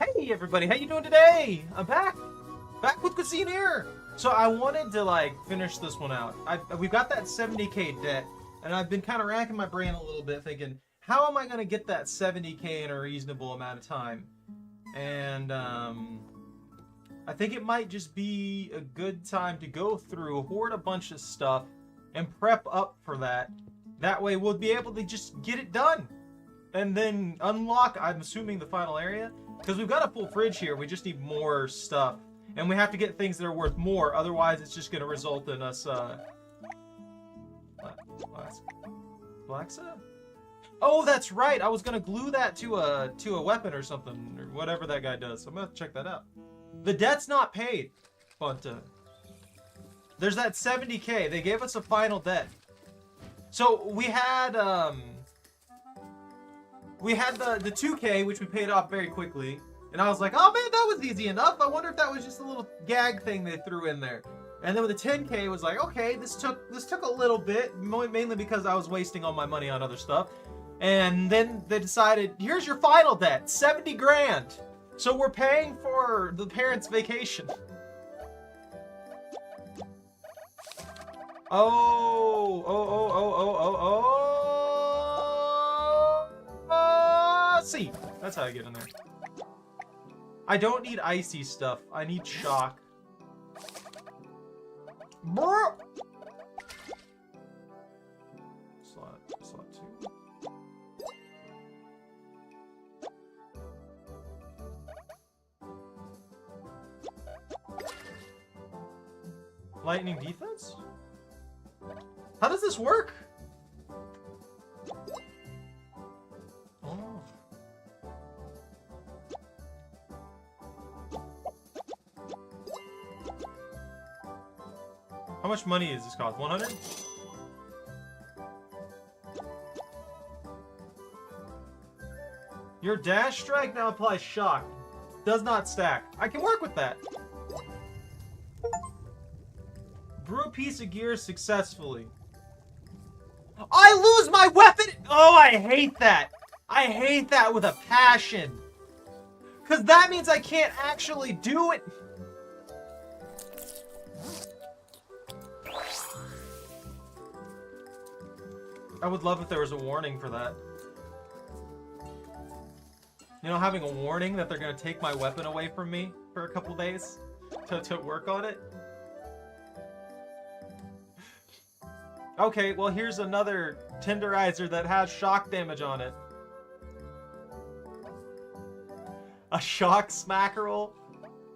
Hey everybody, how you doing today? I'm back with Cuisineer. So I wanted to like finish this one out. We've got that 70k debt, and I've been kind of racking my brain a little bit, thinking, how am I gonna get that 70k in a reasonable amount of time? And I think it might just be a good time to go through, hoard a bunch of stuff, and prep up for that. That way we'll be able to just get it done. And then unlock, I'm assuming, the final area. Because we've got a full fridge here, we just need more stuff. And we have to get things that are worth more, otherwise it's just going to result in us, Blaxa? Oh, that's right! I was going to glue that to a weapon or something, or whatever that guy does. So I'm going to have to check that out. The debt's not paid, but, there's that 70k. They gave us a final debt. So, we had the 2k, which we paid off very quickly. And I was like, oh man, that was easy enough. I wonder if that was just a little gag thing they threw in there. And then with the 10k, it was like, okay, this took a little bit, mainly because I was wasting all my money on other stuff. And then they decided, here's your final debt, 70 grand. So we're paying for the parents' vacation. See, that's how I get in there. I don't need icy stuff. I need shock. Brr! Slot 2. Lightning defense? How does this work? Oh. How much money is this cost? 100? Your dash strike now applies shock. Does not stack. I can work with that. Brew a piece of gear successfully. I lose my weapon! Oh, I hate that. I hate that with a passion. Because that means I can't actually do it. I would love if there was a warning for that. You know, having a warning that they're going to take my weapon away from me for a couple days to work on it. Okay, well here's another tenderizer that has shock damage on it. A shock smackerel,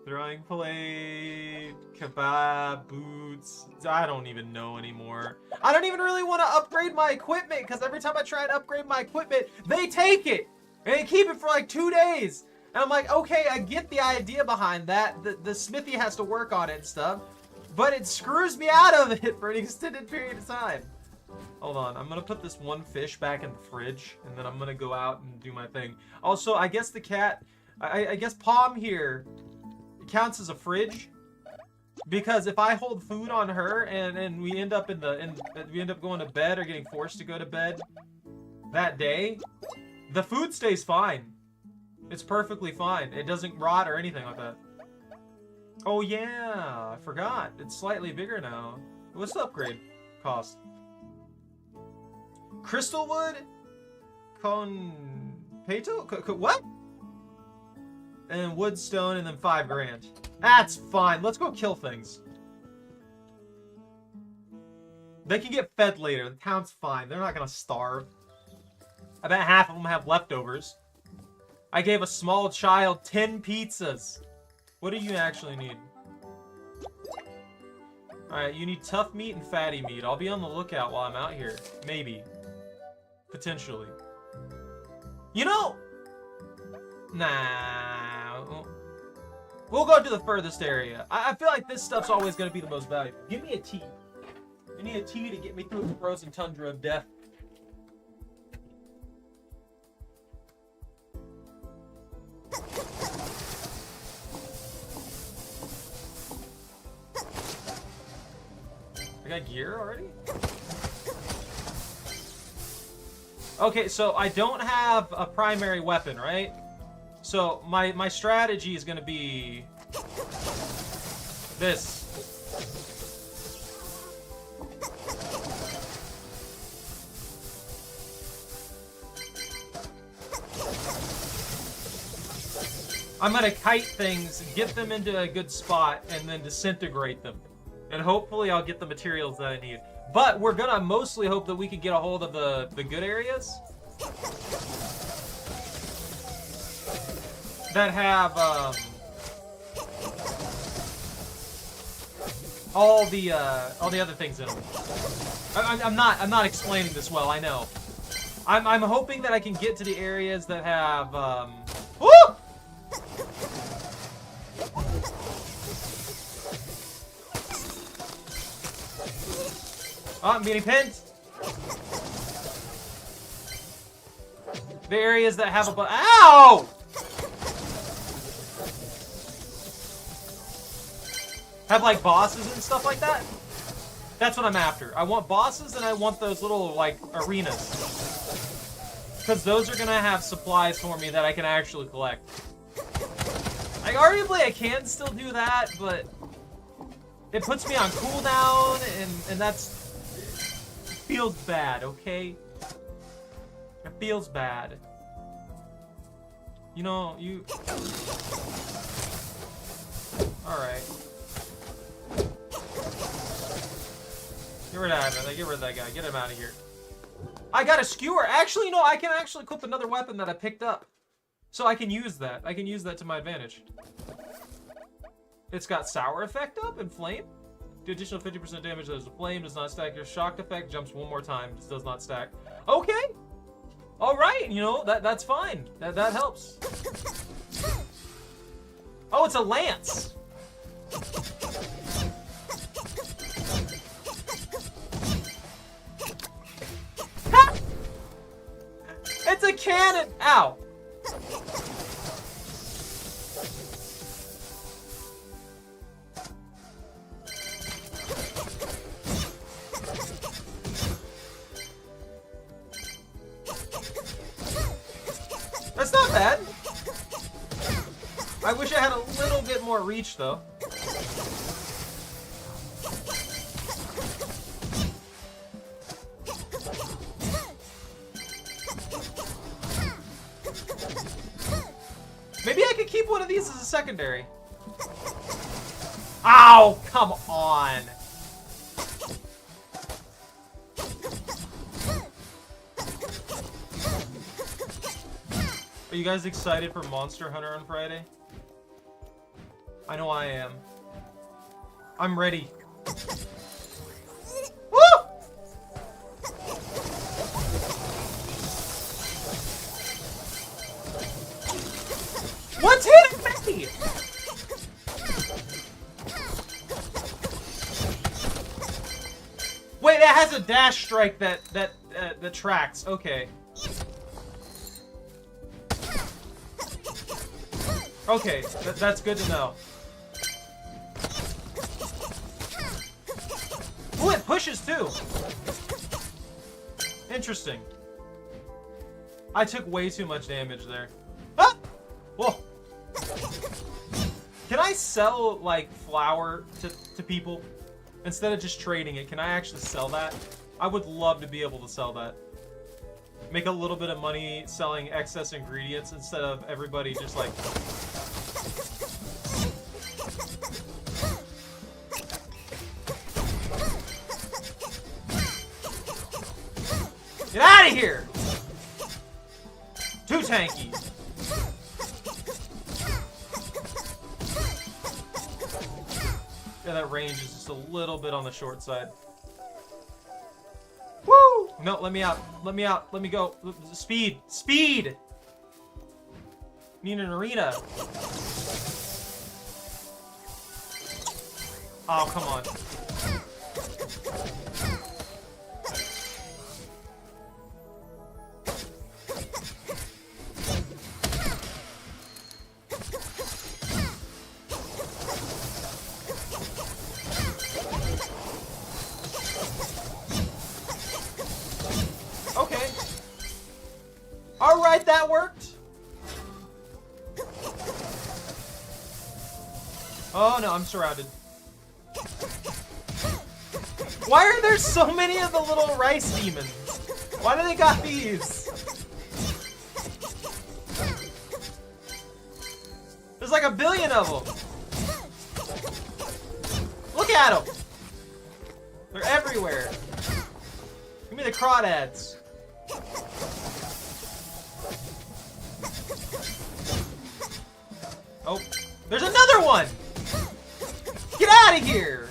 throwing plate, kebab, boots. I don't even know anymore. I don't even really want to upgrade my equipment because every time I try to upgrade my equipment, they take it and they keep it for like 2 days. And I'm like, okay, I get the idea behind that. The smithy has to work on it and stuff. But it screws me out of it for an extended period of time. Hold on, I'm gonna put this one fish back in the fridge, and then I'm gonna go out and do my thing. Also, I guess the cat, I guess Palm here counts as a fridge, because if I hold food on her and we end up we end up going to bed or getting forced to go to bed that day, the food stays fine. It's perfectly fine. It doesn't rot or anything like that. Oh yeah, I forgot. It's slightly bigger now. What's the upgrade cost? Crystal wood? Conpeto? What? And wood stone and then 5 grand. That's fine. Let's go kill things. They can get fed later. The town's fine. They're not gonna starve. I bet half of them have leftovers. I gave a small child 10 pizzas. What do you actually need? Alright, you need tough meat and fatty meat. I'll be on the lookout while I'm out here. Maybe. Potentially. You know... Nah. We'll go to the furthest area. I feel like this stuff's always going to be the most valuable. Give me a tea. I need a tea to get me through the frozen tundra of death. I got gear already? Okay, so I don't have a primary weapon, right? So my strategy is gonna be this. I'm gonna kite things, get them into a good spot, and then disintegrate them. And hopefully I'll get the materials that I need. But we're gonna mostly hope that we can get a hold of the good areas. That have, all the other things in them. I'm not explaining this well, I know. I'm hoping that I can get to the areas that have, woo! Oh, I'm getting pinned. The areas that have a ow! Have like bosses and stuff like that? That's what I'm after. I want bosses and I want those little like arenas. Because those are gonna have supplies for me that I can actually collect. Like arguably I can still do that, but it puts me on cooldown and that's feels bad, okay? It feels bad. You know, you alright. Get rid of that. Get rid of that guy. Get him out of here. I got a skewer. Actually, no, I can actually equip another weapon that I picked up. So I can use that. I can use that to my advantage. It's got sour effect up and flame. The additional 50% damage as a flame does not stack. Your shocked effect jumps one more time. This does not stack. Okay. All right. You know, that's fine. That helps. Oh, it's a lance. It's a cannon! Ow! That's not bad. I wish I had a little bit more reach, though. Maybe I could keep one of these as a secondary. Ow! Come on! Are you guys excited for Monster Hunter on Friday? I know I am. I'm ready. Woo! What's hitting me? Wait, it has a dash strike that tracks. Okay. Okay, that's good to know. Ooh, it pushes too. Interesting. I took way too much damage there. Ah! Whoa. Can I sell, like, flour to people? Instead of just trading it, can I actually sell that? I would love to be able to sell that. Make a little bit of money selling excess ingredients instead of everybody just, like... Get out of here! Too tanky. Yeah, that range is just a little bit on the short side. Woo! No, let me out. Let me out. Let me go. Speed. Speed! Need an arena. Oh, come on. Okay. Alright, that worked. Oh no, I'm surrounded. Why are there so many of the little rice demons? Why do they got these? There's like a billion of them. Look at them. They're everywhere. Give me the crawdads. Oh, there's another one! Get out of here!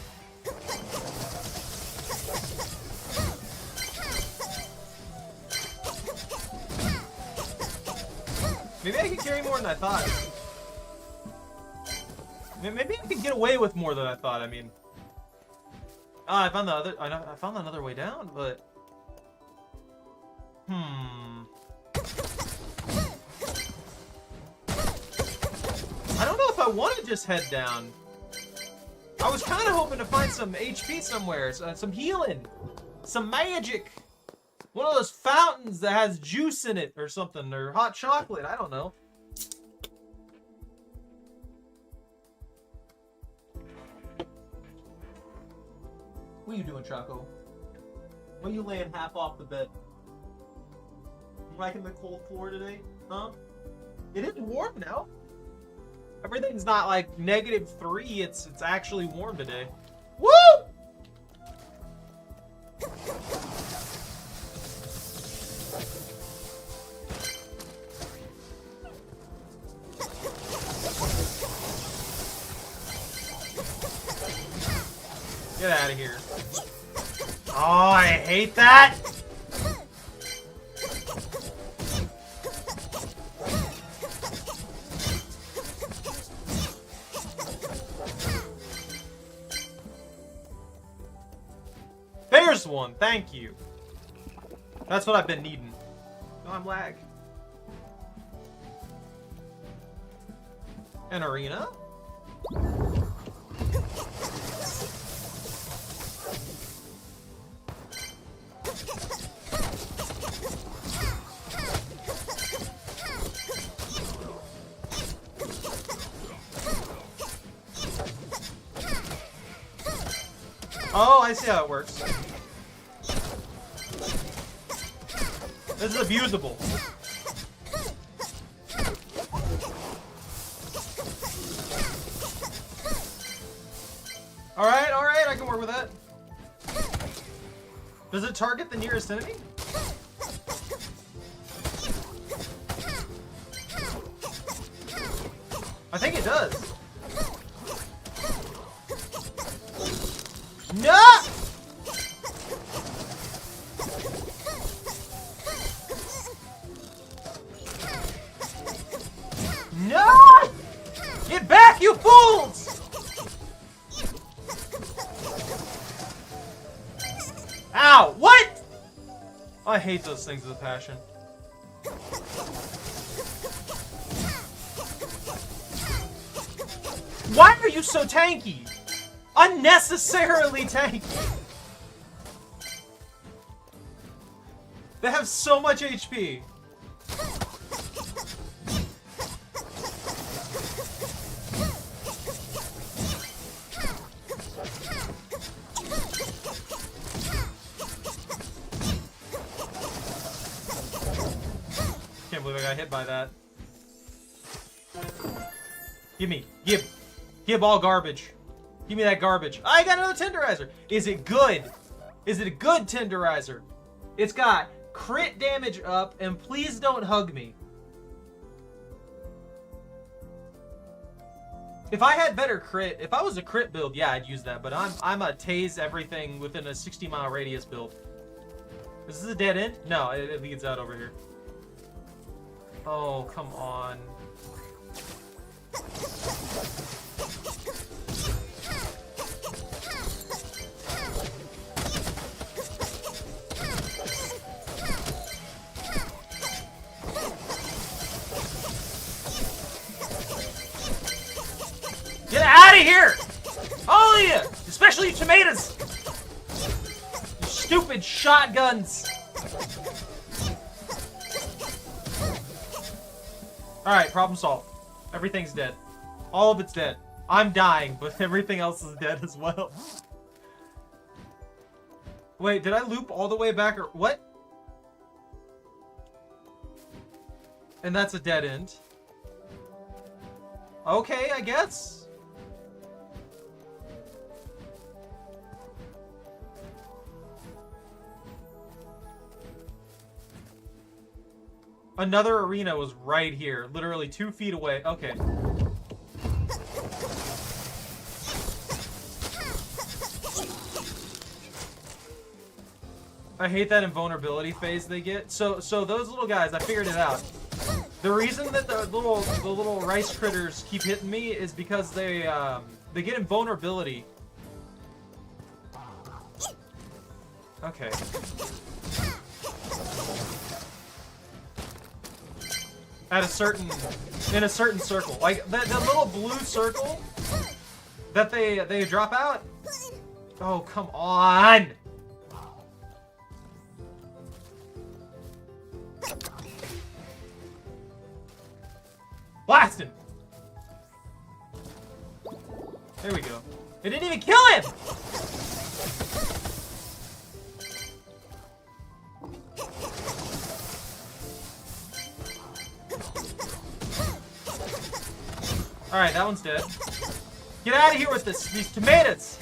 Maybe I can carry more than I thought. Maybe I can get away with more than I thought. I mean, I found the other. I found another way down, but I don't know if I want to just head down. I was kind of hoping to find some HP somewhere, some healing, some magic. One of those fountains that has juice in it or something, or hot chocolate, I don't know. What are you doing, Choco? Why are you laying half off the bed? You liking the cold floor today? Huh? It is warm now. Everything's not like -3, it's actually warm today. Woo! Get out of here. Oh, I hate that! There's one, thank you. That's what I've been needing. Oh, I'm lag. An arena? Oh, I see how it works. This is abusable. Alright, I can work with that. Does it target the nearest enemy? I think it does. No! No! Get back, you fools! Ow! What? I hate those things with a passion. Why are you so tanky? Unnecessarily tanky. They have so much HP. Can't believe I got hit by that. Give all garbage. Give me that garbage. I got another tenderizer. Is it good? Is it a good tenderizer? It's got crit damage up, and please don't hug me. If I had better crit, if I was a crit build, yeah, I'd use that. But I'm a tase everything within a 60-mile radius build. Is this a dead end? No, it leads out over here. Oh, come on. Get out of here! All of you! Especially you tomatoes! You stupid shotguns! Alright, problem solved. Everything's dead. All of it's dead. I'm dying, but everything else is dead as well. Wait, did I loop all the way back or what? And that's a dead end. Okay, I guess. Another arena was right here, literally 2 feet away. Okay. I hate that invulnerability phase they get. So those little guys, I figured it out. The reason that the little rice critters keep hitting me is because they get invulnerability. Okay. In a certain circle, like the little blue circle that they drop out. Oh, come on! Blast him! There we go. It didn't even kill him! Alright, that one's dead. Get out of here with these tomatoes!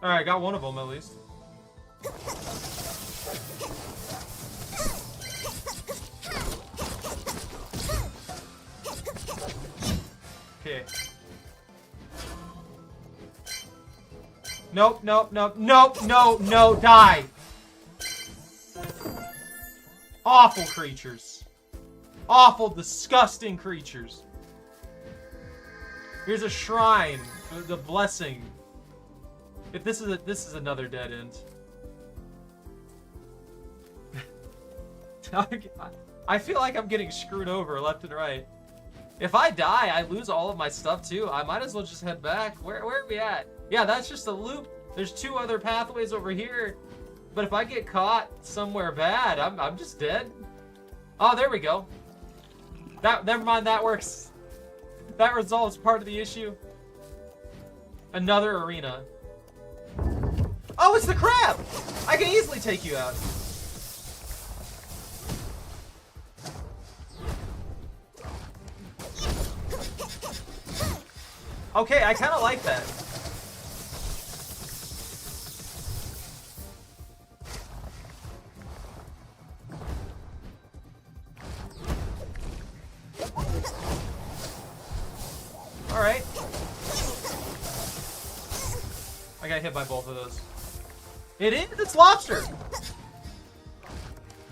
Alright, got one of them at least. Okay. Nope, nope, nope, nope, no, no, die! Awful creatures. Awful, disgusting creatures. Here's a shrine, the blessing. If this is another dead end. I feel like I'm getting screwed over left and right. If I die, I lose all of my stuff too. I might as well just head back. Where are we at? Yeah, that's just a loop. There's 2 other pathways over here. But if I get caught somewhere bad, I'm just dead. Oh, there we go. Never mind, that works. That resolves part of the issue. Another arena. Oh, it's the crab! I can easily take you out. Okay, I kind of like that. Alright. I got hit by both of those. It is? It's lobster!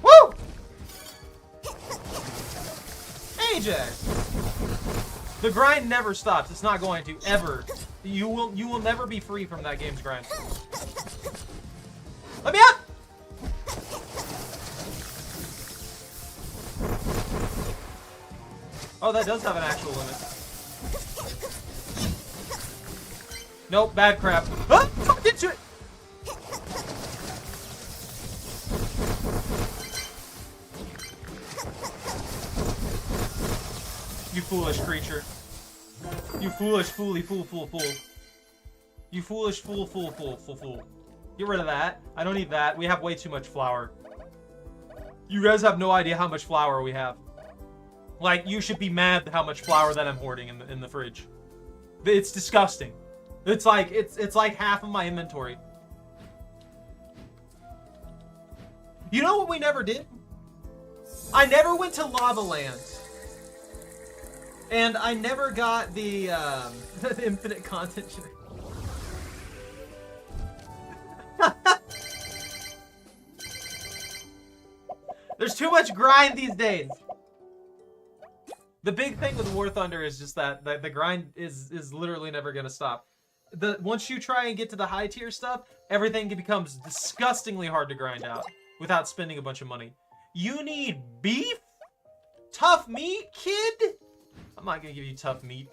Woo! Ajax! The grind never stops. It's not going to, ever. You will never be free from that game's grind. Let me up! Oh, that does have an actual limit. Nope, bad crap. Ah! Get to it! You foolish creature. You foolish fool. You foolish fool. Get rid of that. I don't need that. We have way too much flour. You guys have no idea how much flour we have. Like, you should be mad at how much flour that I'm hoarding in the fridge. It's disgusting. It's like half of my inventory. You know what we never did? I never went to Lava Land. And I never got the the infinite content. There's too much grind these days. The big thing with War Thunder is just that the grind is literally never gonna stop. Once you try and get to the high tier stuff, everything becomes disgustingly hard to grind out without spending a bunch of money. You need beef? Tough meat, kid? I'm not gonna give you tough meat.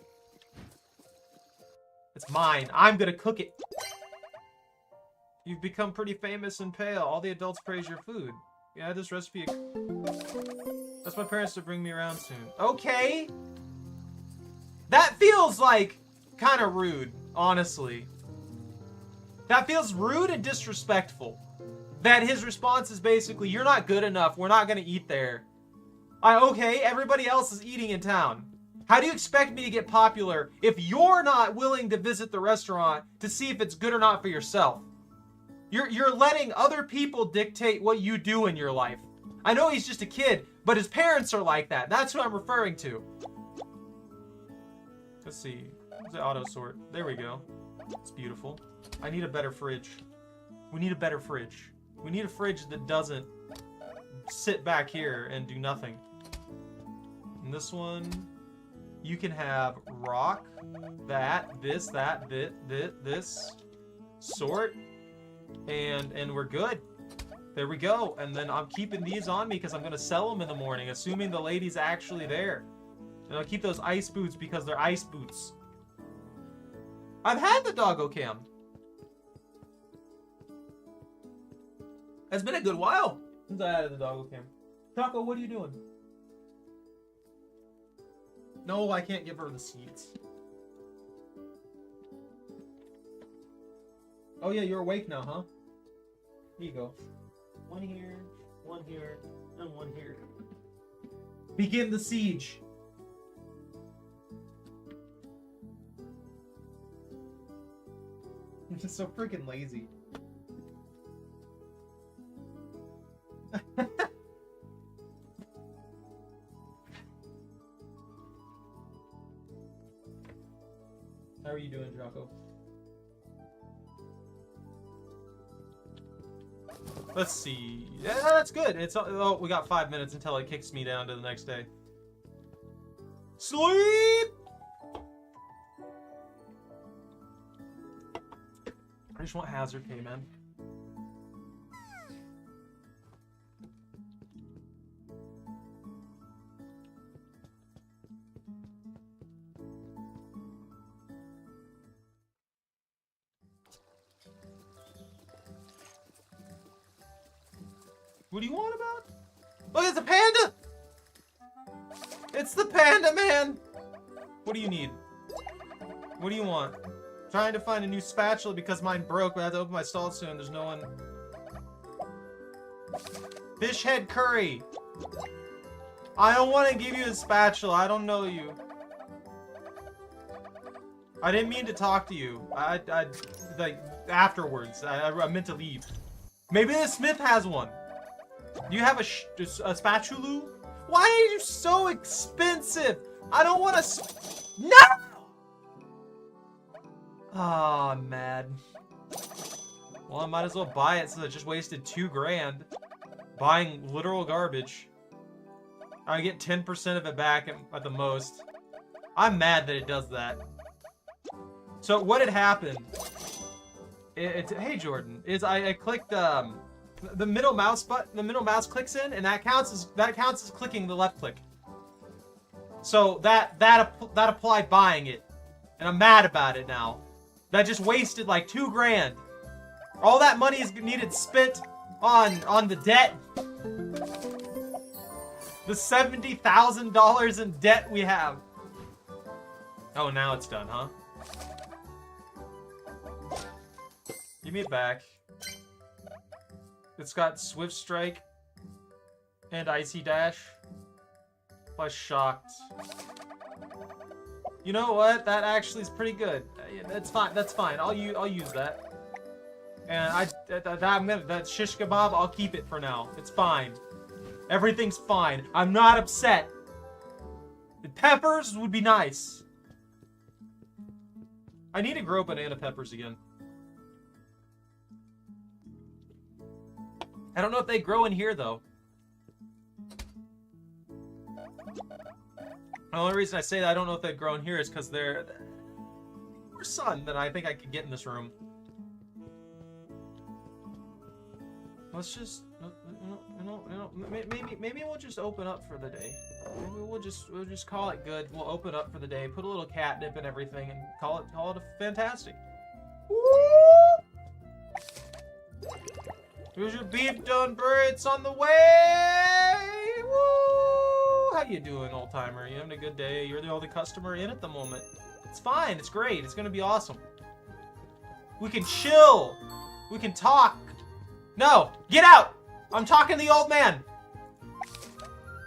It's mine. I'm gonna cook it. You've become pretty famous and pale. All the adults praise your food. Yeah, this recipe. That's my parents to bring me around soon. Okay. That feels like kind of rude, honestly. That feels rude and disrespectful. That his response is basically, you're not good enough. We're not going to eat there. Okay, everybody else is eating in town. How do you expect me to get popular if you're not willing to visit the restaurant to see if it's good or not for yourself? You're letting other people dictate what you do in your life. I know he's just a kid, but his parents are like that. That's who I'm referring to. Let's see. Where's the auto sort? There we go. It's beautiful. I need a better fridge. We need a better fridge. We need a fridge that doesn't sit back here and do nothing. And this one, you can have rock, this, sort, and we're good. There we go. And then I'm keeping these on me because I'm going to sell them in the morning, assuming the lady's actually there. And I'll keep those ice boots because they're ice boots. I've had the doggo cam. It's been a good while since I had the doggo cam. Taco, what are you doing? No, I can't give her the seeds. Oh yeah, you're awake now, huh? Here you go. One here, and one here. Begin the siege. I'm just so freaking lazy. How are you doing, Draco? Let's see. Yeah, that's good. It's oh, we got 5 minutes until it kicks me down to the next day. Sleep. I just want hazard pay, man. What do you want about? Look, it's a panda! It's the panda, man! What do you need? What do you want? Trying to find a new spatula because mine broke, but I have to open my stall soon. There's no one. Fish head curry. I don't want to give you a spatula. I don't know you. I didn't mean to talk to you. I like afterwards. I meant to leave. Maybe the Smith has one. Do you have a spatula? Why are you so expensive? I don't want to. No! Ah, I'm mad. Well, I might as well buy it since I just wasted $2 grand buying literal garbage. I get 10% of it back at the most. I'm mad that it does that. So what had happened? Hey Jordan, is I clicked the middle mouse button. The middle mouse clicks in, and that counts as clicking the left click. So that applied buying it, and I'm mad about it now. That just wasted like $2 grand. All that money is needed spent on the debt. The $70,000 in debt we have. Oh, now it's done, huh? Give me it back. It's got Swift Strike and Icy Dash. I was shocked. You know what? That actually is pretty good. That's fine. That's fine. I'll use that. And that shish kebab, I'll keep it for now. It's fine. Everything's fine. I'm not upset. The peppers would be nice. I need to grow banana peppers again. I don't know if they grow in here, though. The only reason I say that I don't know if they grow in here is because they're more sun than I think I could get in this room. Let's just, maybe we'll just open up for the day. Maybe we'll just call it good. We'll open up for the day, put a little catnip and everything, and call it fantastic. Woo! Here's your beef done, bird. It's on the way. Woo! How you doing, old timer? You having a good day? You're the only customer in at the moment. It's fine. It's great. It's gonna be awesome. We can chill. We can talk. No, get out! I'm talking to the old man.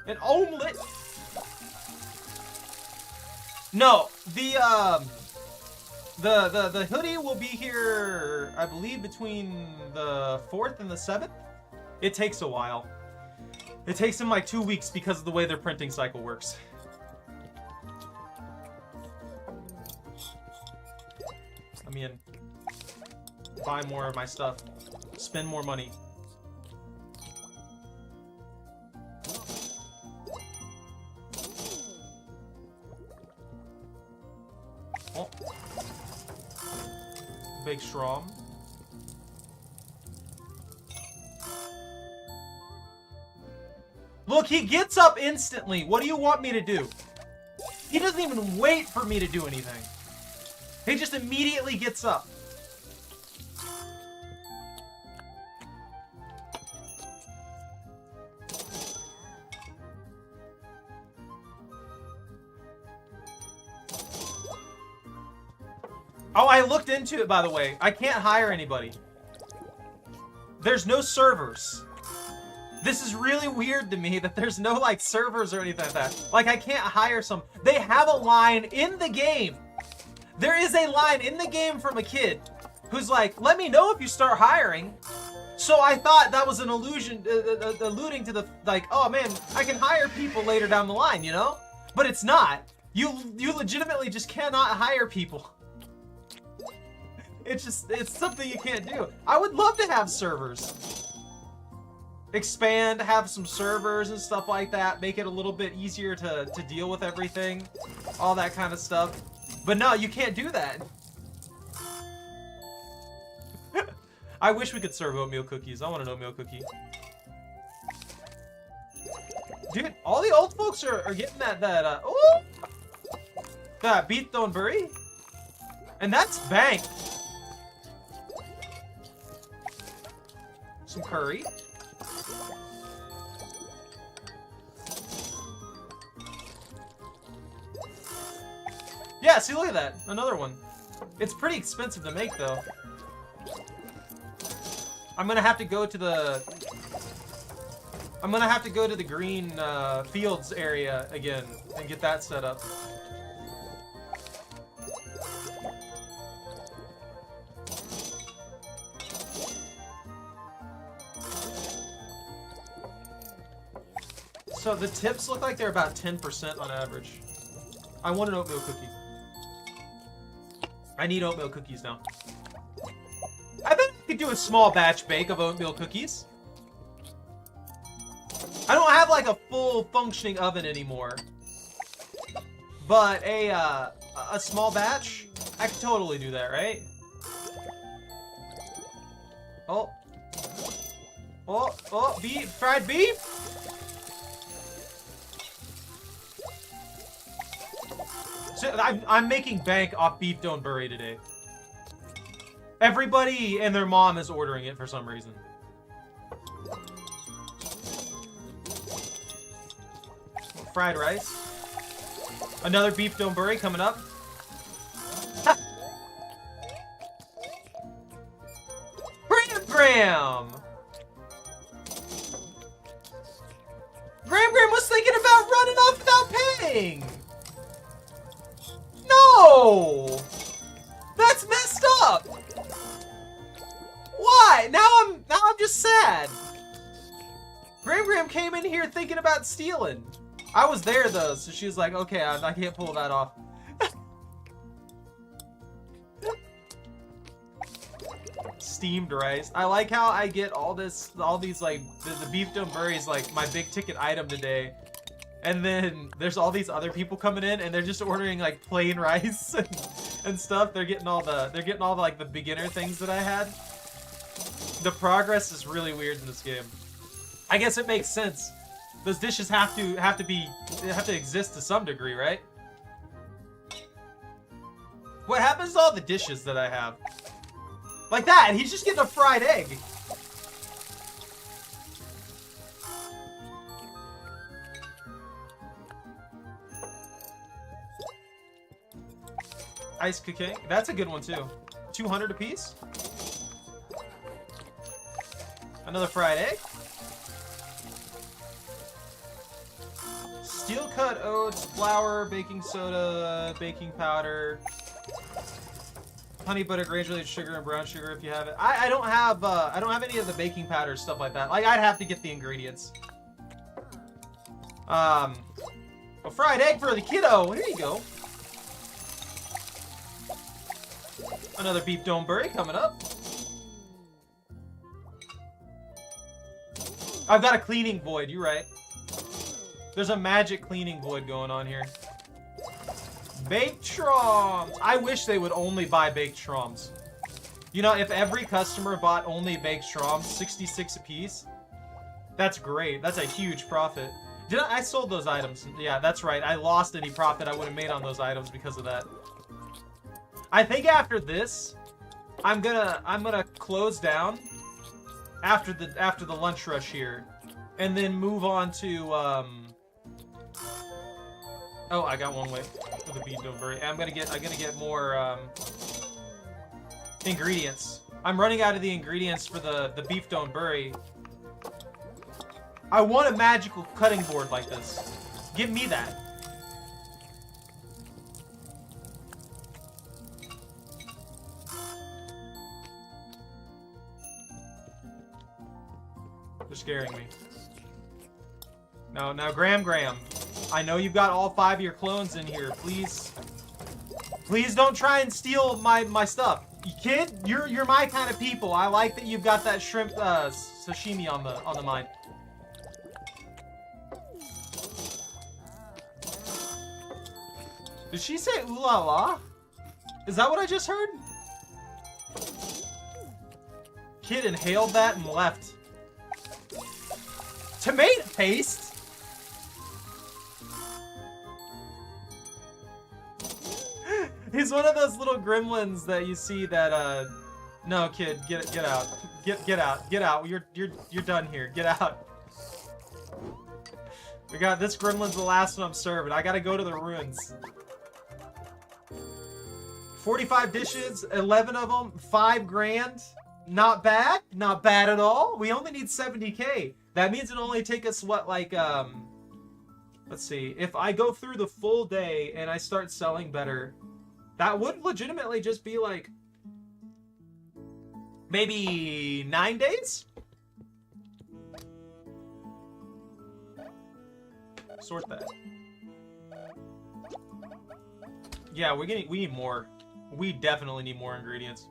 An omelet. No, the hoodie will be here, I believe, between the 4th and the 7th. It takes a while. It takes them like 2 weeks because of the way their printing cycle works. Let me in. Buy more of my stuff. Spend more money. Oh. Big Strom. Look, he gets up instantly. What do you want me to do? He doesn't even wait for me to do anything. He just immediately gets up. Oh, I looked into it, by the way. I can't hire anybody. There's no servers. This is really weird to me that there's no, like, servers or anything like that. Like, I can't hire some... They have a line in the game. There is a line in the game from a kid who's like, let me know if you start hiring. So I thought that was an alluding to the, like, oh, man, I can hire people later down the line, you know? But it's not. You legitimately just cannot hire people. It's something you can't do. I would love to have servers. Expand, have some servers and stuff like that. Make it a little bit easier to deal with everything. All that kind of stuff. But no, you can't do that. I wish we could serve oatmeal cookies. I want an oatmeal cookie. Dude, all the old folks are getting that beef don't bury. And that's bank. Some curry. Yeah, see, look at that. Another one. It's pretty expensive to make, though. I'm gonna have to go to the... green fields area again and get that set up. So the tips look like they're about 10% on average. I want an oatmeal cookie. I need oatmeal cookies now. I bet I could do a small batch bake of oatmeal cookies. I don't have like a full functioning oven anymore. But a small batch, I could totally do that, right? Oh. Oh, beef, fried beef? So I'm making bank off beef don't bury today. Everybody and their mom is ordering it for some reason. Fried rice. Another beef don't bury coming up. Graham! Graham was thinking about running off without paying! No! That's messed up! Why? Now I'm just sad. Graham came in here thinking about stealing. I was there though, so she was like, okay, I can't pull that off. Steamed rice. I like how I get all these like the beef don't bury is like my big ticket item today. And then there's all these other people coming in and they're just ordering like plain rice and stuff. They're getting all the like the beginner things that I had. The progress is really weird in this game. I guess it makes sense. Those dishes have to exist to some degree, right? What happens to all the dishes that I have? Like that, he's just getting a fried egg. Ice cooking. That's a good one too. 200 apiece. Another fried egg. Steel cut oats, flour, baking soda, baking powder, honey butter, granulated sugar, and brown sugar if you have it. I don't have any of the baking powder stuff like that. Like I'd have to get the ingredients. A fried egg for the kiddo. Here you go. Another beef doneberry coming up. I've got a cleaning void. You're right. There's a magic cleaning void going on here. Baked Troms. I wish they would only buy baked Troms. You know, if every customer bought only baked Troms, 66 a piece, that's great. That's a huge profit. I sold those items. Yeah, that's right. I lost any profit I would have made on those items because of that. I think after this, I'm gonna close down after the lunch rush here, and then move on to oh, I got one way for the beef doneberry. I'm gonna get more ingredients. I'm running out of the ingredients for the beef doneberry. I want a magical cutting board like this. Give me that. They're scaring me. No, now Graham. I know you've got all 5 of your clones in here. Please don't try and steal my stuff. Kid, you're my kind of people. I like that you've got that shrimp sashimi on the mind. Did she say ooh la la? Is that what I just heard? Kid inhaled that and left. Tomato paste? He's one of those little gremlins that you see that no, kid, get out. Get out. You're done here. Get out. We got this gremlin's the last one I'm serving. I gotta go to the ruins. 45 dishes, 11 of them, 5 grand. Not bad. Not bad at all. We only need 70K. That means it'll only take us, what, like, let's see. If I go through the full day and I start selling better, that would legitimately just be, like, maybe 9 days? Sort that. Yeah, we need more. We definitely need more ingredients.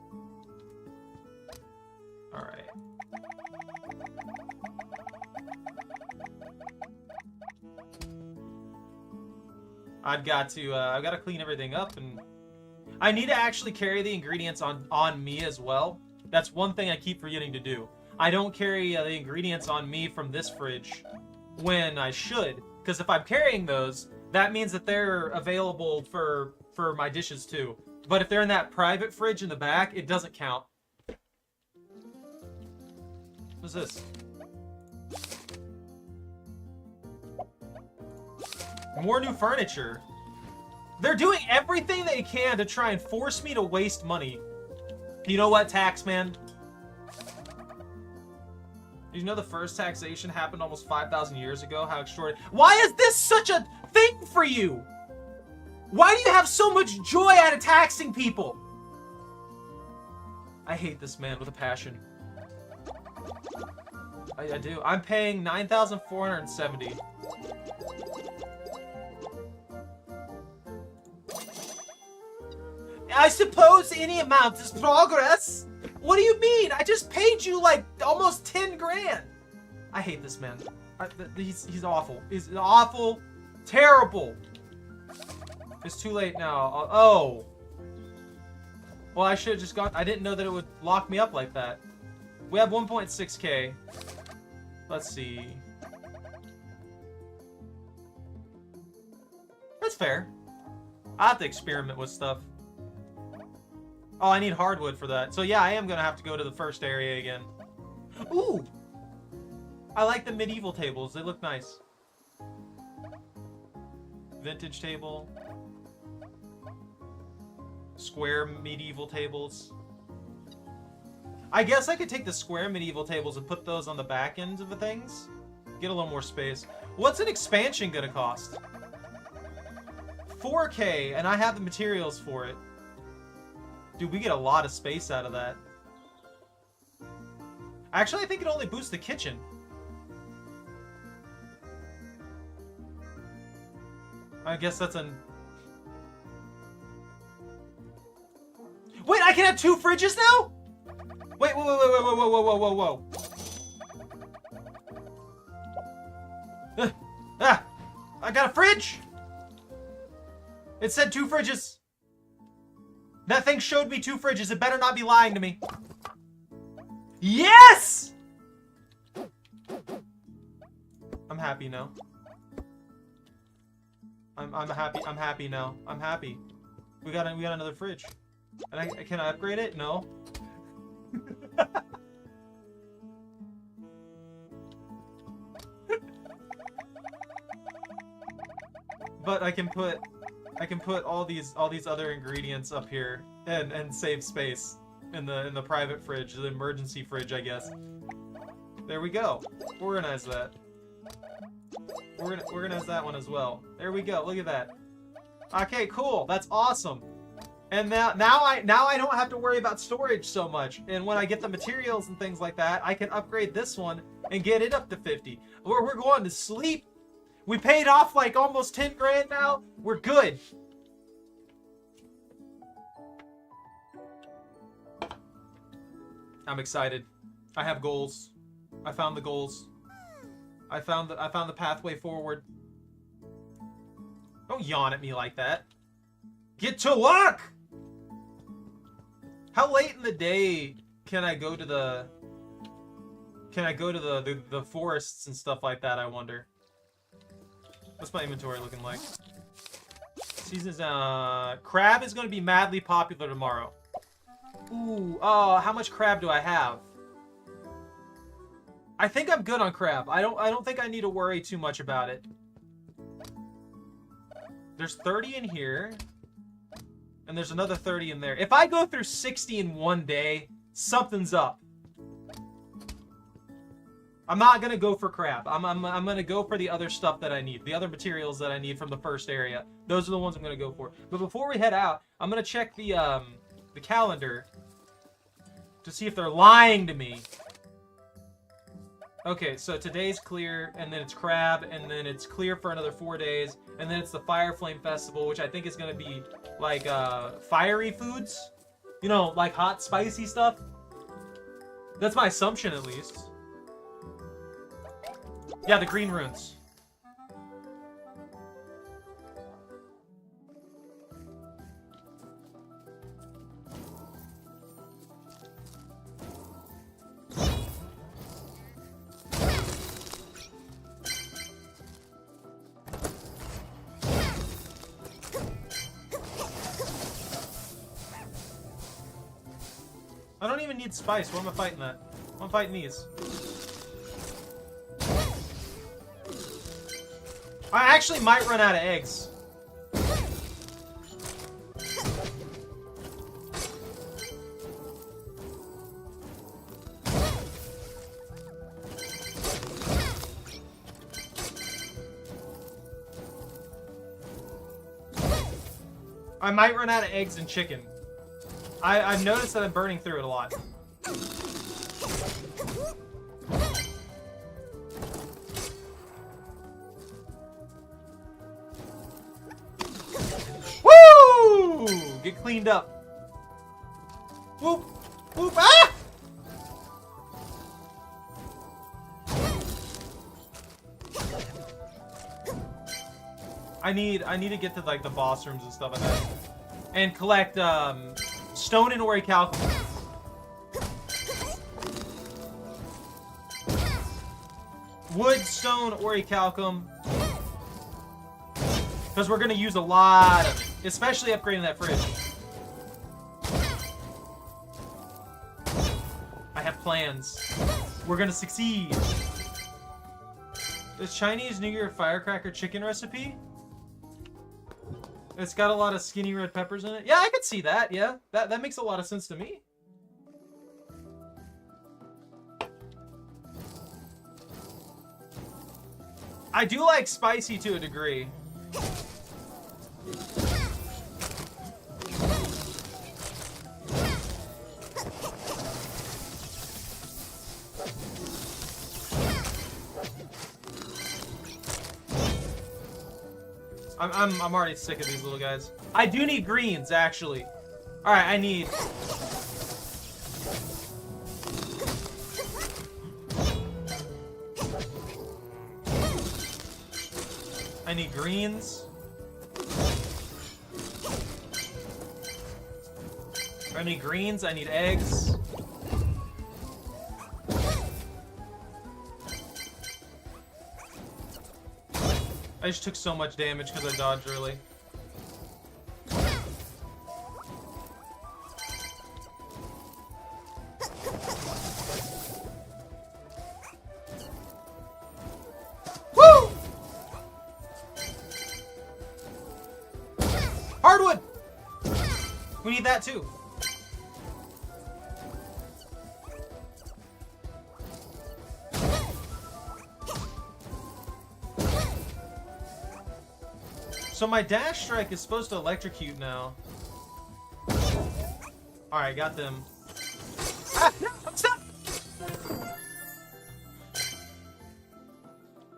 All right. I've got to clean everything up, and I need to actually carry the ingredients on me as well. That's one thing I keep forgetting to do. I don't carry the ingredients on me from this fridge when I should, because if I'm carrying those, that means that they're available for my dishes too. But if they're in that private fridge in the back, it doesn't count. What's this? More new furniture. They're doing everything they can to try and force me to waste money. You know what, Taxman? Did you know the first taxation happened almost 5,000 years ago? How extraordinary. Why is this such a thing for you? Why do you have so much joy out of taxing people? I hate this man with a passion. I do. I'm paying 9,470. I suppose any amount is progress. What do you mean? I just paid you like almost 10 grand. I hate this man. He's awful. He's awful. Terrible. It's too late now. Oh. Well, I should have just gone. I didn't know that it would lock me up like that. We have 1.6K. Let's see. That's fair. I have to experiment with stuff. Oh, I need hardwood for that. So yeah, I am gonna have to go to the first area again. Ooh! I like the medieval tables. They look nice. Vintage table. Square medieval tables. I guess I could take the square medieval tables and put those on the back end of the things. Get a little more space. What's an expansion gonna cost? 4K, and I have the materials for it. Dude, we get a lot of space out of that. Actually, I think it only boosts the kitchen. I guess that's an... Wait, I can have 2 fridges now? Wait, whoa. I got a fridge! It said 2 fridges. That thing showed me 2 fridges. It better not be lying to me. Yes! I'm happy now. I'm happy. I'm happy now. I'm happy. We got another fridge. And can I upgrade it? No. But I can put all these other ingredients up here and save space in the private fridge, the emergency fridge, I guess. There we go. Organize that. Organize that one as well. There we go. Look at that. Okay, cool. That's awesome. And now I don't have to worry about storage so much. And when I get the materials and things like that, I can upgrade this one and get it up to 50. We're going to sleep. We paid off like almost 10 grand now. We're good. I'm excited. I have goals. I found the goals. I found the pathway forward. Don't yawn at me like that. Get to work! How late in the day can I go to the forests and stuff like that, I wonder? What's my inventory looking like? Seasons, crab is going to be madly popular tomorrow. Ooh, how much crab do I have? I think I'm good on crab. I don't think I need to worry too much about it. There's 30 in here. And there's another 30 in there. If I go through 60 in one day, something's up. I'm not gonna go for crab. I'm gonna go for the other stuff that I need. The other materials that I need from the first area. Those are the ones I'm gonna go for. But before we head out, I'm gonna check the calendar to see if they're lying to me. Okay, so today's clear, and then it's crab, and then it's clear for another 4 days, and then it's the Fire Flame Festival, which I think is gonna be like fiery foods. You know, like hot, spicy stuff. That's my assumption, at least. Yeah, the green runes. I don't even need spice. Why am I fighting that? I'm fighting these. I actually might run out of eggs. I might run out of eggs and chicken. I've noticed that I'm burning through it a lot. Woo! Get cleaned up. Whoop! Whoop! Ah! I need to get to like the boss rooms and stuff like that, and collect stone and orichalcum. Wood, stone, orichalcum. Because we're going to use a lot of it. Especially upgrading that fridge. I have plans. We're going to succeed. The Chinese New Year firecracker chicken recipe? It's got a lot of skinny red peppers in it. Yeah, I could see that. Yeah, that makes a lot of sense to me. I do like spicy to a degree. I'm already sick of these little guys. I do need greens, actually. All right, I need. I need greens. I need greens. I need eggs. I just took so much damage because I dodged early. Woo! Hardwood! We need that too. So my dash strike is supposed to electrocute now. Alright, got them. Ah, no, stop!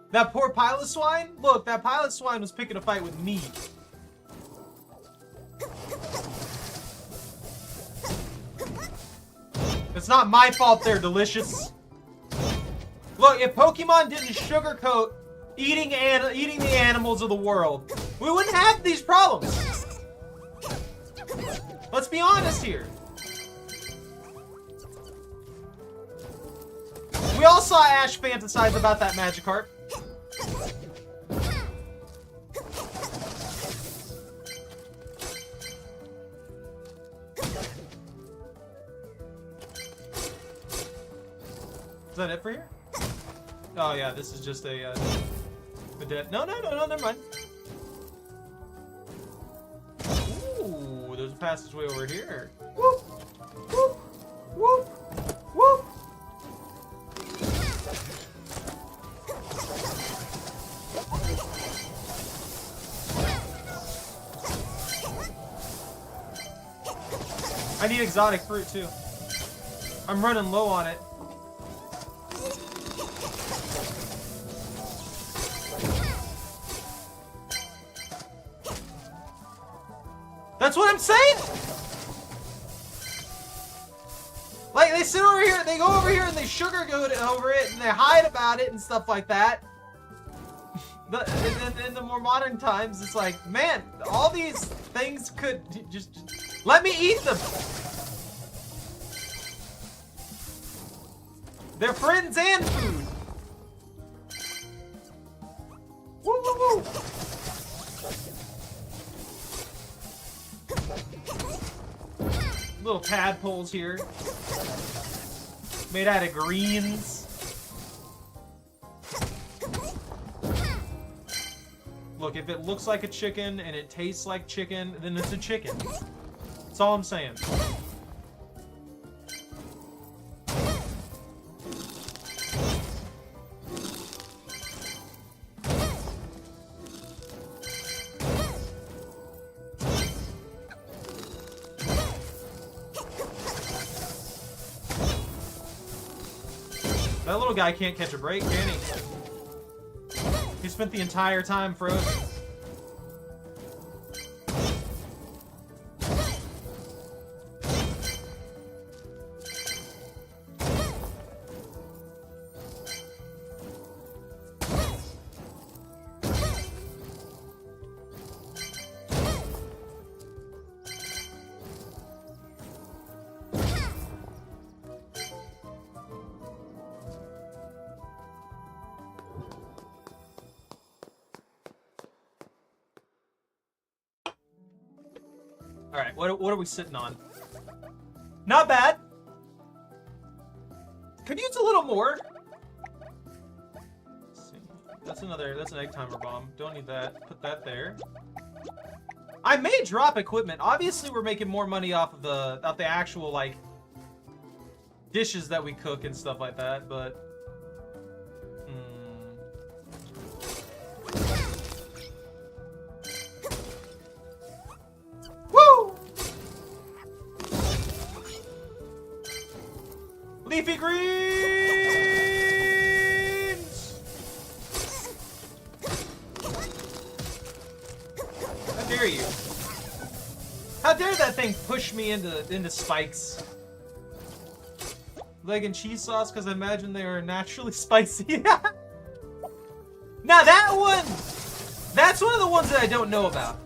That poor pilot swine? Look, that pilot swine was picking a fight with me. It's not my fault they're delicious. Look, if Pokemon didn't sugarcoat eating the animals of the world, we wouldn't have these problems. Let's be honest here. We all saw Ash fantasize about that Magikarp. Is that it for here? Oh yeah, this is just a dead. No, never mind. Ooh, there's a passageway over here. Whoop, whoop, whoop, whoop. I need exotic fruit too. I'm running low on it. That's what I'm saying! Like, they sit over here, they go over here and they sugarcoat it over it and they hide about it and stuff like that. In the more modern times, it's like, man, all these things could just let me eat them. They're friends and food. Woo woo woo! Little tadpoles here. Made out of greens. Look, if it looks like a chicken and it tastes like chicken, then it's a chicken. That's all I'm saying. That little guy can't catch a break, can he? He spent the entire time frozen. Alright, what are we sitting on? Not bad. Could use a little more. Let's see. That's an egg timer bomb. Don't need that. Put that there. I may drop equipment. Obviously, we're making more money off of the actual, like, dishes that we cook and stuff like that, but... Woo! Leafy greens! How dare you? How dare that thing push me into spikes? Leg and cheese sauce, because I imagine they are naturally spicy. Now that one, that's one of the ones that I don't know about.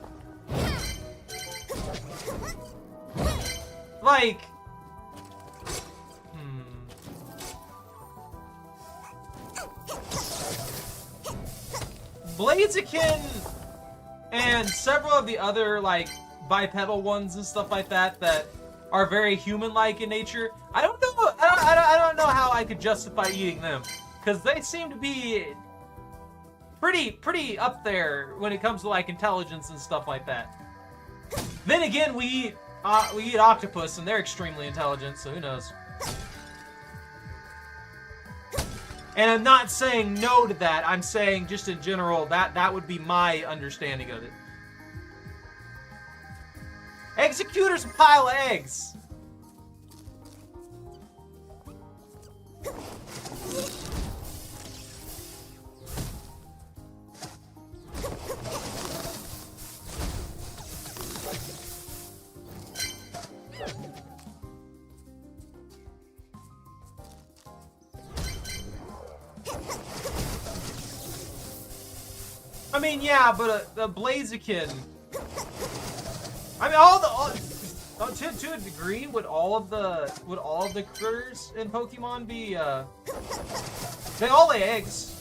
Like, Blaziken and several of the other, like, bipedal ones and stuff like that that are very human-like in nature. I don't know. I don't know how I could justify eating them, because they seem to be pretty up there when it comes to, like, intelligence and stuff like that. Then again, we eat octopus, and they're extremely intelligent, so who knows? And I'm not saying no to that. I'm saying just in general that would be my understanding of it. Executor's a pile of eggs. I mean, yeah, but the Blaziken. I mean, to a degree, would all of the critters in Pokemon be they all lay eggs.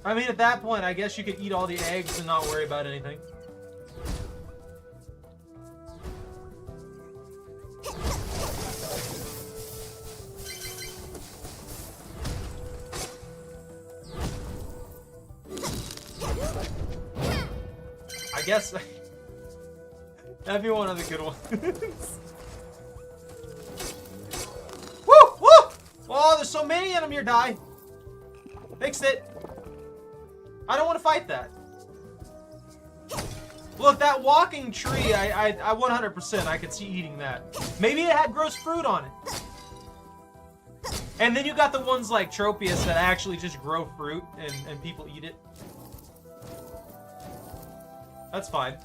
I mean, at that point, I guess you could eat all the eggs and not worry about anything. I guess that'd be one of the good ones. Woo! Woo! Oh, there's so many of them here, Die. Fixed it. I don't want to fight that. Look, that walking tree, I 100% I could see eating that. Maybe it had gross fruit on it. And then you got the ones like Tropius that actually just grow fruit and people eat it. That's fine.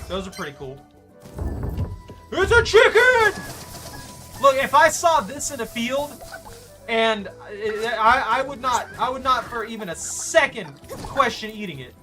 Those are pretty cool. It's a chicken! Look, if I saw this in a field, and I would not for even a second question eating it.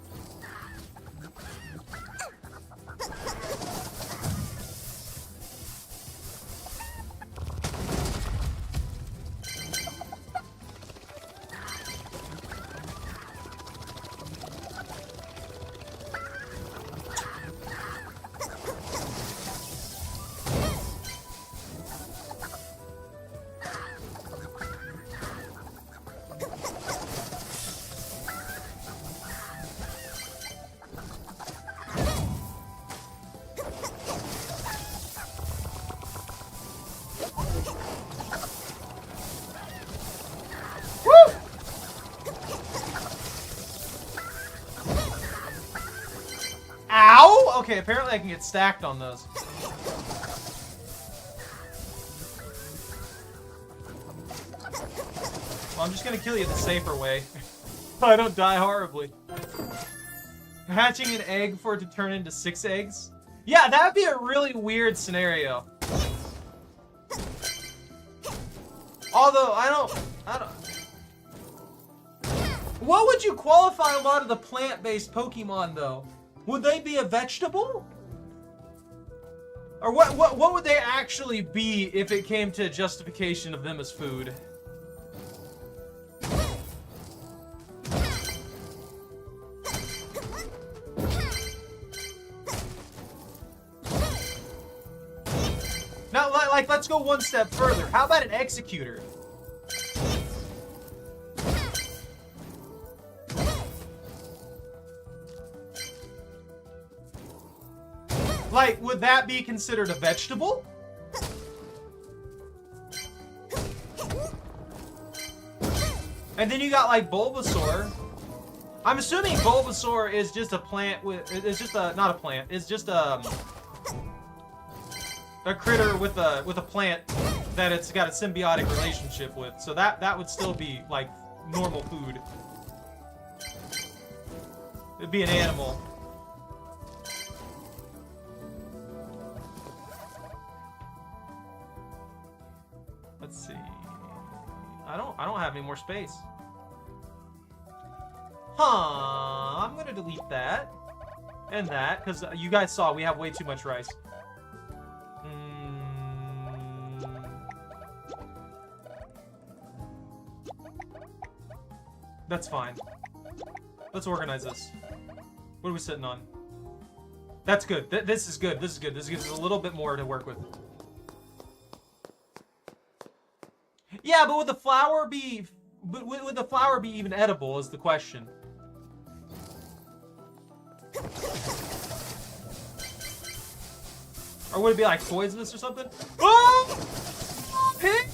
Ow! Okay, apparently I can get stacked on those. Well, I'm just gonna kill you the safer way. I don't die horribly. Hatching an egg for it to turn into 6 eggs? Yeah, that would be a really weird scenario. Although, I don't... What would you qualify a lot of the plant-based Pokemon, though? Would they be a vegetable? Or what would they actually be if it came to justification of them as food? Now, like, let's go one step further. How about an executor? Like, would that be considered a vegetable? And then you got like Bulbasaur. I'm assuming Bulbasaur is just a plant with, it's just a, not a plant, it's just a critter with a plant that it's got a symbiotic relationship with. So that would still be like normal food. It'd be an animal. Let's see. I don't have any more space. Huh, I'm gonna delete that. And that, because you guys saw we have way too much rice. That's fine. Let's organize this. What are we sitting on? That's good. This is good. This is good. This gives us a little bit more to work with. Yeah, but would the flour be... Would the flour be even edible is the question. Or would it be like poisonous or something? Oh! Pig!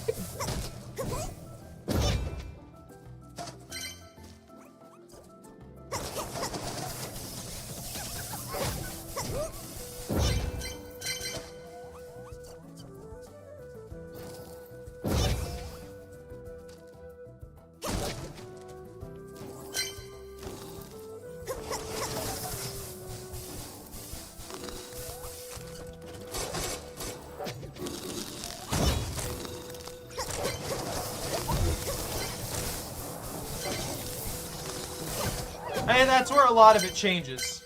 And that's where a lot of it changes.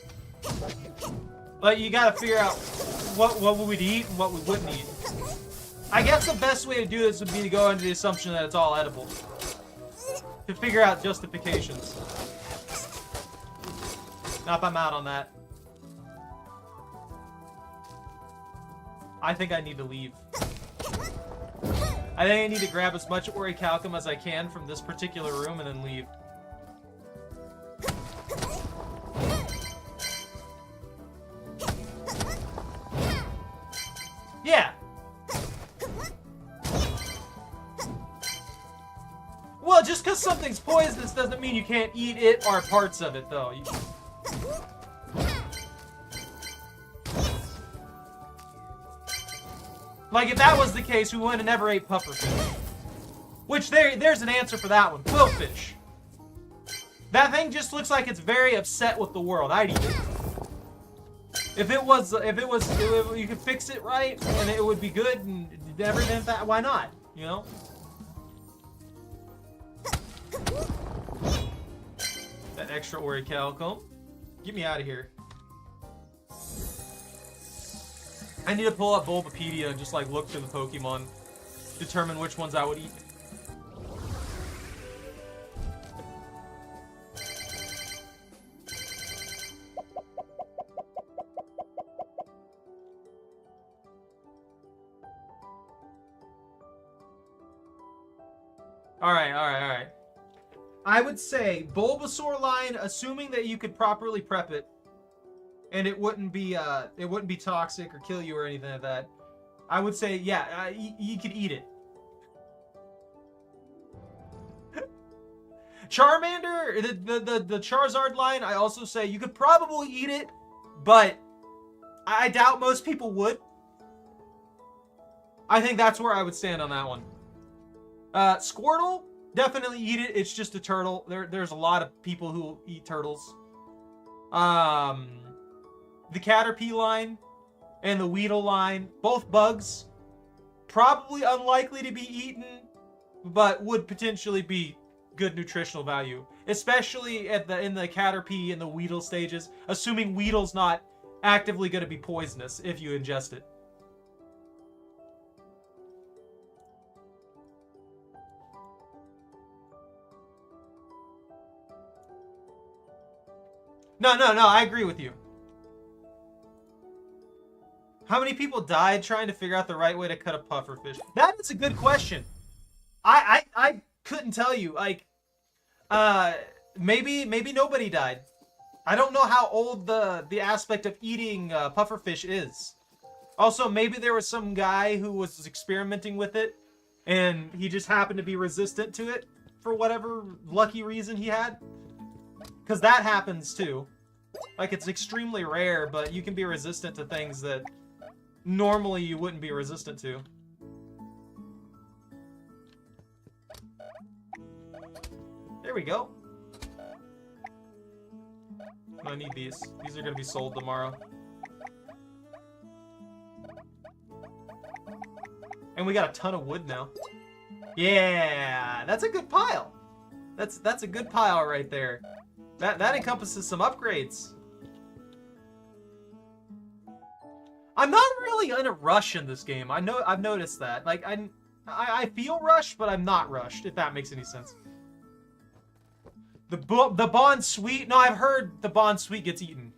Like, you gotta figure out what we would eat and what we wouldn't eat. I guess the best way to do this would be to go under the assumption that it's all edible. To figure out justifications. Nope, I'm out on that. I think I need to leave. I think I need to grab as much orichalcum as I can from this particular room and then leave. Yeah. Well, just because something's poisonous doesn't mean you can't eat it or parts of it, though. Like, if that was the case, we would have never ate pufferfish. Which, there's an answer for that one. Quillfish. That thing just looks like it's very upset with the world. I'd eat it. If you could fix it right, and it would be good, and everything, why not? You know? That extra orichalcum. Get me out of here. I need to pull up Bulbapedia and just like look through the Pokemon, determine which ones I would eat. Alright. I would say Bulbasaur line, assuming that you could properly prep it, and it wouldn't be toxic or kill you or anything like that. I would say, yeah, you could eat it. Charmander, the Charizard line, I also say you could probably eat it, but I doubt most people would. I think that's where I would stand on that one. Squirtle, definitely eat it. It's just a turtle. There's a lot of people who eat turtles. The Caterpie line and the Weedle line, both bugs, probably unlikely to be eaten, but would potentially be good nutritional value, especially in the Caterpie and the Weedle stages, assuming Weedle's not actively going to be poisonous if you ingest it. No, I agree with you. How many people died trying to figure out the right way to cut a pufferfish? That is a good question. I couldn't tell you. Like, maybe nobody died. I don't know how old the aspect of eating pufferfish is. Also, maybe there was some guy who was experimenting with it, and he just happened to be resistant to it for whatever lucky reason he had. Because that happens too. Like, it's extremely rare, but you can be resistant to things that normally you wouldn't be resistant to. There we go. I need these. These are going to be sold tomorrow. And we got a ton of wood now. Yeah, that's a good pile. That's a good pile right there. That encompasses some upgrades. I'm not really in a rush in this game. I've noticed that. Like I feel rushed, but I'm not rushed, if that makes any sense. The Bond Sweet. No, I've heard the Bond Sweet gets eaten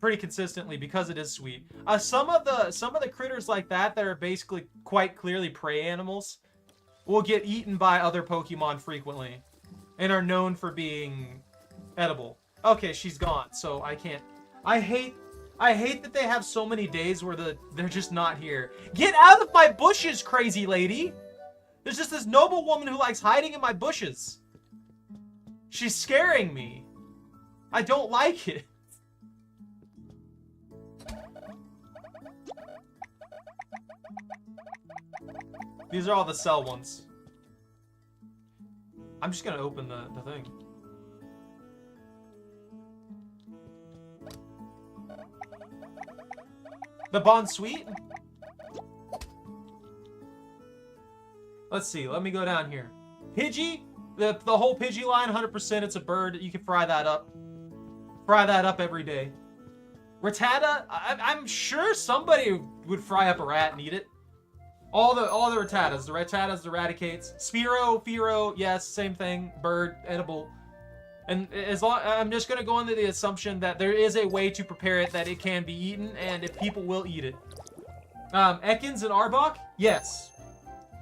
pretty consistently because it is sweet. Some of the critters like that are basically quite clearly prey animals will get eaten by other Pokemon frequently and are known for being edible. Okay, she's gone, so I can't. I hate that they have so many days where they're just not here. Get out of my bushes, crazy lady! There's just this noble woman who likes hiding in my bushes. She's scaring me. I don't like it. These are all the sell ones. I'm just gonna open the thing. The Bond Sweet? Let's see, let me go down here. Pidgey? The whole Pidgey line, 100%, it's a bird. You can fry that up. Fry that up every day. Rattata? I'm sure somebody would fry up a rat and eat it. All the Rattatas. The Rattatas, the Raticates. Spearow, Fearow, yes, same thing. Bird, edible. And I'm just gonna go under the assumption that there is a way to prepare it that it can be eaten, and if people will eat it. Ekans and Arbok? Yes.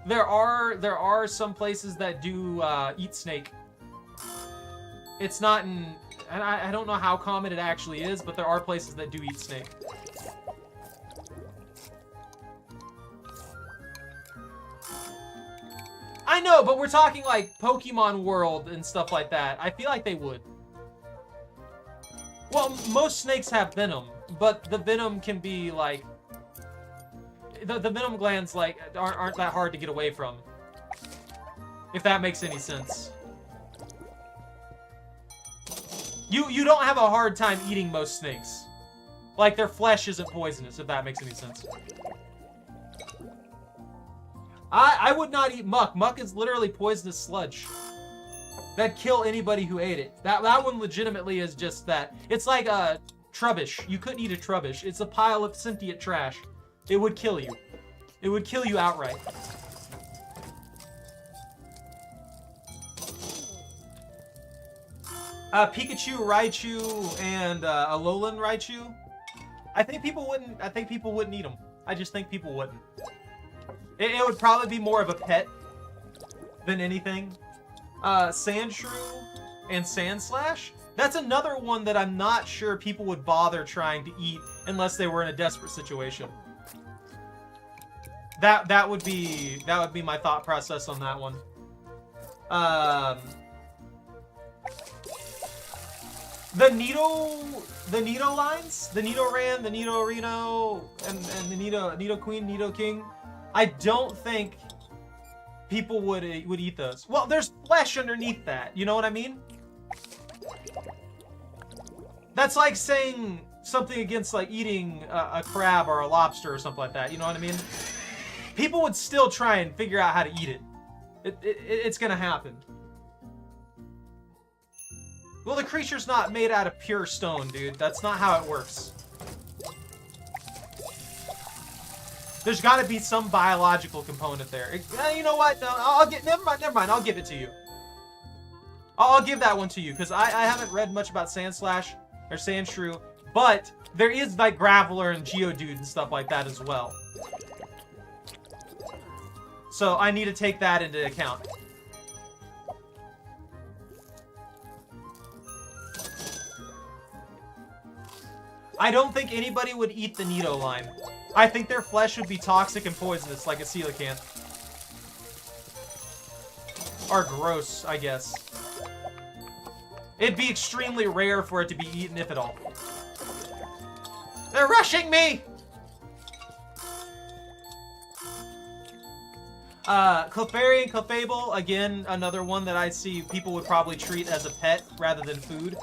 There are some places that do eat snake. It's not in... And I don't know how common it actually is, but there are places that do eat snake. I know, but we're talking like Pokemon World and stuff like that. I feel like they would. Well, most snakes have venom, but the venom can be like... The venom glands like aren't that hard to get away from. If that makes any sense. You don't have a hard time eating most snakes. Like, their flesh isn't poisonous, if that makes any sense. I would not eat muck. Muck is literally poisonous sludge. That'd kill anybody who ate it. That one legitimately is just that. It's like a trubbish. You couldn't eat a trubbish. It's a pile of sentient trash. It would kill you. It would kill you outright. Pikachu, Raichu, and Alolan Raichu. I think people wouldn't eat them. I just think people wouldn't. It would probably be more of a pet than anything. Sandshrew and Sandslash. That's another one that I'm not sure people would bother trying to eat unless they were in a desperate situation. That would be my thought process on that one. The Nido lines, the Nidoran, the Nidorino, and the Nido Queen, Nido King. I don't think people would eat those. Well, there's flesh underneath that. You know what I mean? That's like saying something against like eating a crab or a lobster or something like that. You know what I mean? People would still try and figure out how to eat it. It's gonna happen. Well, the creature's not made out of pure stone, dude. That's not how it works. There's got to be some biological component there. You know what? No, never mind. I'll give it to you. I'll give that one to you because I haven't read much about Sandslash or Sandshrew, but there is like Graveler and Geodude and stuff like that as well. So I need to take that into account. I don't think anybody would eat the Nido line. I think their flesh would be toxic and poisonous, like a coelacanth. Or gross, I guess. It'd be extremely rare for it to be eaten, if at all. They're rushing me! Clefairy and Clefable, again, another one that I see people would probably treat as a pet rather than food.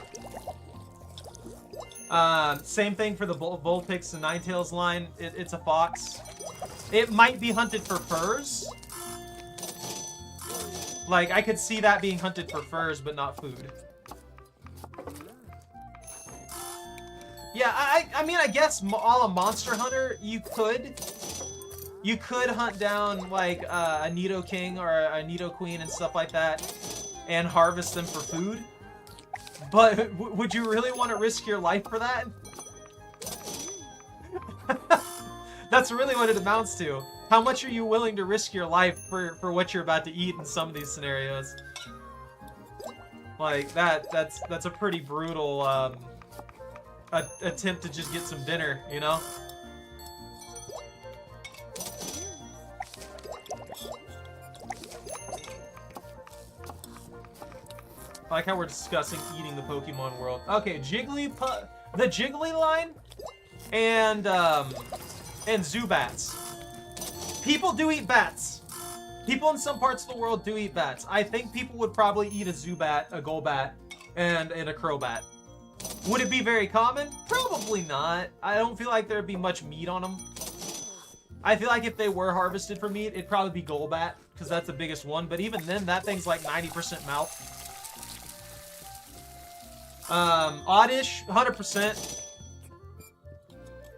Same thing for the Vulpix and Ninetales line. It's a fox. It might be hunted for furs. Like, I could see that being hunted for furs, but not food. Yeah, I mean, I guess a la Monster Hunter, you could hunt down, like, a Nidoking or a Nidoqueen and stuff like that, and harvest them for food. But would you really want to risk your life for that? That's really what it amounts to. How much are you willing to risk your life for what you're about to eat in some of these scenarios? Like, that's a pretty brutal, attempt to just get some dinner, you know? I like how we're discussing eating the Pokemon world. Okay, the Jiggly line and Zubats. People do eat bats. People in some parts of the world do eat bats. I think people would probably eat a Zubat, a Golbat, and a Crobat. Would it be very common? Probably not. I don't feel like there'd be much meat on them. I feel like if they were harvested for meat, it'd probably be Golbat, because that's the biggest one. But even then, that thing's like 90% mouth. Oddish, 100%.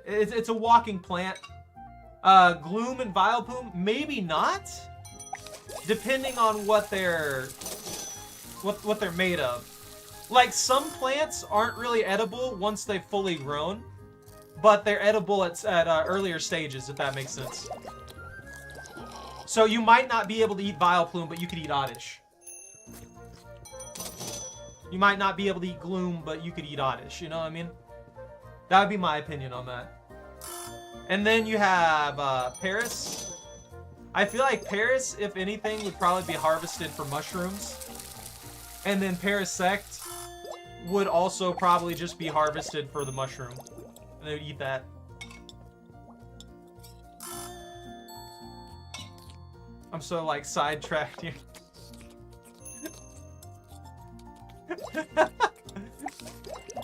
It's a walking plant. Gloom and Vileplume, maybe not. Depending on what they're made of. Like, some plants aren't really edible once they've fully grown, but they're edible at earlier stages, if that makes sense. So you might not be able to eat Vileplume, but you could eat Oddish. You might not be able to eat Gloom, but you could eat Oddish, you know what I mean? That would be my opinion on that. And then you have Paris. I feel like Paris, if anything, would probably be harvested for mushrooms. And then Parasect would also probably just be harvested for the mushroom. And they would eat that. I'm so, like, sidetracked here.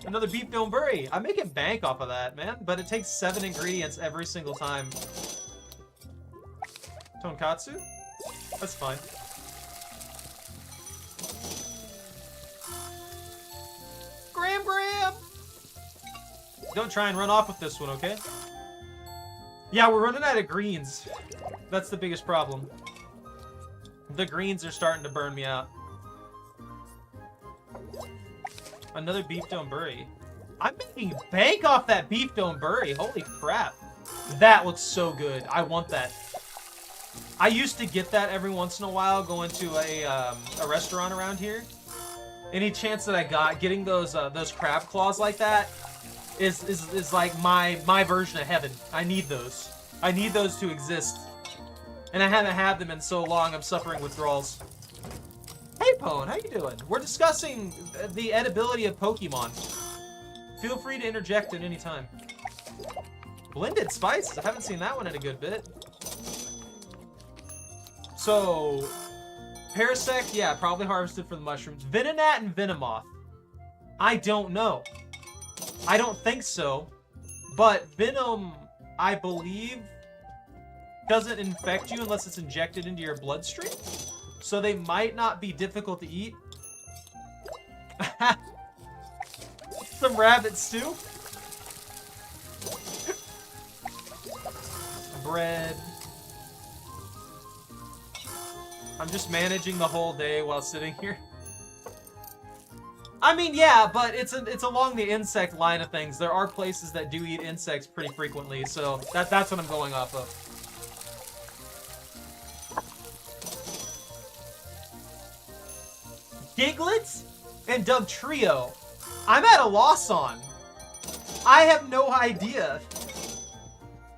Another beef donburi. I'm making bank off of that, man. But it takes 7 ingredients every single time. Tonkatsu? That's fine. Graham! Don't try and run off with this one, okay? Yeah, we're running out of greens. That's the biggest problem. The greens are starting to burn me out. Another beef donburi. I'm making bank off that beef donburi. Holy crap. That looks so good. I want that. I used to get that every once in a while going to a restaurant around here. Any chance that I got, getting those crab claws like that is like my version of heaven. I need those. I need those to exist. And I haven't had them in so long, I'm suffering withdrawals. Hey, Pone, how you doing? We're discussing the edibility of Pokemon. Feel free to interject at any time. Blended spices. I haven't seen that one in a good bit. So, Parasect, yeah, probably harvested for the mushrooms. Venonat and Venomoth. I don't know. I don't think so. But Venom, I believe, doesn't infect you unless it's injected into your bloodstream. So they might not be difficult to eat. Some rabbit stew. Bread. I'm just managing the whole day while sitting here. I mean, yeah, but it's along the insect line of things. There are places that do eat insects pretty frequently, so that's what I'm going off of. Giglets and Dugtrio. I'm at a loss on. I have no idea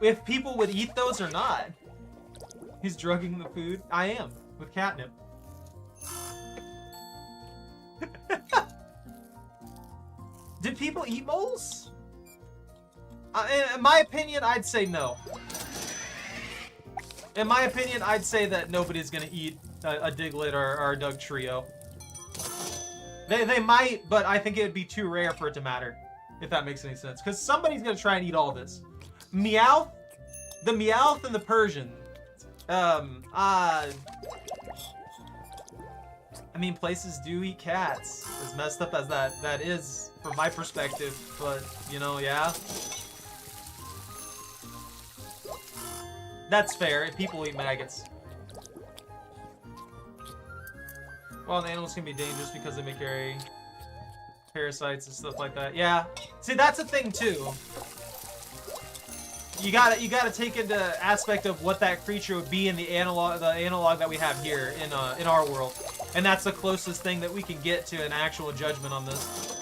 if people would eat those or not. He's drugging the food. I am, with catnip. Did people eat moles? In my opinion, I'd say no. In my opinion, I'd say that nobody's gonna eat a Diglett or a Doug trio. They might, but I think it would be too rare for it to matter, if that makes any sense. Because somebody's gonna try and eat all this. Meowth, the Meowth and the Persian. I mean, places do eat cats. As messed up as that is, from my perspective, but, you know, yeah. That's fair, if people eat maggots. Well, the animals can be dangerous because they may carry parasites and stuff like that. Yeah. See, that's a thing too. You gotta take into aspect of what that creature would be in the analog that we have here in our world. And that's the closest thing that we can get to an actual judgment on this.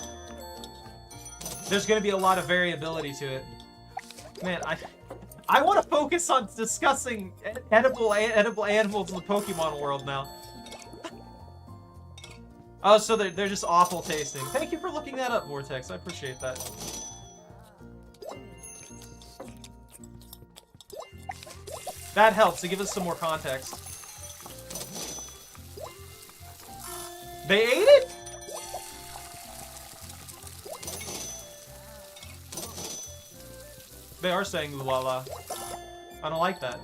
There's gonna be a lot of variability to it. Man, I want to focus on discussing edible animals in the Pokemon world now. Oh, so they're just awful tasting. Thank you for looking that up, Vortex. I appreciate that. That helps to give us some more context. They ate it? They are saying ooh la la. I don't like that.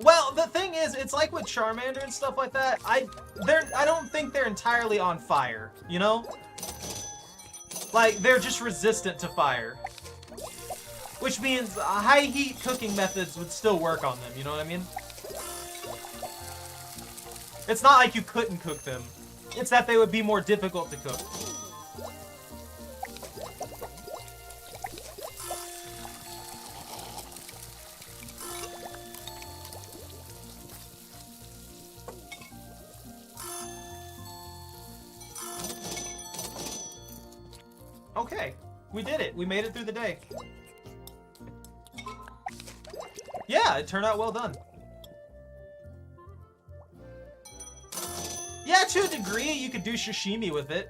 Well, the thing is, it's like with Charmander and stuff like that. I don't think they're entirely on fire, you know? Like, they're just resistant to fire. Which means high heat cooking methods would still work on them, you know what I mean? It's not like you couldn't cook them. It's that they would be more difficult to cook. Okay, we did it. We made it through the day. Yeah, it turned out well done. Yeah, to a degree, you could do sashimi with it.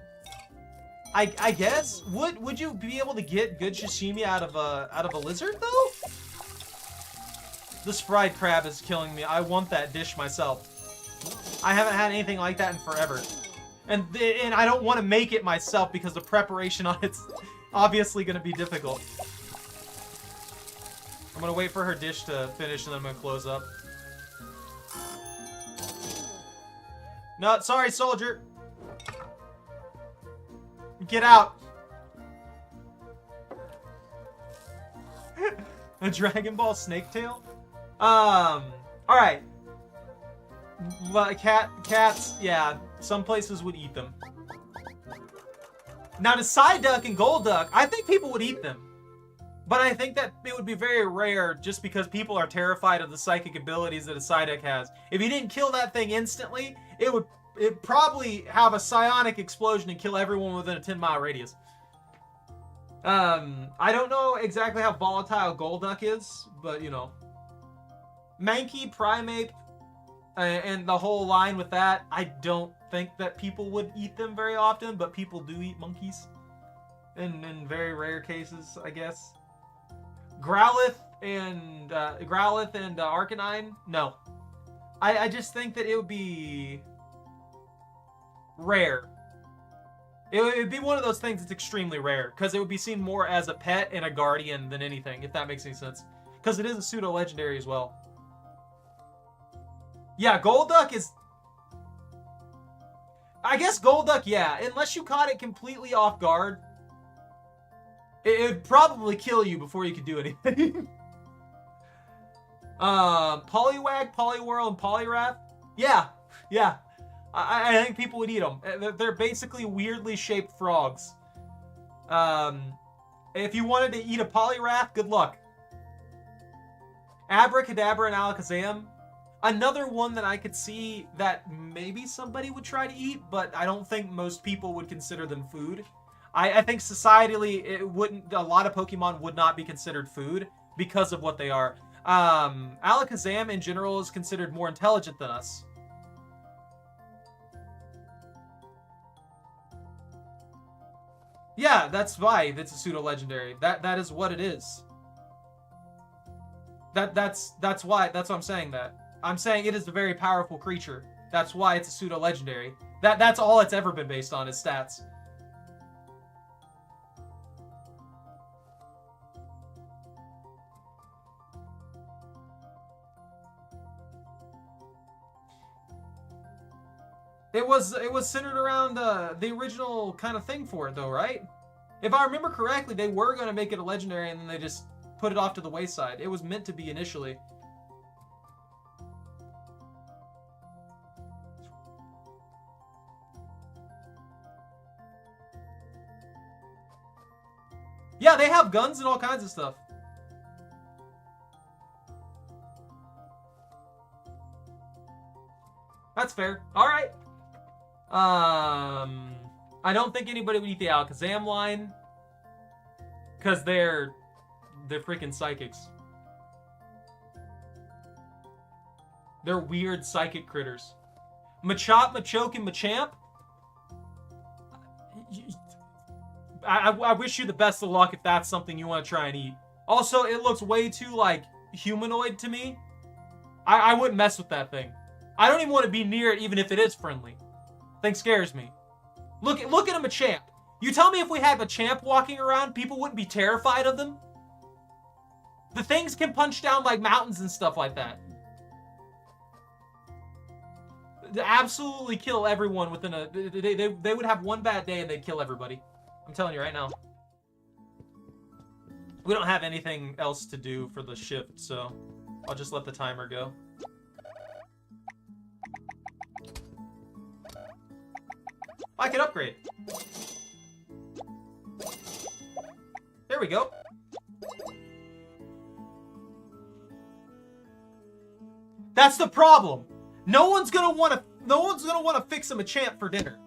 I guess. Would you be able to get good sashimi out of a lizard though? This fried crab is killing me. I want that dish myself. I haven't had anything like that in forever. And I don't want to make it myself because the preparation on it's obviously going to be difficult. I'm going to wait for her dish to finish and then I'm going to close up. No, sorry, soldier. Get out. A Dragon Ball snake tail? Alright. Cats, yeah, some places would eat them. Now, the Psyduck and Golduck, I think people would eat them. But I think that it would be very rare just because people are terrified of the psychic abilities that a Psyduck has. If you didn't kill that thing instantly, it'd probably have a psionic explosion and kill everyone within a 10-mile radius. I don't know exactly how volatile Golduck is, but, you know. Mankey, Primeape, and the whole line with that, I don't think that people would eat them very often, but people do eat monkeys. In very rare cases, I guess. Growlithe and Arcanine, no. I just think that it would be rare. It would be one of those things that's extremely rare, because it would be seen more as a pet and a guardian than anything, if that makes any sense. Because it is a pseudo-legendary as well. Yeah, Golduck is... I guess Golduck, yeah. Unless you caught it completely off guard, it would probably kill you before you could do anything. Poliwag, Poliwhirl, and Poliwrath? Yeah, yeah. I think people would eat them. They're basically weirdly shaped frogs. If you wanted to eat a Poliwrath, good luck. Abracadabra and Alakazam. Another one that I could see that maybe somebody would try to eat, but I don't think most people would consider them food. I think societally, it wouldn't. A lot of Pokemon would not be considered food because of what they are. Alakazam in general is considered more intelligent than us. Yeah, that's why it's a pseudo-legendary. That is what it is. That's why I'm saying that. I'm saying it is a very powerful creature. That's why it's a pseudo-legendary. That's all it's ever been based on is stats. It was centered around the original kind of thing for it, though, right? If I remember correctly, they were going to make it a legendary, and then they just put it off to the wayside. It was meant to be initially. Yeah, they have guns and all kinds of stuff. That's fair. All right. I don't think anybody would eat the Alakazam line because they're freaking psychics. They're weird psychic critters. Machop, Machoke, and Machamp. I wish you the best of luck if that's something you want to try and eat. Also, it looks way too, like, humanoid to me. I wouldn't mess with that thing. I don't even want to be near it even if it is friendly. Thing scares me. Look at a Machamp. You tell me if we had Machamp walking around, people wouldn't be terrified of them? The things can punch down like mountains and stuff like that. They absolutely kill everyone within a... They would have one bad day and they'd kill everybody. I'm telling you right now. We don't have anything else to do for the shift, so I'll just let the timer go. I can upgrade. There we go. That's the problem. No one's gonna want to fix a Machamp for dinner.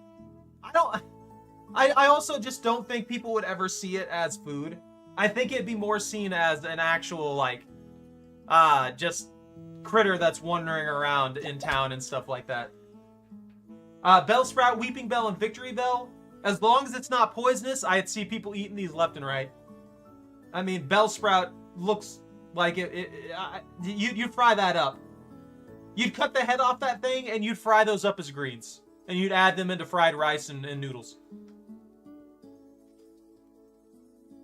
I also just don't think people would ever see it as food. I think it'd be more seen as an actual, like, just critter that's wandering around in town and stuff like that. Bellsprout, Weeping Bell, and Victory Bell. As long as it's not poisonous, I'd see people eating these left and right. I mean, Bellsprout looks like you'd fry that up. You'd cut the head off that thing, and you'd fry those up as greens. And you'd add them into fried rice and noodles.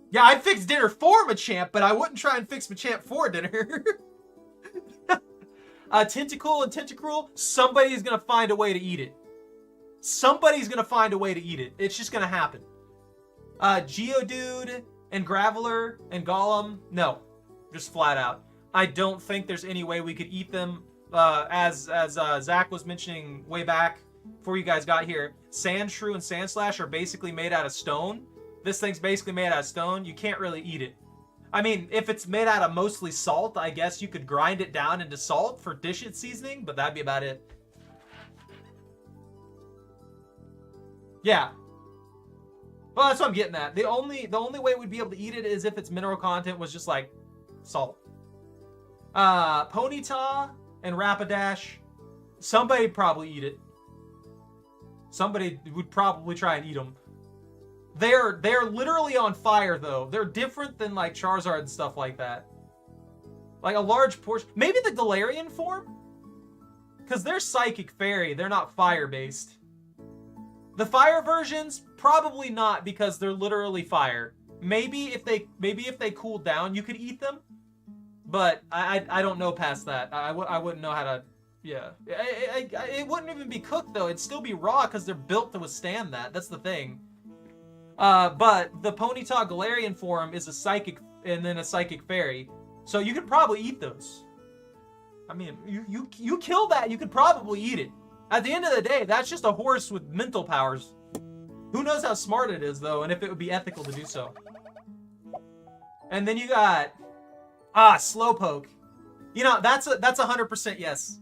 Yeah, I'd fix dinner for Machamp, but I wouldn't try and fix Machamp for dinner. Tentacle and Tentacruel, somebody's going to find a way to eat it. Somebody's going to find a way to eat it. It's just going to happen. Geodude and Graveler and Golem, no. Just flat out. I don't think there's any way we could eat them. As Zach was mentioning way back before you guys got here, Sandshrew and Sandslash are basically made out of stone. This thing's basically made out of stone. You can't really eat it. I mean, if it's made out of mostly salt, I guess you could grind it down into salt for dish it seasoning, but that'd be about it. Yeah. Well, that's what I'm getting at. The only way we'd be able to eat it is if its mineral content was just like salt. Ponyta and Rapidash, somebody'd probably eat it. Somebody would probably try and eat them. They're literally on fire, though. They're different than, like, Charizard and stuff like that. Like, a large portion... Maybe the Galarian form? Because they're Psychic Fairy. They're not fire-based. The fire versions? Probably not, because they're literally fire. Maybe if they cooled down, you could eat them. But I don't know past that. I wouldn't know how to... Yeah. It wouldn't even be cooked, though. It'd still be raw, because they're built to withstand that. That's the thing. But the Ponyta Galarian form is a Psychic and then a Psychic Fairy. So you could probably eat those. I mean, you kill that, you could probably eat it. At the end of the day, that's just a horse with mental powers. Who knows how smart it is, though, and if it would be ethical to do so. And then you got... Slowpoke. You know, that's 100% yes.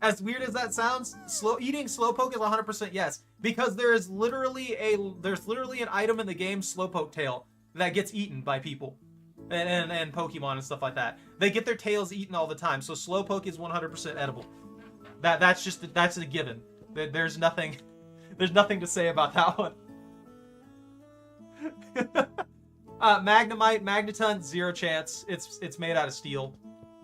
As weird as that sounds, eating Slowpoke is 100% yes, because there's literally an item in the game, Slowpoke tail, that gets eaten by people and Pokemon and stuff like that. They get their tails eaten all the time, so Slowpoke is 100% edible. That's a given. There's nothing to say about that one. Magnemite, Magneton, 0 chance. It's made out of steel.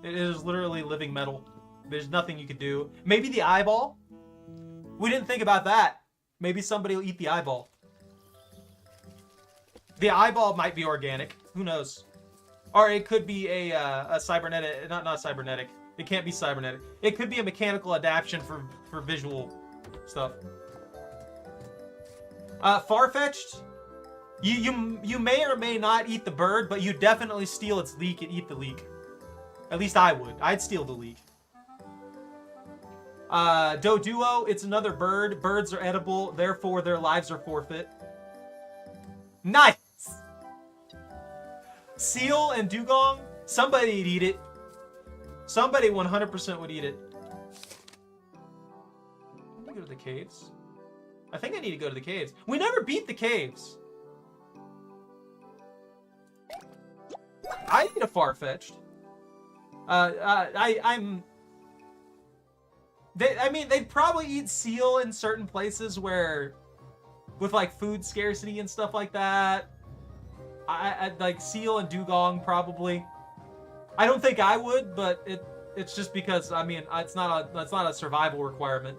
It is literally living metal. There's nothing you could do. Maybe the eyeball? We didn't think about that. Maybe somebody will eat the eyeball. The eyeball might be organic. Who knows? Or it could be a cybernetic... Not cybernetic. It can't be cybernetic. It could be a mechanical adaptation for visual stuff. Farfetch'd? You may or may not eat the bird, but you definitely steal its leek and eat the leek. At least I would. I'd steal the leek. Doduo, it's another bird. Birds are edible, therefore their lives are forfeit. Nice! Seal and Dugong, somebody'd eat it. Somebody 100% would eat it. Let me go to the caves. I think I need to go to the caves. We never beat the caves. I need a Farfetch'd. I mean, they'd probably eat seal in certain places where, with like food scarcity and stuff like that. I'd like seal and Dugong probably. I don't think I would, but it's just because I mean it's not a survival requirement.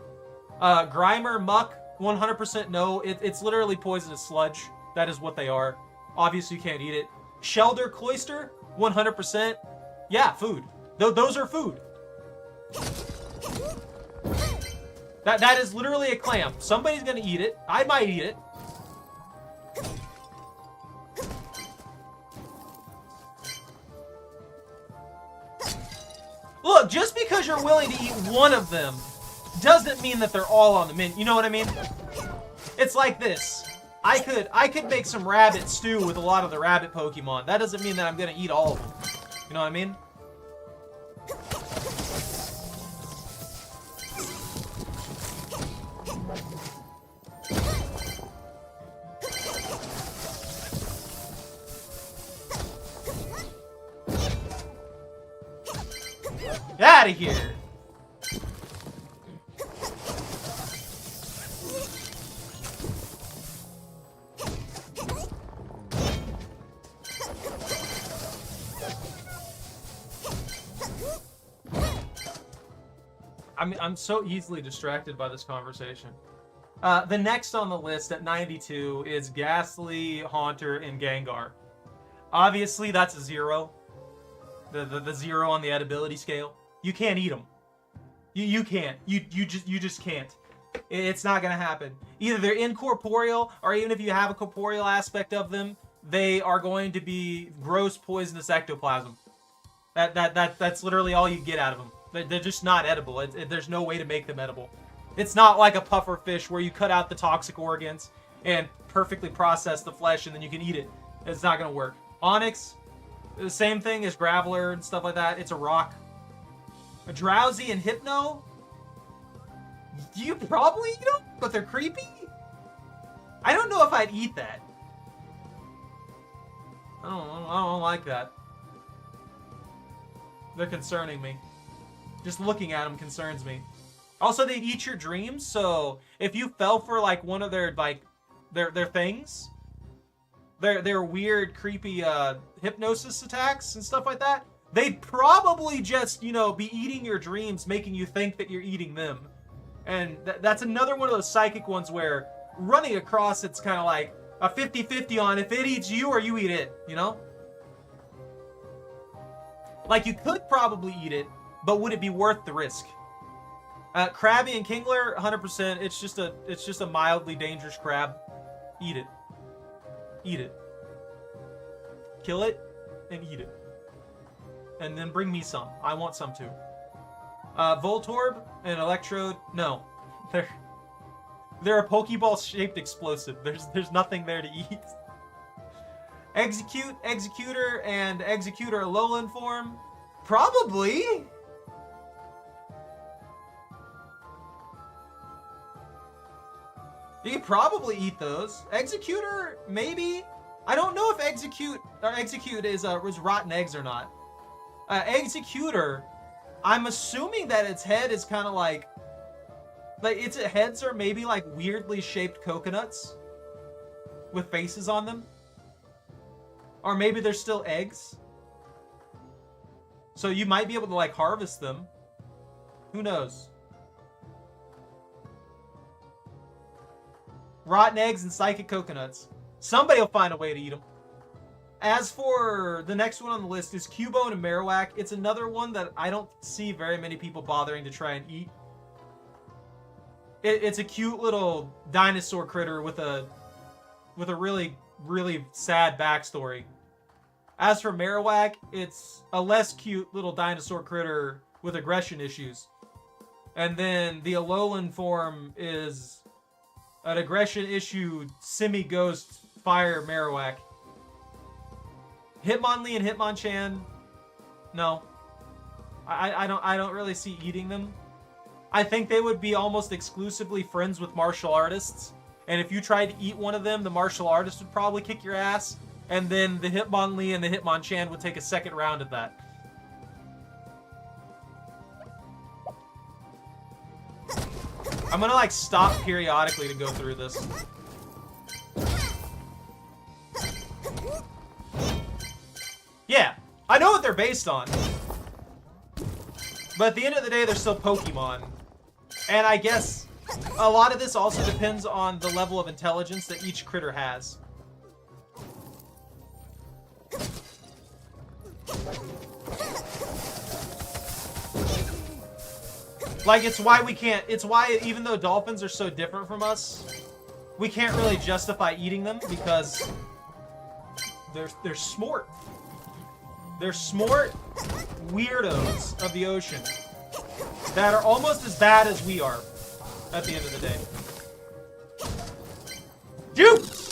Grimer, Muck, 100% no. It's literally poisonous sludge. That is what they are. Obviously you can't eat it. Shelder, Cloyster, 100%. Yeah, food. Those are food. That is literally a clam. Somebody's gonna eat it. I might eat it. Look, just because you're willing to eat one of them doesn't mean that they're all on the menu. You know what I mean? It's like this. I could make some rabbit stew with a lot of the rabbit Pokemon. That doesn't mean that I'm gonna eat all of them. You know what I mean? Get out of here! I'm so easily distracted by this conversation. The next on the list at 92 is Ghastly, Haunter, and Gengar. Obviously, that's a 0. The 0 on the edibility scale. You can't eat them. You can't. You just can't. It's not gonna happen. Either they're incorporeal, or even if you have a corporeal aspect of them, they are going to be gross, poisonous ectoplasm. That's literally all you get out of them. They're just not edible. There's no way to make them edible. It's not like a puffer fish where you cut out the toxic organs and perfectly process the flesh and then you can eat it. It's not gonna work. Onyx, the same thing as Graveler and stuff like that. It's a rock. A Drowsy and Hypno, you probably eat them, but they're creepy. I don't know if I'd eat that. I don't like that. They're concerning me. Just looking at them concerns me. Also, they eat your dreams, so if you fell for like one of their their things, their weird, creepy hypnosis attacks and stuff like that, they'd probably just, you know, be eating your dreams, making you think that you're eating them. And that's another one of those psychic ones where running across it's kind of like a 50-50 on if it eats you or you eat it, you know? Like, you could probably eat it, but would it be worth the risk? Krabby and Kingler, 100%. It's just a mildly dangerous crab. Eat it. Eat it. Kill it and eat it. And then bring me some. I want some too. Voltorb and Electrode, no. They're a Pokeball-shaped explosive. There's nothing there to eat. Executor, and Executor Alolan form. Probably. You could probably eat those. Executor, maybe. I don't know if execute is rotten eggs or not. Executor, I'm assuming that its head is kind of like its heads are maybe like weirdly shaped coconuts with faces on them. Or maybe they're still eggs. So you might be able to like harvest them. Who knows? Rotten eggs and psychic coconuts. Somebody will find a way to eat them. As for the next one on the list is Cubone and Marowak. It's another one that I don't see very many people bothering to try and eat. It's a cute little dinosaur critter with a really, really sad backstory. As for Marowak, it's a less cute little dinosaur critter with aggression issues. And then the Alolan form is an aggression-issued semi-ghost fire Marowak. Hitmonlee and Hitmonchan, no. I don't really see eating them. I think they would be almost exclusively friends with martial artists. And if you tried to eat one of them, the martial artist would probably kick your ass. And then the Hitmonlee and the Hitmonchan would take a second round at that. I'm gonna like stop periodically to go through this. Yeah, I know what they're based on. But at the end of the day, they're still Pokemon. And I guess a lot of this also depends on the level of intelligence that each critter has. Like, it's why even though dolphins are so different from us, we can't really justify eating them because they're smart. They're smart weirdos of the ocean that are almost as bad as we are at the end of the day. Juice!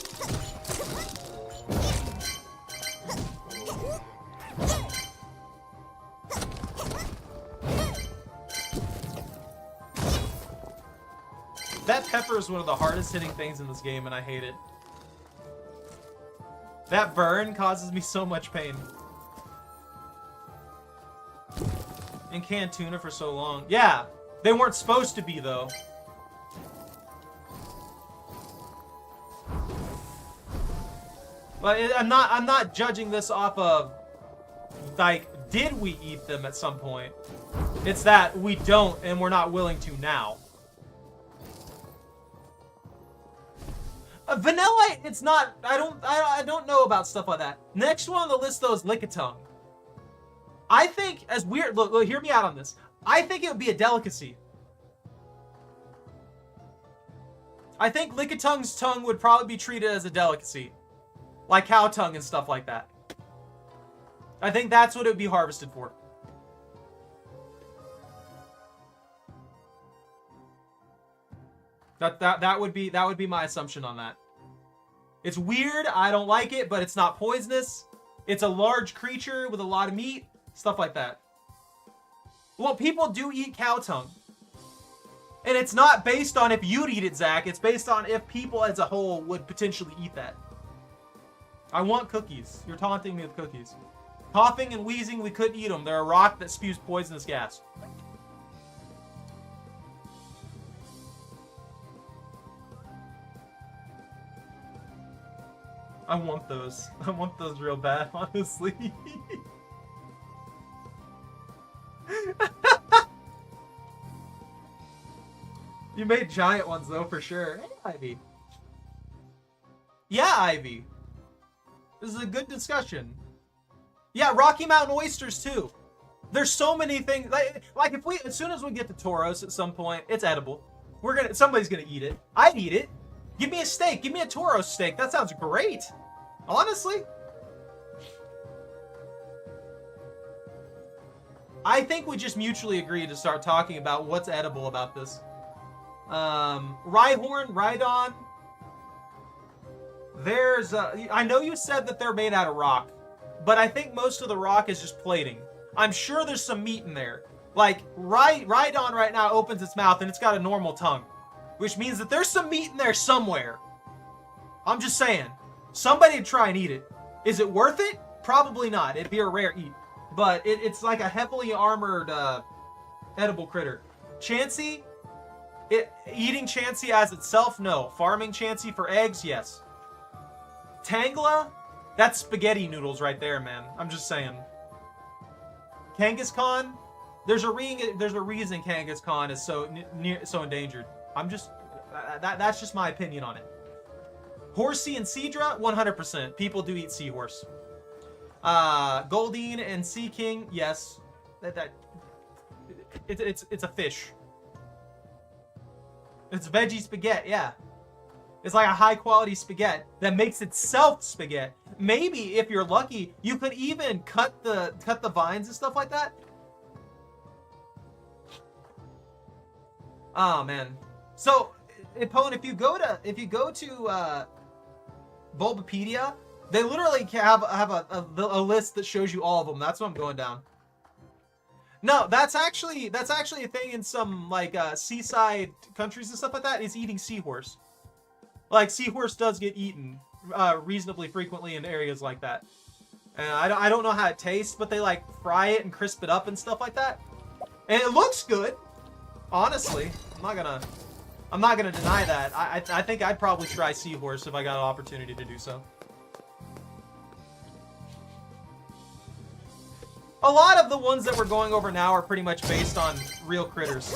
That pepper is one of the hardest hitting things in this game, and I hate it. That burn causes me so much pain. In canned tuna for so long. Yeah, they weren't supposed to be, though. But I'm not judging this off of, like, did we eat them at some point? It's that we don't, and we're not willing to now. Vanilla, it's not. I don't know about stuff like that. Next one on the list, though, is Lickitung. I think, as weird. Look, hear me out on this. I think it would be a delicacy. I think Lickitung's tongue would probably be treated as a delicacy, like cow tongue and stuff like that. I think that's what it would be harvested for. That would be my assumption on that. It's weird, I don't like it, but it's not poisonous. It's a large creature with a lot of meat, stuff like that. Well, people do eat cow tongue. And it's not based on if you'd eat it, Zach. It's based on if people as a whole would potentially eat that. I want cookies. You're taunting me with cookies. Coughing and wheezing, we couldn't eat them. They're a rock that spews poisonous gas. I want those. I want those real bad, honestly. You made giant ones, though, for sure. Hey, Ivy. Yeah, Ivy. This is a good discussion. Yeah, Rocky Mountain oysters, too. There's so many things. Like if we, as soon as we get to Tauros at some point, it's edible. Somebody's gonna eat it. I'd eat it. Give me a steak. Give me a Tauros steak. That sounds great. Honestly. I think we just mutually agreed to start talking about what's edible about this. Rhyhorn, Rhydon. I know you said that they're made out of rock, but I think most of the rock is just plating. I'm sure there's some meat in there. Like, Rhydon right now opens its mouth and it's got a normal tongue. which means that there's some meat in there somewhere. I'm just saying. Somebody would try and eat it. Is it worth it? Probably not. It'd be a rare eat. But it's like a heavily armored edible critter. Chansey? Eating Chansey as itself? No. Farming Chansey for eggs? Yes. Tangla? That's spaghetti noodles right there, man. I'm just saying. Kangaskhan? There's a reason Kangaskhan is so endangered. That's just my opinion on it. Horsey and Seadra? 100%. People do eat seahorse. Goldine and Sea King? Yes. It's a fish. It's veggie spaghetti, yeah. It's like a high quality spaghetti that makes itself spaghetti. Maybe if you're lucky, you could even cut the vines and stuff like that. Oh man. So, Ipone, if you go to Bulbapedia, they literally have a list that shows you all of them. That's what I'm going down. No, that's actually a thing in some like seaside countries and stuff like that. Is eating seahorse. Like seahorse does get eaten reasonably frequently in areas like that. And I don't know how it tastes, but they like fry it and crisp it up and stuff like that. And it looks good. Honestly, I'm not gonna deny that. I think I'd probably try seahorse if I got an opportunity to do so. A lot of the ones that we're going over now are pretty much based on real critters.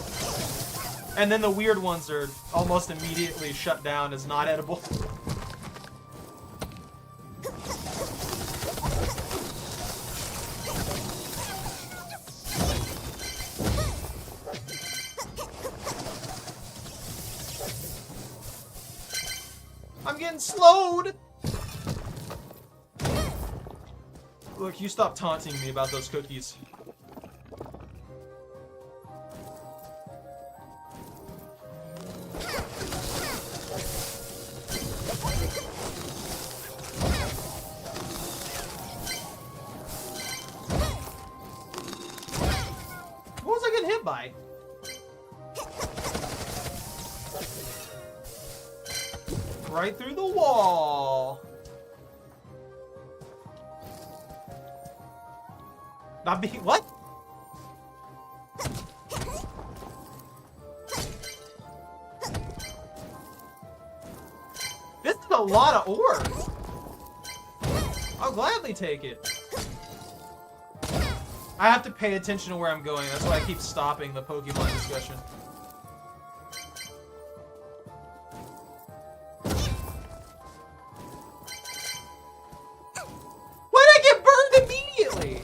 And then the weird ones are almost immediately shut down as not edible. I'm getting slowed! Look, you stop taunting me about those cookies. What was I getting hit by? Right through the wall. Not being what? This is a lot of ore. I'll gladly take it. I have to pay attention to where I'm going. That's why I keep stopping the Pokemon discussion. Why did I get burned immediately?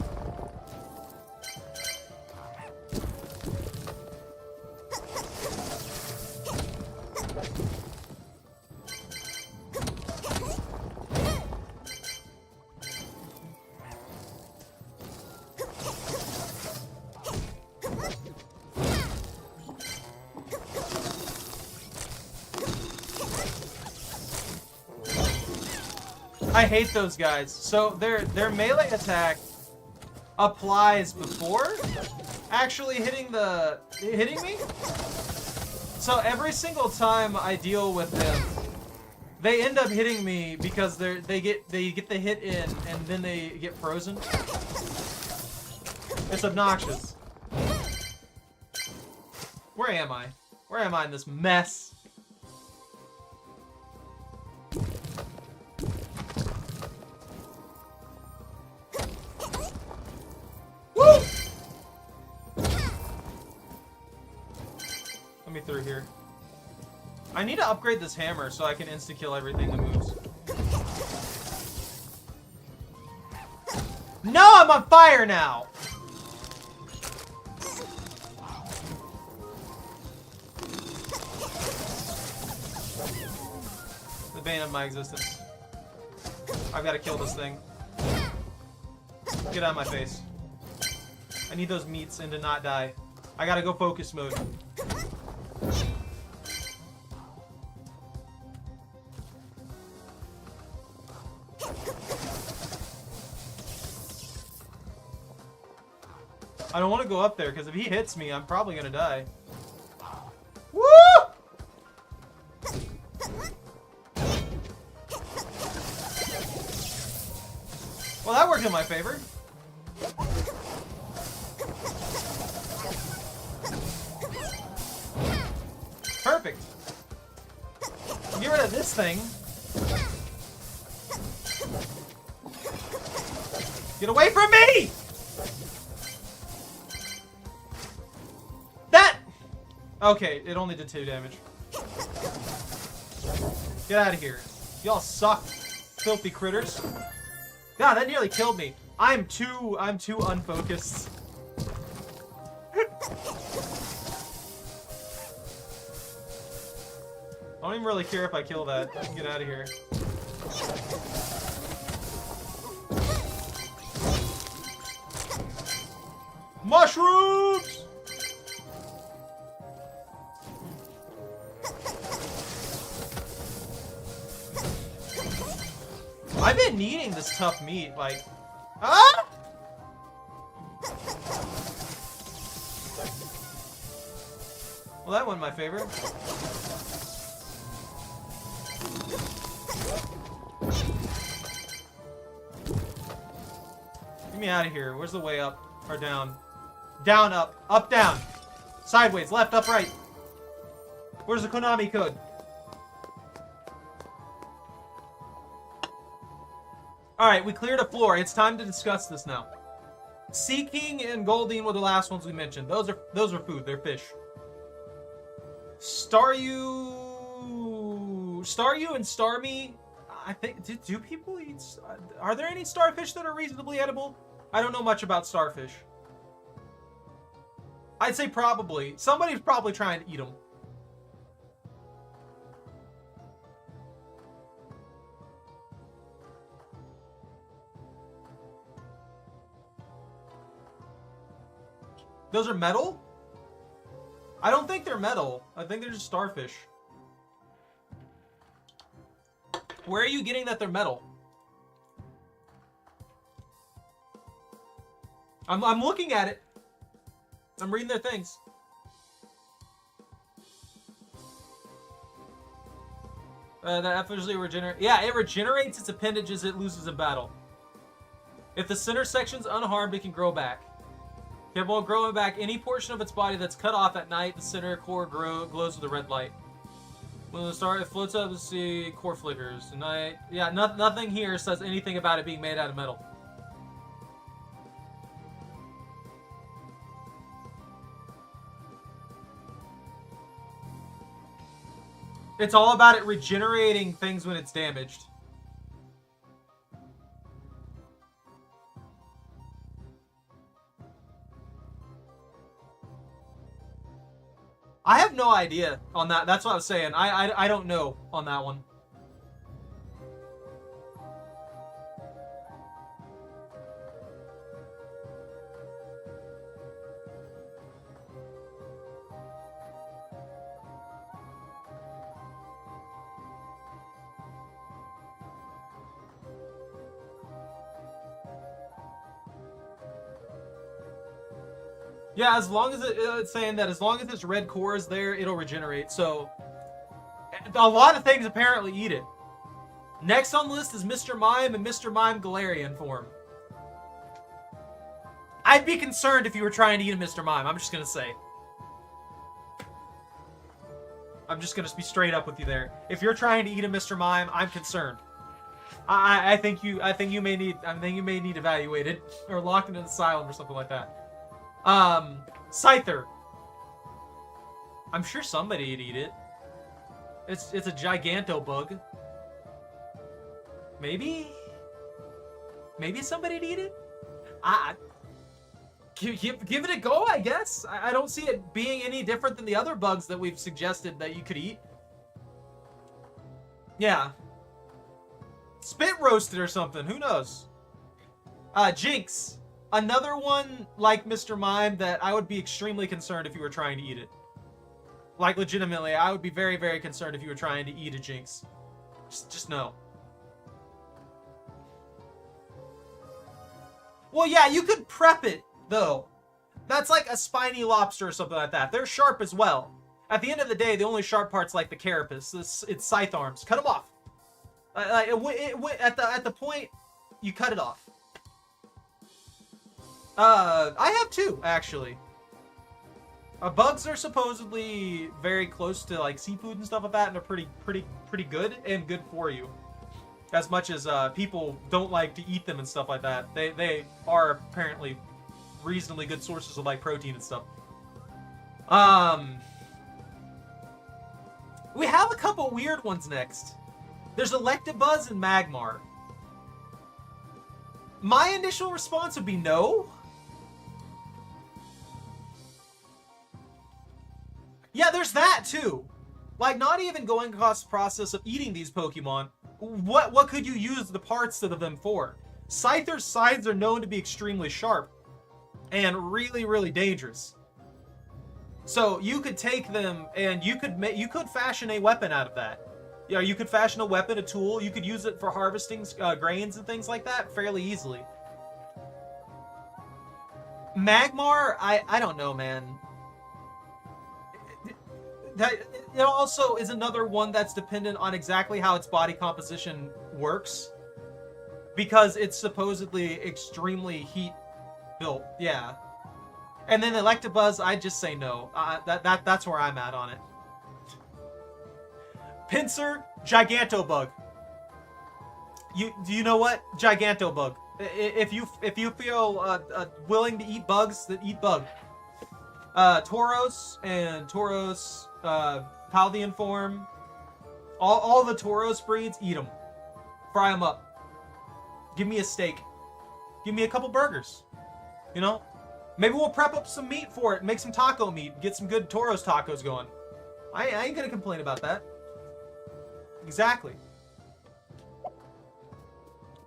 I hate those guys. So their melee attack applies before actually hitting me. So every single time I deal with them, they end up hitting me because they get the hit in and then they get frozen. It's obnoxious. Where am I? Where am I in this mess? Me through here. I need to upgrade this hammer so I can insta-kill everything that moves. No, I'm on fire now! The bane of my existence. I've got to kill this thing. Get out of my face. I need those meats and to not die. I gotta go focus mode. I don't want to go up there because if he hits me, I'm probably gonna die. Woo! Well, that worked in my favor. Perfect. Get rid of this thing. Get away from me! That! Okay, it only did 2 damage. Get out of here. Y'all suck, filthy critters. God, that nearly killed me. I'm too unfocused. I don't even really care if I kill that. Get out of here. Mushrooms! I've been needing this tough meat, like... Ah! Well, that won my favor. Get me out of here. Where's the way up? Or down? Down, up, down. Sideways, left, up, right. Where's the Konami code? Alright, we cleared a floor. It's time to discuss this now. Sea King and Goldine were the last ones we mentioned. Those are food. They're fish. Staryu and Starmie, I think, do people eat... Are there any starfish that are reasonably edible? I don't know much about starfish. I'd say probably. Somebody's probably trying to eat them. Those are metal? I don't think they're metal. I think they're just starfish. Where are you getting that they're metal? I'm looking at it. I'm reading their things. That effortlessly regenerate. Yeah, it regenerates its appendages it loses in battle. If the center section's unharmed, it can grow back. Capable of growing back any portion of its body that's cut off at night, the center core glows with a red light. When the star it floats up the sea, core flickers. Tonight, yeah, nothing here says anything about it being made out of metal. It's all about it regenerating things when it's damaged. I have no idea on that. That's what I was saying. I don't know on that one. Yeah, as long as it's saying that as long as its red core is there, it'll regenerate. So, a lot of things apparently eat it. Next on the list is Mr. Mime and Mr. Mime Galarian form. I'd be concerned if you were trying to eat a Mr. Mime. I'm just gonna say. I'm just gonna be straight up with you there. If you're trying to eat a Mr. Mime, I'm concerned. I think you may need evaluated or locked in an asylum or something like that. Scyther. I'm sure somebody'd eat it. It's a giganto bug. Maybe somebody'd eat it. Give it a go, I guess. I don't see it being any different than the other bugs that we've suggested that you could eat. Yeah. Spit roasted or something. Who knows? Jinx. Another one like Mr. Mime that I would be extremely concerned if you were trying to eat it. Like, legitimately, I would be very, very concerned if you were trying to eat a Jinx. Just no. Well, yeah, you could prep it, though. That's like a spiny lobster or something like that. They're sharp as well. At the end of the day, the only sharp part's like the carapace. It's scythe arms. Cut them off. At the point, you cut it off. I have 2, actually. Bugs are supposedly very close to like seafood and stuff like that, and they're pretty good and good for you. As much as people don't like to eat them and stuff like that, they are apparently reasonably good sources of like protein and stuff. We have a couple weird ones next. There's Electabuzz and Magmar. My initial response would be no. Yeah, there's that too. Like, not even going across the process of eating these Pokemon, what could you use the parts of them for? Scyther's sides are known to be extremely sharp and really, really dangerous. So you could take them and you could fashion a weapon out of that. Yeah, you could fashion a weapon, a tool. You could use it for harvesting grains and things like that fairly easily. Magmar, I don't know, man. It also is another one that's dependent on exactly how its body composition works, because it's supposedly extremely heat built. Yeah, and then Electabuzz, I'd just say no. That's where I'm at on it. Pinsir, Gigantobug. Do you know what? Gigantobug. If you feel willing to eat bugs, then eat bug. Tauros and Tauros, Paldean form, all the Tauros breeds, eat them. Fry them up. Give me a steak. Give me a couple burgers. You know? Maybe we'll prep up some meat for it, make some taco meat, get some good Tauros tacos going. I ain't gonna complain about that. Exactly.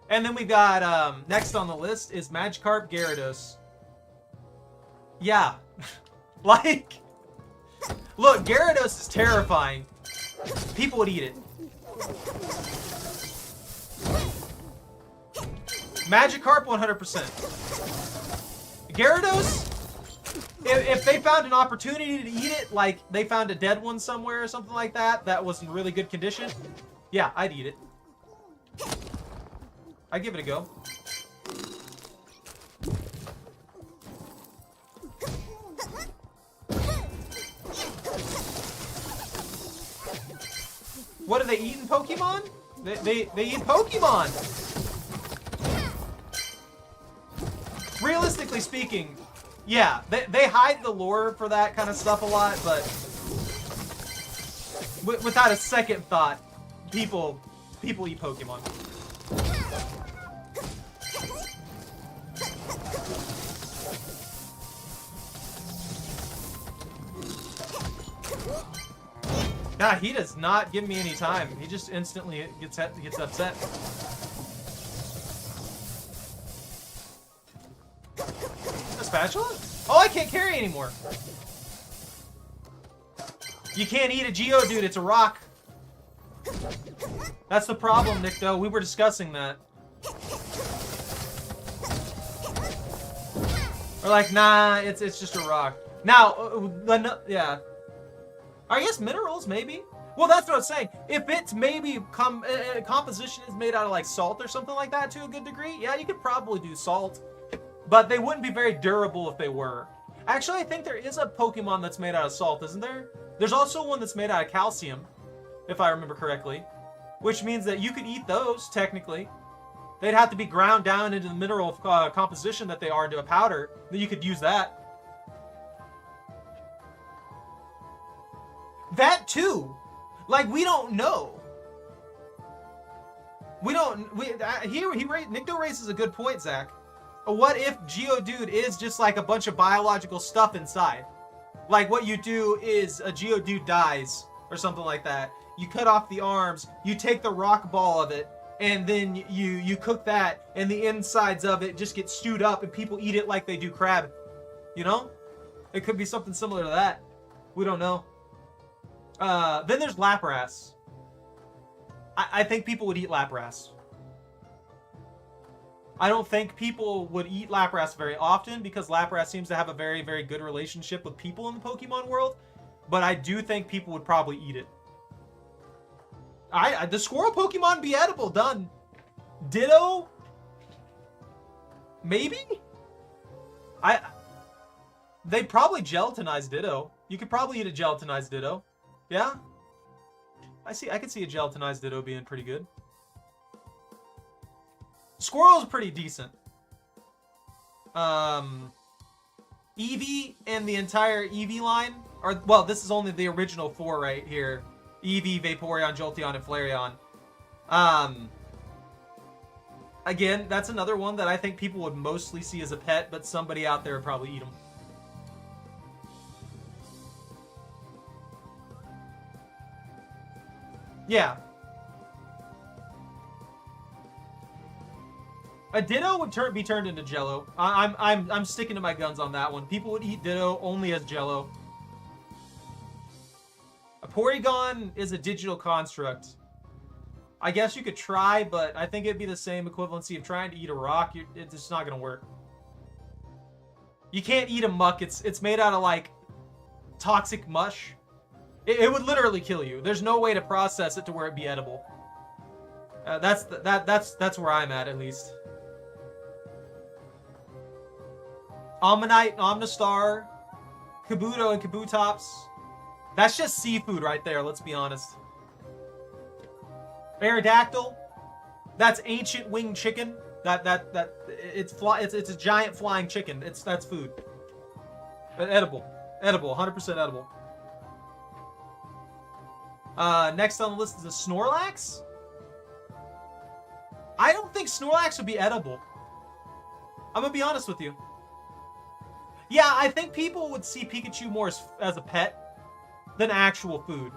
And then we got, next on the list is Magikarp Gyarados. Yeah. Like, look, Gyarados is terrifying. People would eat it. Magikarp, 100%. Gyarados, if they found an opportunity to eat it, like they found a dead one somewhere or something like that, that was in really good condition, yeah, I'd eat it. I'd give it a go. What are they eating, Pokemon? They eat Pokemon! Realistically speaking, yeah, they hide the lore for that kind of stuff a lot, but without a second thought, people eat Pokemon. Nah, he does not give me any time. He just instantly gets upset. A spatula? Oh, I can't carry anymore. You can't eat a Geodude, it's a rock. That's the problem, Nicto. We were discussing that. We're like, nah, it's just a rock. Now, yeah. I guess minerals, maybe. Well, that's what I was saying. If it's maybe composition is made out of like salt or something like that to a good degree, yeah, you could probably do salt. But they wouldn't be very durable if they were. Actually, I think there is a Pokemon that's made out of salt, isn't there? There's also one that's made out of calcium, if I remember correctly. Which means that you could eat those, technically. They'd have to be ground down into the mineral composition that they are into a powder. Then you could use that. That too. Like, we don't know. Nicto raises a good point, Zach. What if Geodude is just like a bunch of biological stuff inside? Like, what you do is a Geodude dies or something like that. You cut off the arms, you take the rock ball of it, and then you cook that, and the insides of it just get stewed up, and people eat it like they do crab. You know? It could be something similar to that. We don't know. Then there's Lapras. I think people would eat Lapras. I don't think people would eat Lapras very often because Lapras seems to have a very, very good relationship with people in the Pokemon world. But I do think people would probably eat it. The squirrel Pokemon be edible, done. Ditto? Maybe? They'd probably gelatinize Ditto. You could probably eat a gelatinized Ditto. Yeah? I could see a gelatinized Ditto being pretty good. Squirrel's pretty decent. Eevee and the entire Eevee line are, well, this is only the original 4 right here. Eevee, Vaporeon, Jolteon, and Flareon. Again, that's another one that I think people would mostly see as a pet, but somebody out there would probably eat them. Yeah. A Ditto would be turned into Jello. I'm sticking to my guns on that one. People would eat Ditto only as Jello. A Porygon is a digital construct. I guess you could try, but I think it'd be the same equivalency of trying to eat a rock. It's just not gonna work. You can't eat a muck. It's made out of like toxic mush. It would literally kill you. There's no way to process it to where it'd be edible. That's where I'm at least. Omanyte, Omnistar, Kabuto, and Kabutops. That's just seafood right there, let's be honest. Aerodactyl. That's ancient winged chicken. It's a giant flying chicken. That's food. Edible. Edible, 100% edible. Next on the list is a Snorlax. I don't think Snorlax would be edible. I'm gonna be honest with you. Yeah, I think people would see Pikachu more as a pet than actual food.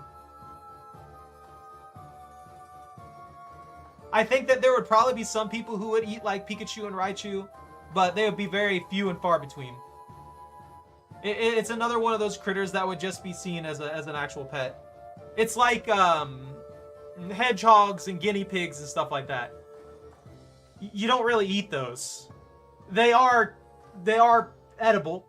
I think that there would probably be some people who would eat like Pikachu and Raichu, but they would be very few and far between. It's another one of those critters that would just be seen as an actual pet. It's like hedgehogs and guinea pigs and stuff like that. You don't really eat those. They are edible.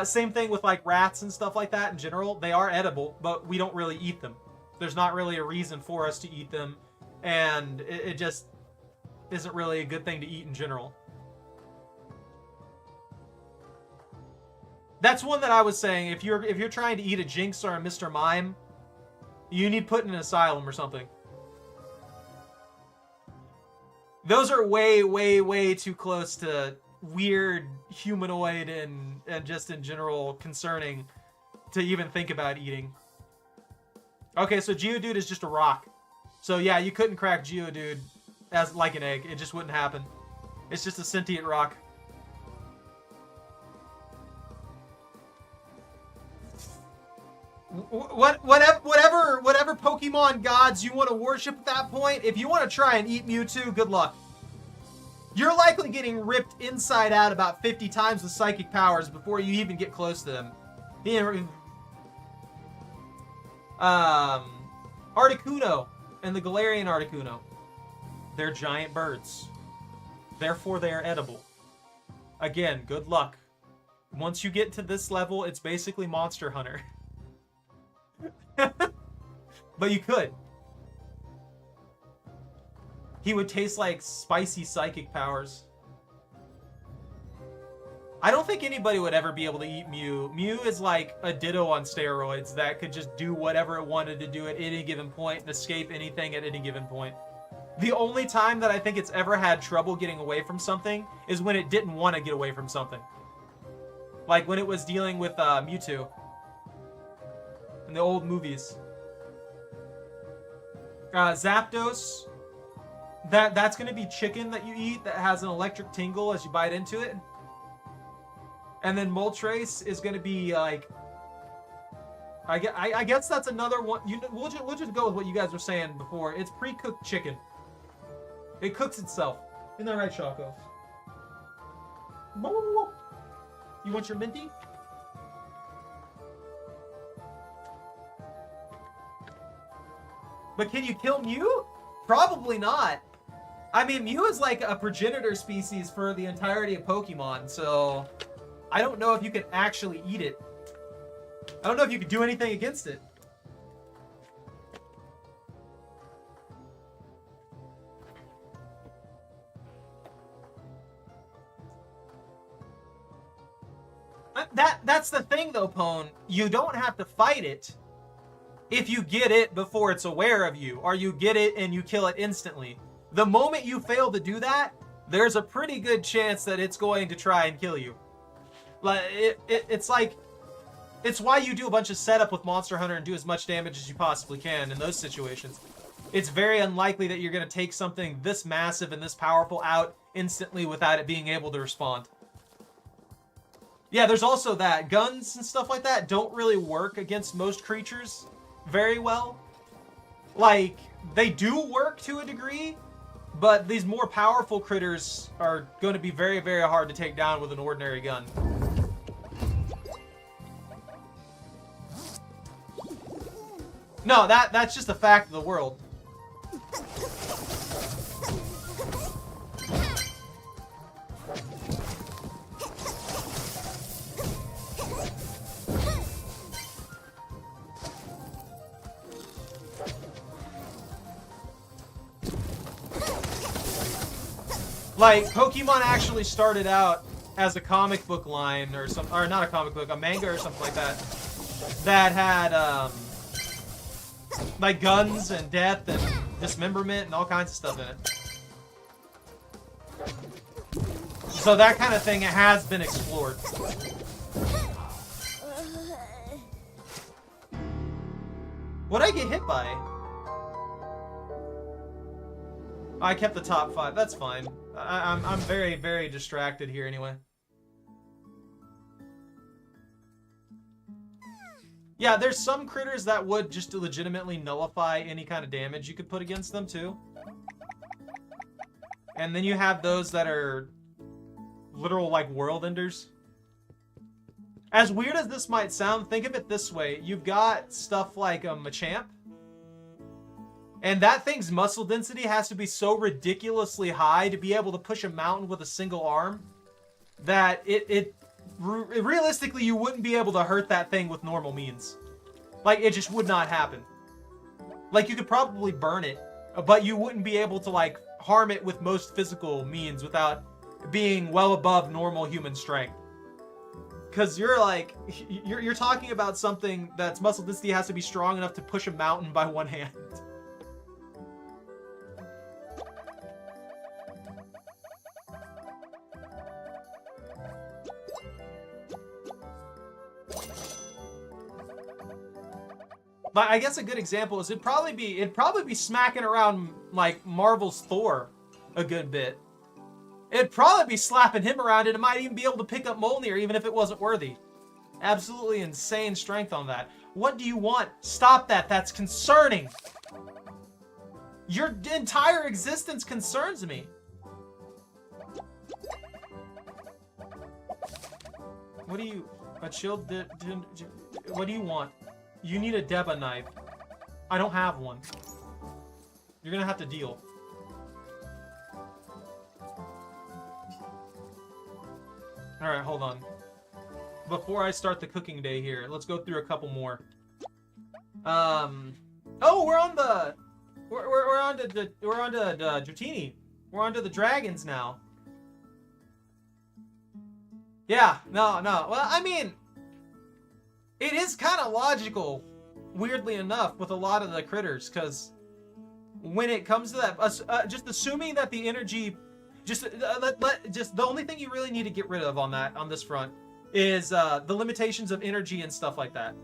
Same thing with like rats and stuff like that in general. They are edible, but we don't really eat them. There's not really a reason for us to eat them, and it just isn't really a good thing to eat in general. That's one that I was saying. If you're trying to eat a Jinx or a Mr. Mime, you need put in an asylum or something. Those are way, way, way too close to weird humanoid and just in general concerning to even think about eating. Okay, so Geodude is just a rock. So yeah, you couldn't crack Geodude as like an egg. It just wouldn't happen. It's just a sentient rock. Whatever Pokemon gods you want to worship at that point, if you want to try and eat Mewtwo, good luck. You're likely getting ripped inside out about 50 times with psychic powers before you even get close to them. Articuno and the Galarian Articuno. They're giant birds. Therefore, they are edible. Again, good luck. Once you get to this level, it's basically Monster Hunter. But you could. He would taste like spicy psychic powers. I don't think anybody would ever be able to eat Mew. Mew is like a Ditto on steroids that could just do whatever it wanted to do at any given point and escape anything at any given point. The only time that I think it's ever had trouble getting away from something is when it didn't want to get away from something. Like when it was dealing with Mewtwo in the old movies. Zapdos. That's going to be chicken that you eat that has an electric tingle as you bite into it. And then Moltres is going to be like... I guess that's another one. We'll just go with what you guys were saying before. It's pre-cooked chicken. It cooks itself. Isn't that right, Shaco? You want your minty? But can you kill Mew? Probably not. I mean, Mew is like a progenitor species for the entirety of Pokemon, so I don't know if you can actually eat it. I don't know if you could do anything against it. that's the thing, though, Pone. You don't have to fight it if you get it before it's aware of you, or you get it and you kill it instantly. The moment you fail to do that, there's a pretty good chance that it's going to try and kill you. Like it's like, it's why you do a bunch of setup with Monster Hunter and do as much damage as you possibly can in those situations. It's very unlikely that you're going to take something this massive and this powerful out instantly without it being able to respond. Yeah, there's also that. Guns and stuff like that don't really work against most creatures very well. Like, they do work to a degree, but these more powerful critters are going to be very, very hard to take down with an ordinary gun. No, that's just a fact of the world. Like, Pokemon actually started out as a comic book line, or not a comic book, a manga or something like that, that had, like guns and death and dismemberment and all kinds of stuff in it. So that kind of thing has been explored. What'd I get hit by? I kept the top 5. That's fine. I'm very, very distracted here anyway. Yeah, there's some critters that would just legitimately nullify any kind of damage you could put against them too. And then you have those that are literal like world enders. As weird as this might sound, think of it this way. You've got stuff like a Machamp. And that thing's muscle density has to be so ridiculously high to be able to push a mountain with a single arm that realistically you wouldn't be able to hurt that thing with normal means. Like, it just would not happen. Like, you could probably burn it, but you wouldn't be able to, like, harm it with most physical means without being well above normal human strength. Because you're, like, you're talking about something that's muscle density has to be strong enough to push a mountain by one hand. But I guess a good example is it'd probably be smacking around like Marvel's Thor a good bit. It'd probably be slapping him around, and it might even be able to pick up Mjolnir even if it wasn't worthy. Absolutely insane strength on that. What do you want? Stop that. That's concerning. Your entire existence concerns me. What do you... what do you want? You need a Deba knife. I don't have one. You're gonna have to deal. Alright, hold on. Before I start the cooking day here, let's go through a couple more. Oh, we're on the... We're on to Dratini. We're on to the dragons now. Yeah, no. Well, I mean... It is kind of logical, weirdly enough, with a lot of the critters, because when it comes to that, just assuming that the energy, just the only thing you really need to get rid of on this front is the limitations of energy and stuff like that.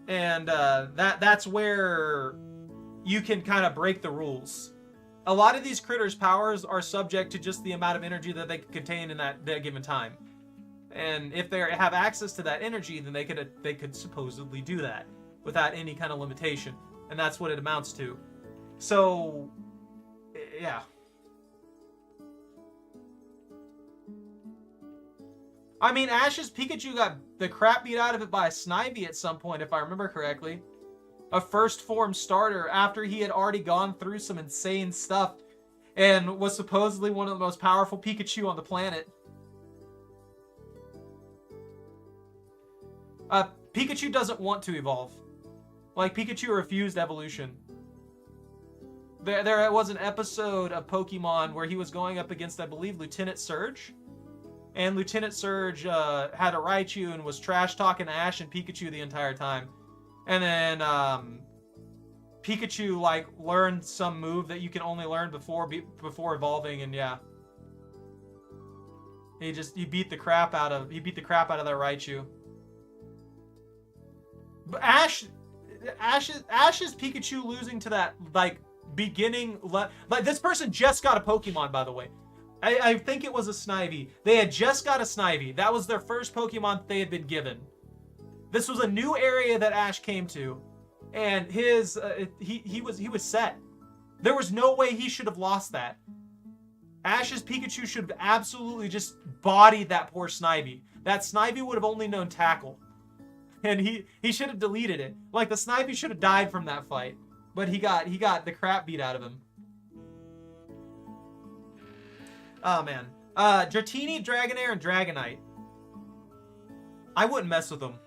And that's where you can kind of break the rules. A lot of these critters' powers are subject to just the amount of energy that they can contain in that given time. And if they have access to that energy, then they could supposedly do that without any kind of limitation. And that's what it amounts to. So, yeah. I mean, Ash's Pikachu got the crap beat out of it by a Snivy at some point, if I remember correctly. A first form starter after he had already gone through some insane stuff and was supposedly one of the most powerful Pikachu on the planet. Pikachu doesn't want to evolve. Like, Pikachu refused evolution. There was an episode of Pokemon where he was going up against, I believe, Lieutenant Surge. and Lieutenant Surge had a Raichu and was trash-talking Ash and Pikachu the entire time. And then Pikachu, like, learned some move that you can only learn before evolving, and yeah. He beat the crap out of that Raichu. But Ash's Pikachu losing to that, like, beginning... Like, this person just got a Pokemon, by the way. I think it was a Snivy. They had just got a Snivy. That was their first Pokemon they had been given. This was a new area that Ash came to, and his he was set. There was no way he should have lost that. Ash's Pikachu should have absolutely just bodied that poor Snivy. That Snivy would have only known Tackle, and he should have deleted it. Like, the Snivy should have died from that fight, but he got the crap beat out of him. Oh man, Dratini, Dragonair, and Dragonite. I wouldn't mess with them.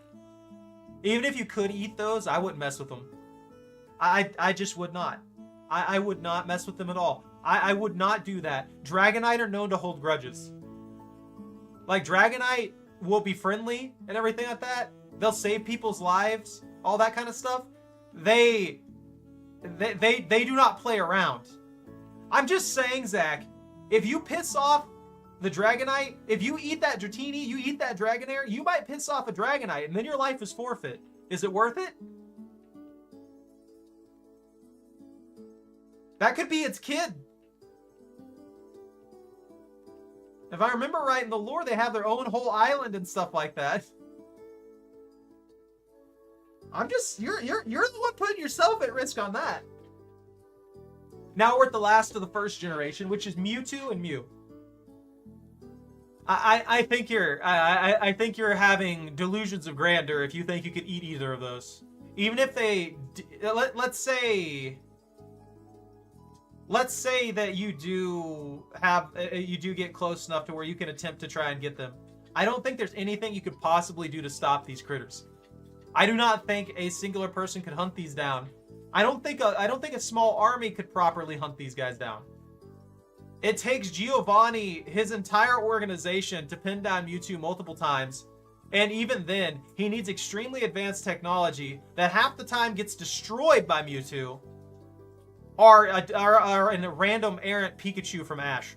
Even if you could eat those, I wouldn't mess with them. I just would not. I would not mess with them at all. I would not do that. Dragonite are known to hold grudges. Like, Dragonite will be friendly and everything like that. They'll save people's lives, all that kind of stuff. They do not play around. I'm just saying, Zach, if you piss off the Dragonite, if you eat that Dratini, you eat that Dragonair, you might piss off a Dragonite, and then your life is forfeit. Is it worth it? That could be its kid. If I remember right, in the lore, they have their own whole island and stuff like that. You're the one putting yourself at risk on that. Now we're at the last of the first generation, which is Mewtwo and Mew. I think you're having delusions of grandeur if you think you could eat either of those. Even if they, let's say that you do get close enough to where you can attempt to try and get them. I don't think there's anything you could possibly do to stop these critters. I do not think a singular person could hunt these down. I don't think a small army could properly hunt these guys down. It takes Giovanni, his entire organization, to pin down Mewtwo multiple times, and even then, he needs extremely advanced technology that half the time gets destroyed by Mewtwo, or a random errant Pikachu from Ash.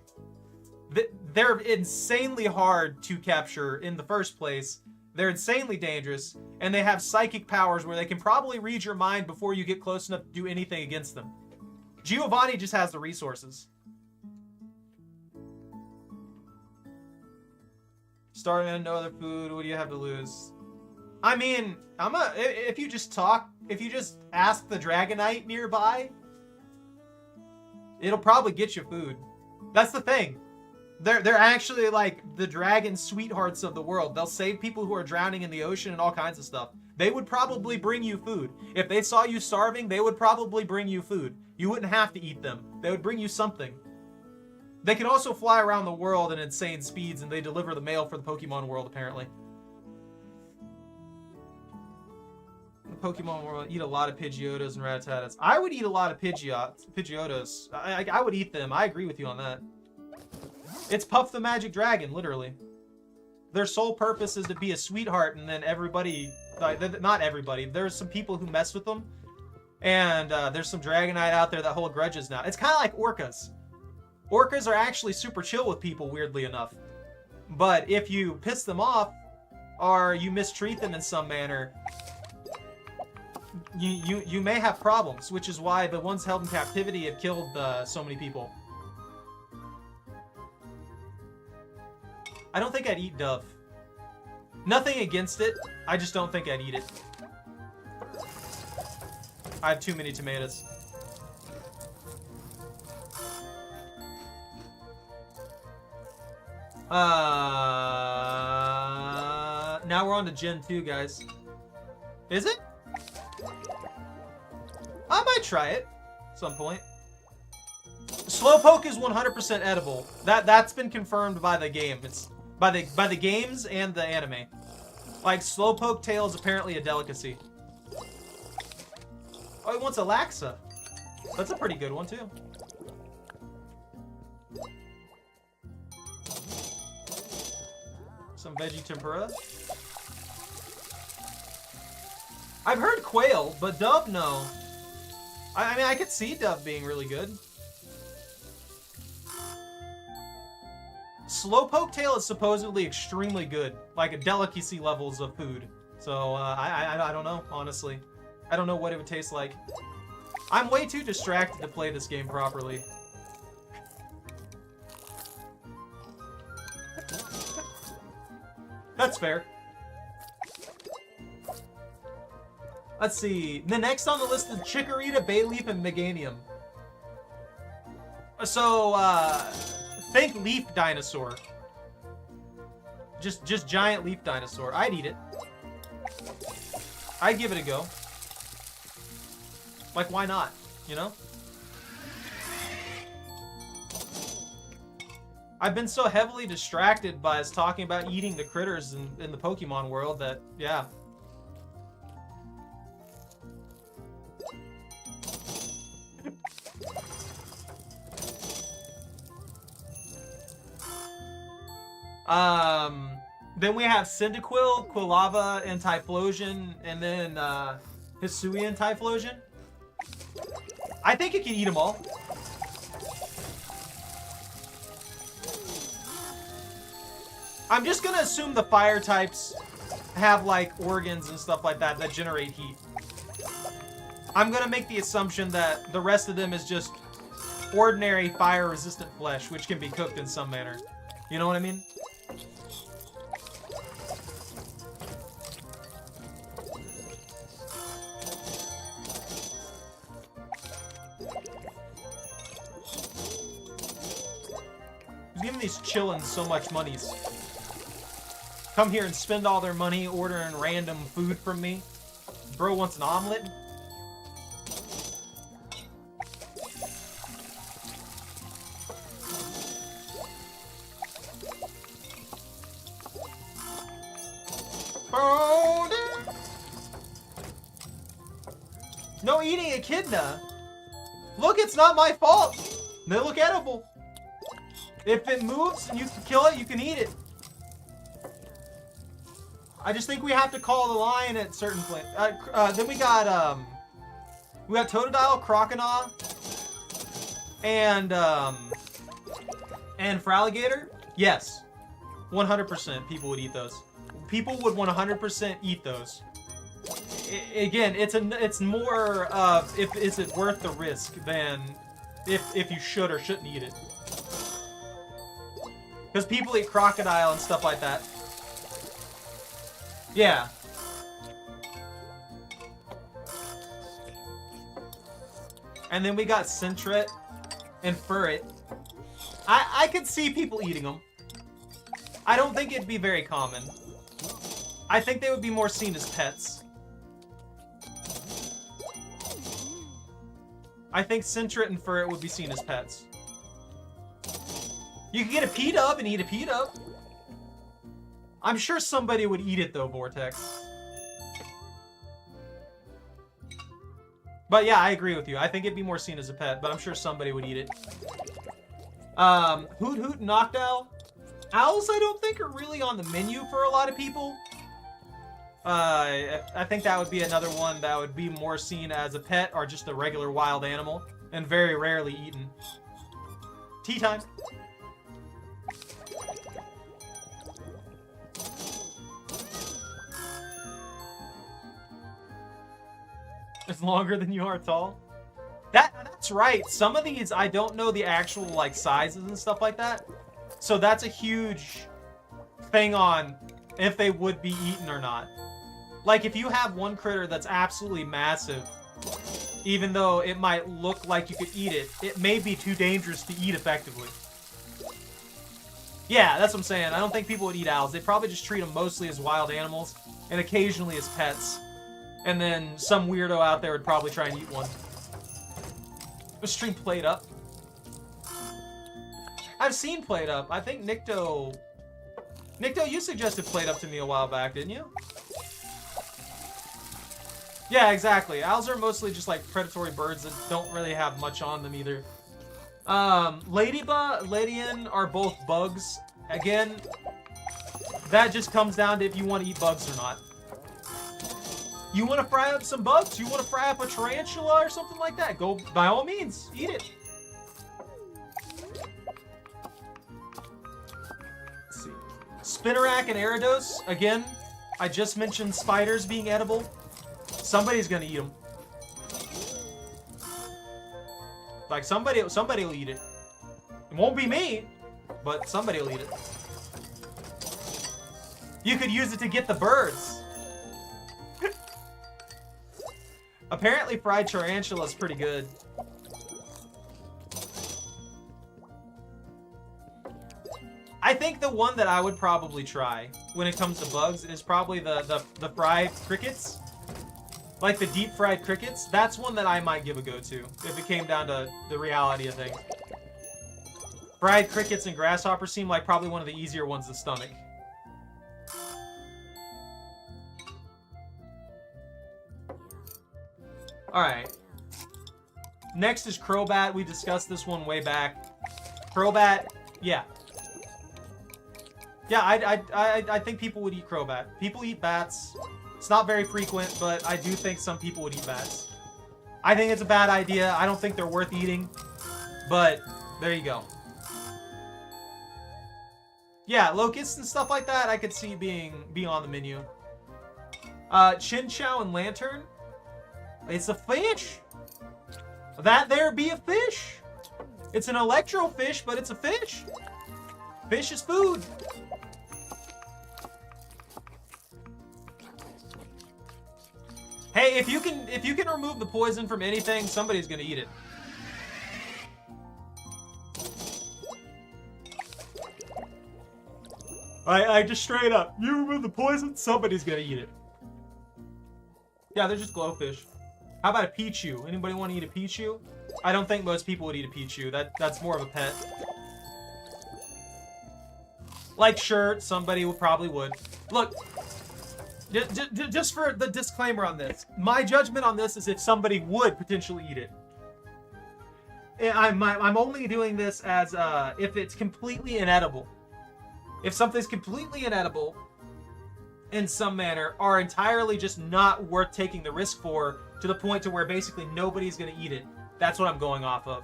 They're insanely hard to capture in the first place. They're insanely dangerous, and they have psychic powers where they can probably read your mind before you get close enough to do anything against them. Giovanni just has the resources. Starting on no other food, what do you have to lose? I mean, if you just ask the Dragonite nearby, it'll probably get you food. That's the thing. They're actually like the dragon sweethearts of the world. They'll save people who are drowning in the ocean and all kinds of stuff. They would probably bring you food. If they saw you starving, they would probably bring you food. You wouldn't have to eat them. They would bring you something. They can also fly around the world at insane speeds, and they deliver the mail for the Pokemon world, apparently. The Pokemon world eat a lot of Pidgeotos and Rattatas. I would eat a lot of Pidgeotos. I would eat them. I agree with you on that. It's Puff the Magic Dragon, literally. Their sole purpose is to be a sweetheart, and then everybody... not everybody. There's some people who mess with them, and there's some Dragonite out there that hold grudges now. It's kind of like orcas. Orcas are actually super chill with people, weirdly enough. But if you piss them off, or you mistreat them in some manner, you may have problems, which is why the ones held in captivity have killed so many people. I don't think I'd eat Dove. Nothing against it, I just don't think I'd eat it. I have too many tomatoes. Now we're on to Gen 2, guys. Is it? I might try it at some point. Slowpoke is 100% edible. That's been confirmed by the game. It's by the games and the anime. Like, Slowpoke tail is apparently a delicacy. Oh, he wants a Laxa. That's a pretty good one too. Some veggie tempura. I've heard quail, but dove, no. I mean, I could see dove being really good. Slowpoke tail is supposedly extremely good, like a delicacy levels of food. So I don't know, honestly. I don't know what it would taste like. I'm way too distracted to play this game properly. That's fair. Let's see. The next on the list is Chikorita, Bayleaf, and Meganium. So, think leaf dinosaur. Just giant leaf dinosaur. I'd eat it. I'd give it a go. Like, why not? You know? I've been so heavily distracted by us talking about eating the critters in the Pokemon world that, yeah. Then we have Cyndaquil, Quilava, and Typhlosion, and then Hisuian and Typhlosion. I think you can eat them all. I'm just gonna assume the fire types have like organs and stuff like that that generate heat. I'm gonna make the assumption that the rest of them is just ordinary fire-resistant flesh, which can be cooked in some manner. You know what I mean? Giving these chillins so much monies. Come here and spend all their money ordering random food from me. Bro wants an omelet. No eating echidna. Look, it's not my fault. They look edible. If it moves and you can kill it, you can eat it. I just think we have to call the line at certain points. Then we got Totodile, Croconaw, and Feraligatr. Yes, 100% people would eat those. People would 100% eat those. Again, it's more of if is it worth the risk than if you should or shouldn't eat it. Because people eat crocodile and stuff like that. Yeah. And then we got Sentret and Furret. I could see people eating them. I don't think it'd be very common. I think they would be more seen as pets. I think Sentret and Furret would be seen as pets. You can get a P-Dub and eat a P-Dub. I'm sure somebody would eat it though, Vortex. But yeah, I agree with you. I think it'd be more seen as a pet, but I'm sure somebody would eat it. Hoot Hoot and Noctowl. Owls, I don't think, are really on the menu for a lot of people. I think that would be another one that would be more seen as a pet or just a regular wild animal, and very rarely eaten. Tea time. It's longer than you are tall. That's right. Some of these I don't know the actual like sizes and stuff like that. So that's a huge thing on if they would be eaten or not. Like if you have one critter that's absolutely massive, even though it might look like you could eat it, it may be too dangerous to eat effectively. Yeah, that's what I'm saying. I don't think people would eat owls. They probably just treat them mostly as wild animals and occasionally as pets. And then some weirdo out there would probably try and eat one. The stream played up. I've seen played up. I think Nikto, you suggested played up to me a while back, didn't you? Yeah, exactly. Owls are mostly just like predatory birds that don't really have much on them either. Ladybug, Ledian are both bugs. Again, That just comes down to if you want to eat bugs or not. You want to fry up some bugs? You want to fry up a tarantula or something like that? Go, by all means, eat it. Let's see. Spinnerack and Eridos. Again, I just mentioned spiders being edible. Somebody's gonna eat them. Like somebody will eat it. It won't be me, but somebody will eat it. You could use it to get the birds. Apparently fried tarantula is pretty good. I think the one that I would probably try when it comes to bugs is probably the fried crickets. Like the deep fried crickets. That's one that I might give a go to if it came down to the reality of things. Fried crickets and grasshoppers seem like probably one of the easier ones to stomach. Alright. Next is Crobat. We discussed this one way back. Crobat, yeah. Yeah, I think people would eat Crobat. People eat bats. It's not very frequent, but I do think some people would eat bats. I think it's a bad idea. I don't think they're worth eating. But, there you go. Yeah, locusts and stuff like that, I could see being on the menu. Chinchou and Lantern. It's a fish. That there be a fish. It's an electro fish, but it's a fish. Fish is food. Hey, if you can remove the poison from anything, somebody's gonna eat it. I just straight up, you remove the poison, somebody's gonna eat it. Yeah, they're just glowfish. How about a Pichu? Anybody want to eat a Pichu? I don't think most people would eat a Pichu. That's more of a pet. Like, sure, somebody probably would. Look, just for the disclaimer on this, my judgment on this is if somebody would potentially eat it. I'm only doing this as if it's completely inedible. If something's completely inedible in some manner, are entirely just not worth taking the risk for, to the point to where basically nobody's gonna eat it. That's what I'm going off of.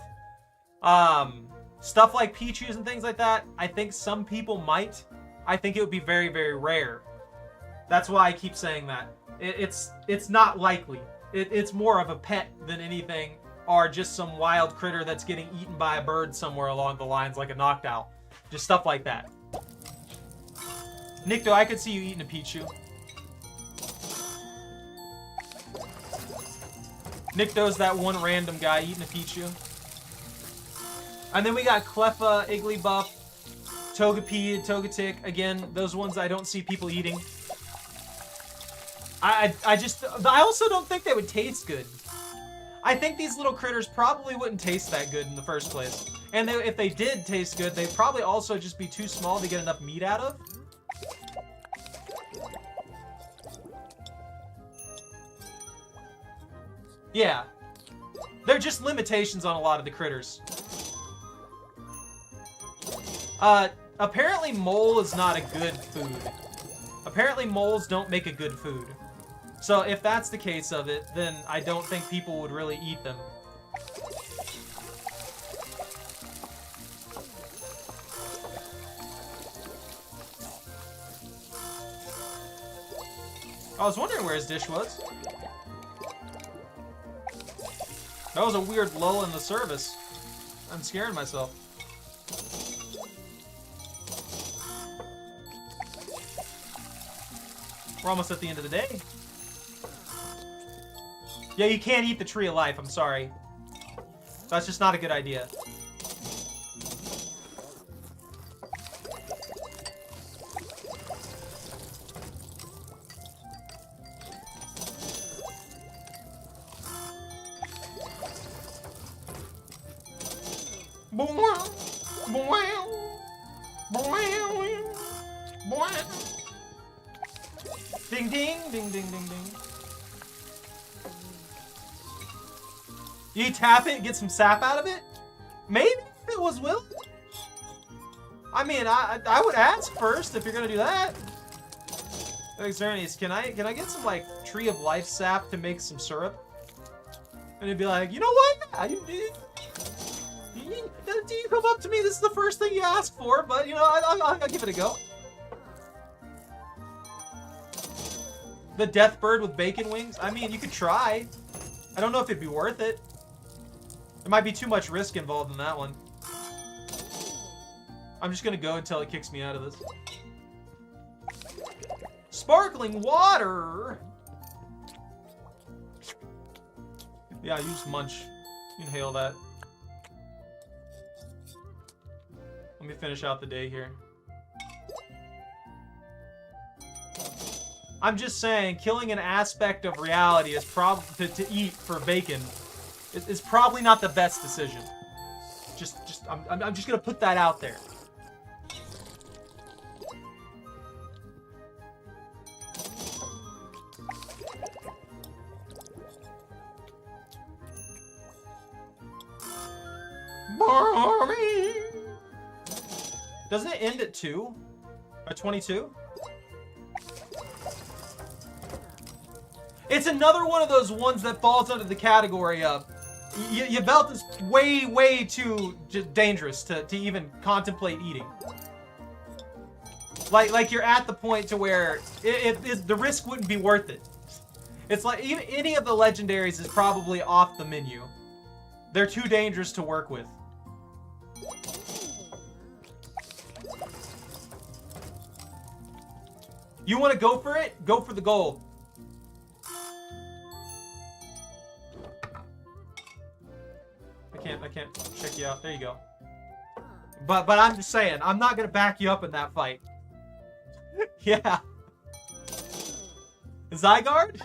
Stuff like Pichus and things like that, I think some people might. I think it would be very, very rare. That's why I keep saying that. It's not likely. It's more of a pet than anything, or just some wild critter that's getting eaten by a bird somewhere along the lines, like a Noctowl. Just stuff like that. Nikto, I could see you eating a Pichu. Nikto's that one random guy eating a Pichu. And then we got Cleffa, Igglybuff, Togepi, Togetic. Again, those ones I don't see people eating. I also don't think they would taste good. I think these little critters probably wouldn't taste that good in the first place. And if they did taste good, they'd probably also just be too small to get enough meat out of. Yeah. They're just limitations on a lot of the critters. Apparently mole is not a good food. Apparently moles don't make a good food. So if that's the case of it, then I don't think people would really eat them. I was wondering where his dish was. That was a weird lull in the service. I'm scaring myself. We're almost at the end of the day. Yeah, you can't eat the tree of life, I'm sorry. That's just not a good idea. Ding ding, ding ding ding ding. You tap it, get some sap out of it? Maybe if it was willing. I mean, I would ask first if you're gonna do that. Xerneas, can I get some like Tree of Life sap to make some syrup? And it'd be like, you know what? You come up to me, this is the first thing you ask for, but you know, I'll give it a go. The death bird with bacon wings? I mean, you could try. I don't know if it'd be worth it. There might be too much risk involved in that one. I'm just gonna go until it kicks me out of this. Sparkling water! Yeah, you just munch. Inhale that. Let me finish out the day here. I'm just saying, killing an aspect of reality is to eat for bacon is probably not the best decision. I'm just gonna put that out there. Doesn't it end at 2? Or 22? It's another one of those ones that falls under the category of your belt is way too dangerous to even contemplate eating. Like you're at the point to where the risk wouldn't be worth it. It's like even any of the legendaries is probably off the menu. They're too dangerous to work with. You want to go for it? Go for the gold. I can't check you out. There you go. But I'm just saying, I'm not gonna back you up in that fight. Yeah. Zygarde?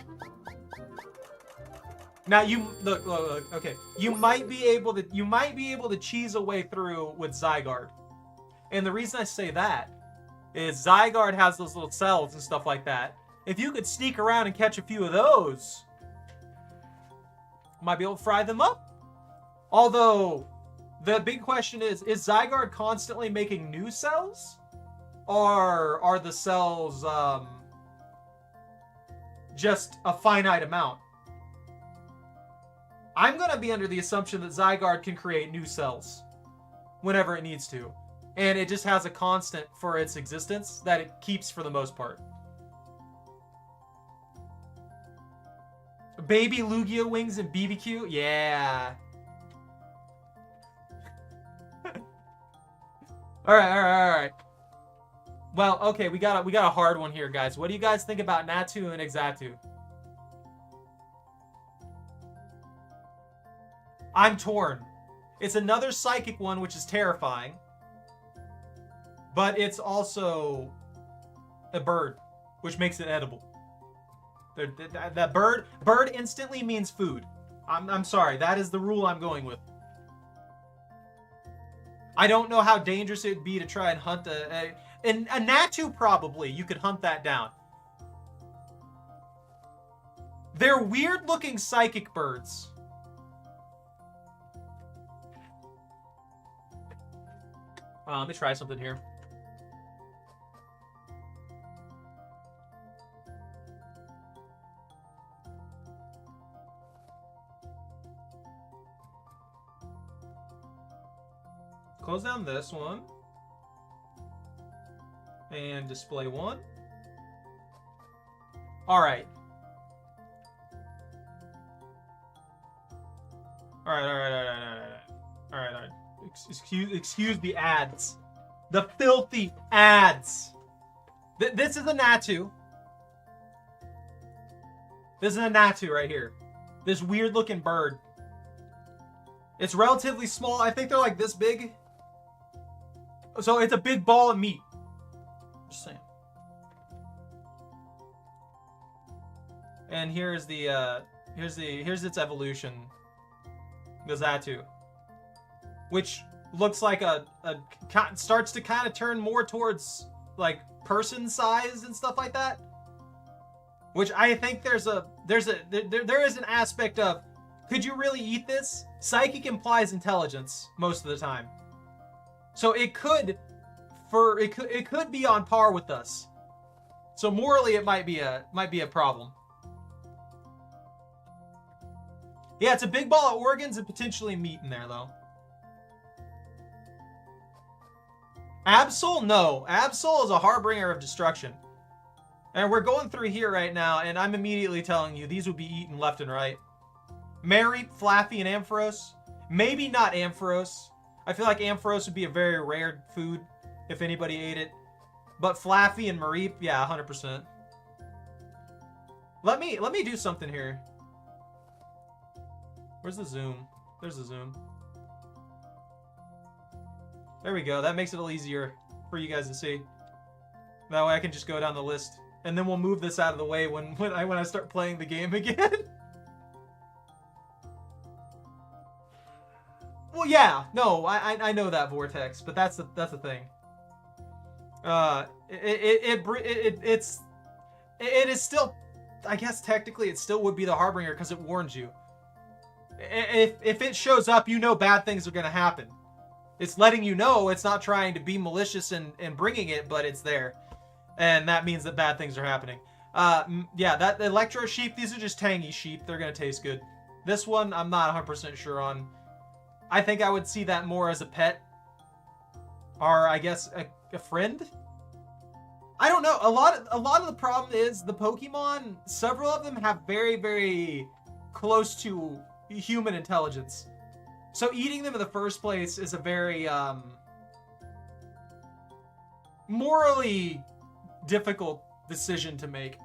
Now you look, okay. You might be able to cheese a way through with Zygarde. And the reason I say that is Zygarde has those little cells and stuff like that. If you could sneak around and catch a few of those, might be able to fry them up. Although, the big question is Zygarde constantly making new cells? Or are the cells just a finite amount? I'm going to be under the assumption that Zygarde can create new cells whenever it needs to. And it just has a constant for its existence that it keeps for the most part. Baby Lugia wings and BBQ? Yeah. All right. Well, okay, we got a hard one here, guys. What do you guys think about Natu and Exatu? I'm torn. It's another psychic one, which is terrifying. But it's also a bird, which makes it edible. That bird instantly means food. I'm sorry, that is the rule I'm going with. I don't know how dangerous it would be to try and hunt a Natu. Probably you could hunt that down. They're weird looking psychic birds. Let me try something here. Close down this one. And display one. Alright. Alright. Excuse the ads. The filthy ads. This is a Natu. This is a Natu right here. This weird looking bird. It's relatively small. I think they're like this big. So it's a big ball of meat. Just saying. And here's its evolution. The Xatu. Which looks like starts to kind of turn more towards like person size and stuff like that. Which I think there is an aspect of, could you really eat this? Psychic implies intelligence most of the time. So it could be on par with us. So morally, it might be a problem. Yeah, it's a big ball of organs and potentially meat in there, though. Absol? No. Absol is a harbinger of destruction. And we're going through here right now, and I'm immediately telling you, these would be eaten left and right. Mareep, Flaffy, and Ampharos. Maybe not Ampharos. I feel like Ampharos would be a very rare food if anybody ate it. But Flaffy and Mareep, yeah, 100%. Let me do something here. Where's the zoom? There's the zoom. There we go. That makes it a little easier for you guys to see. That way I can just go down the list. And then we'll move this out of the way when I start playing the game again. Well, yeah. No, I know that, Vortex, but that's the thing. It is still, I guess technically it still would be the Harbinger because it warns you. If it shows up, you know bad things are going to happen. It's letting you know. It's not trying to be malicious and bringing it, but it's there. And that means that bad things are happening. Yeah, that Electro sheep, these are just tangy sheep. They're going to taste good. This one, I'm not 100% sure on. I think I would see that more as a pet. Or, I guess, a friend? I don't know. A lot of the problem is the Pokemon, several of them have very, very close to human intelligence. So eating them in the first place is a very morally difficult decision to make.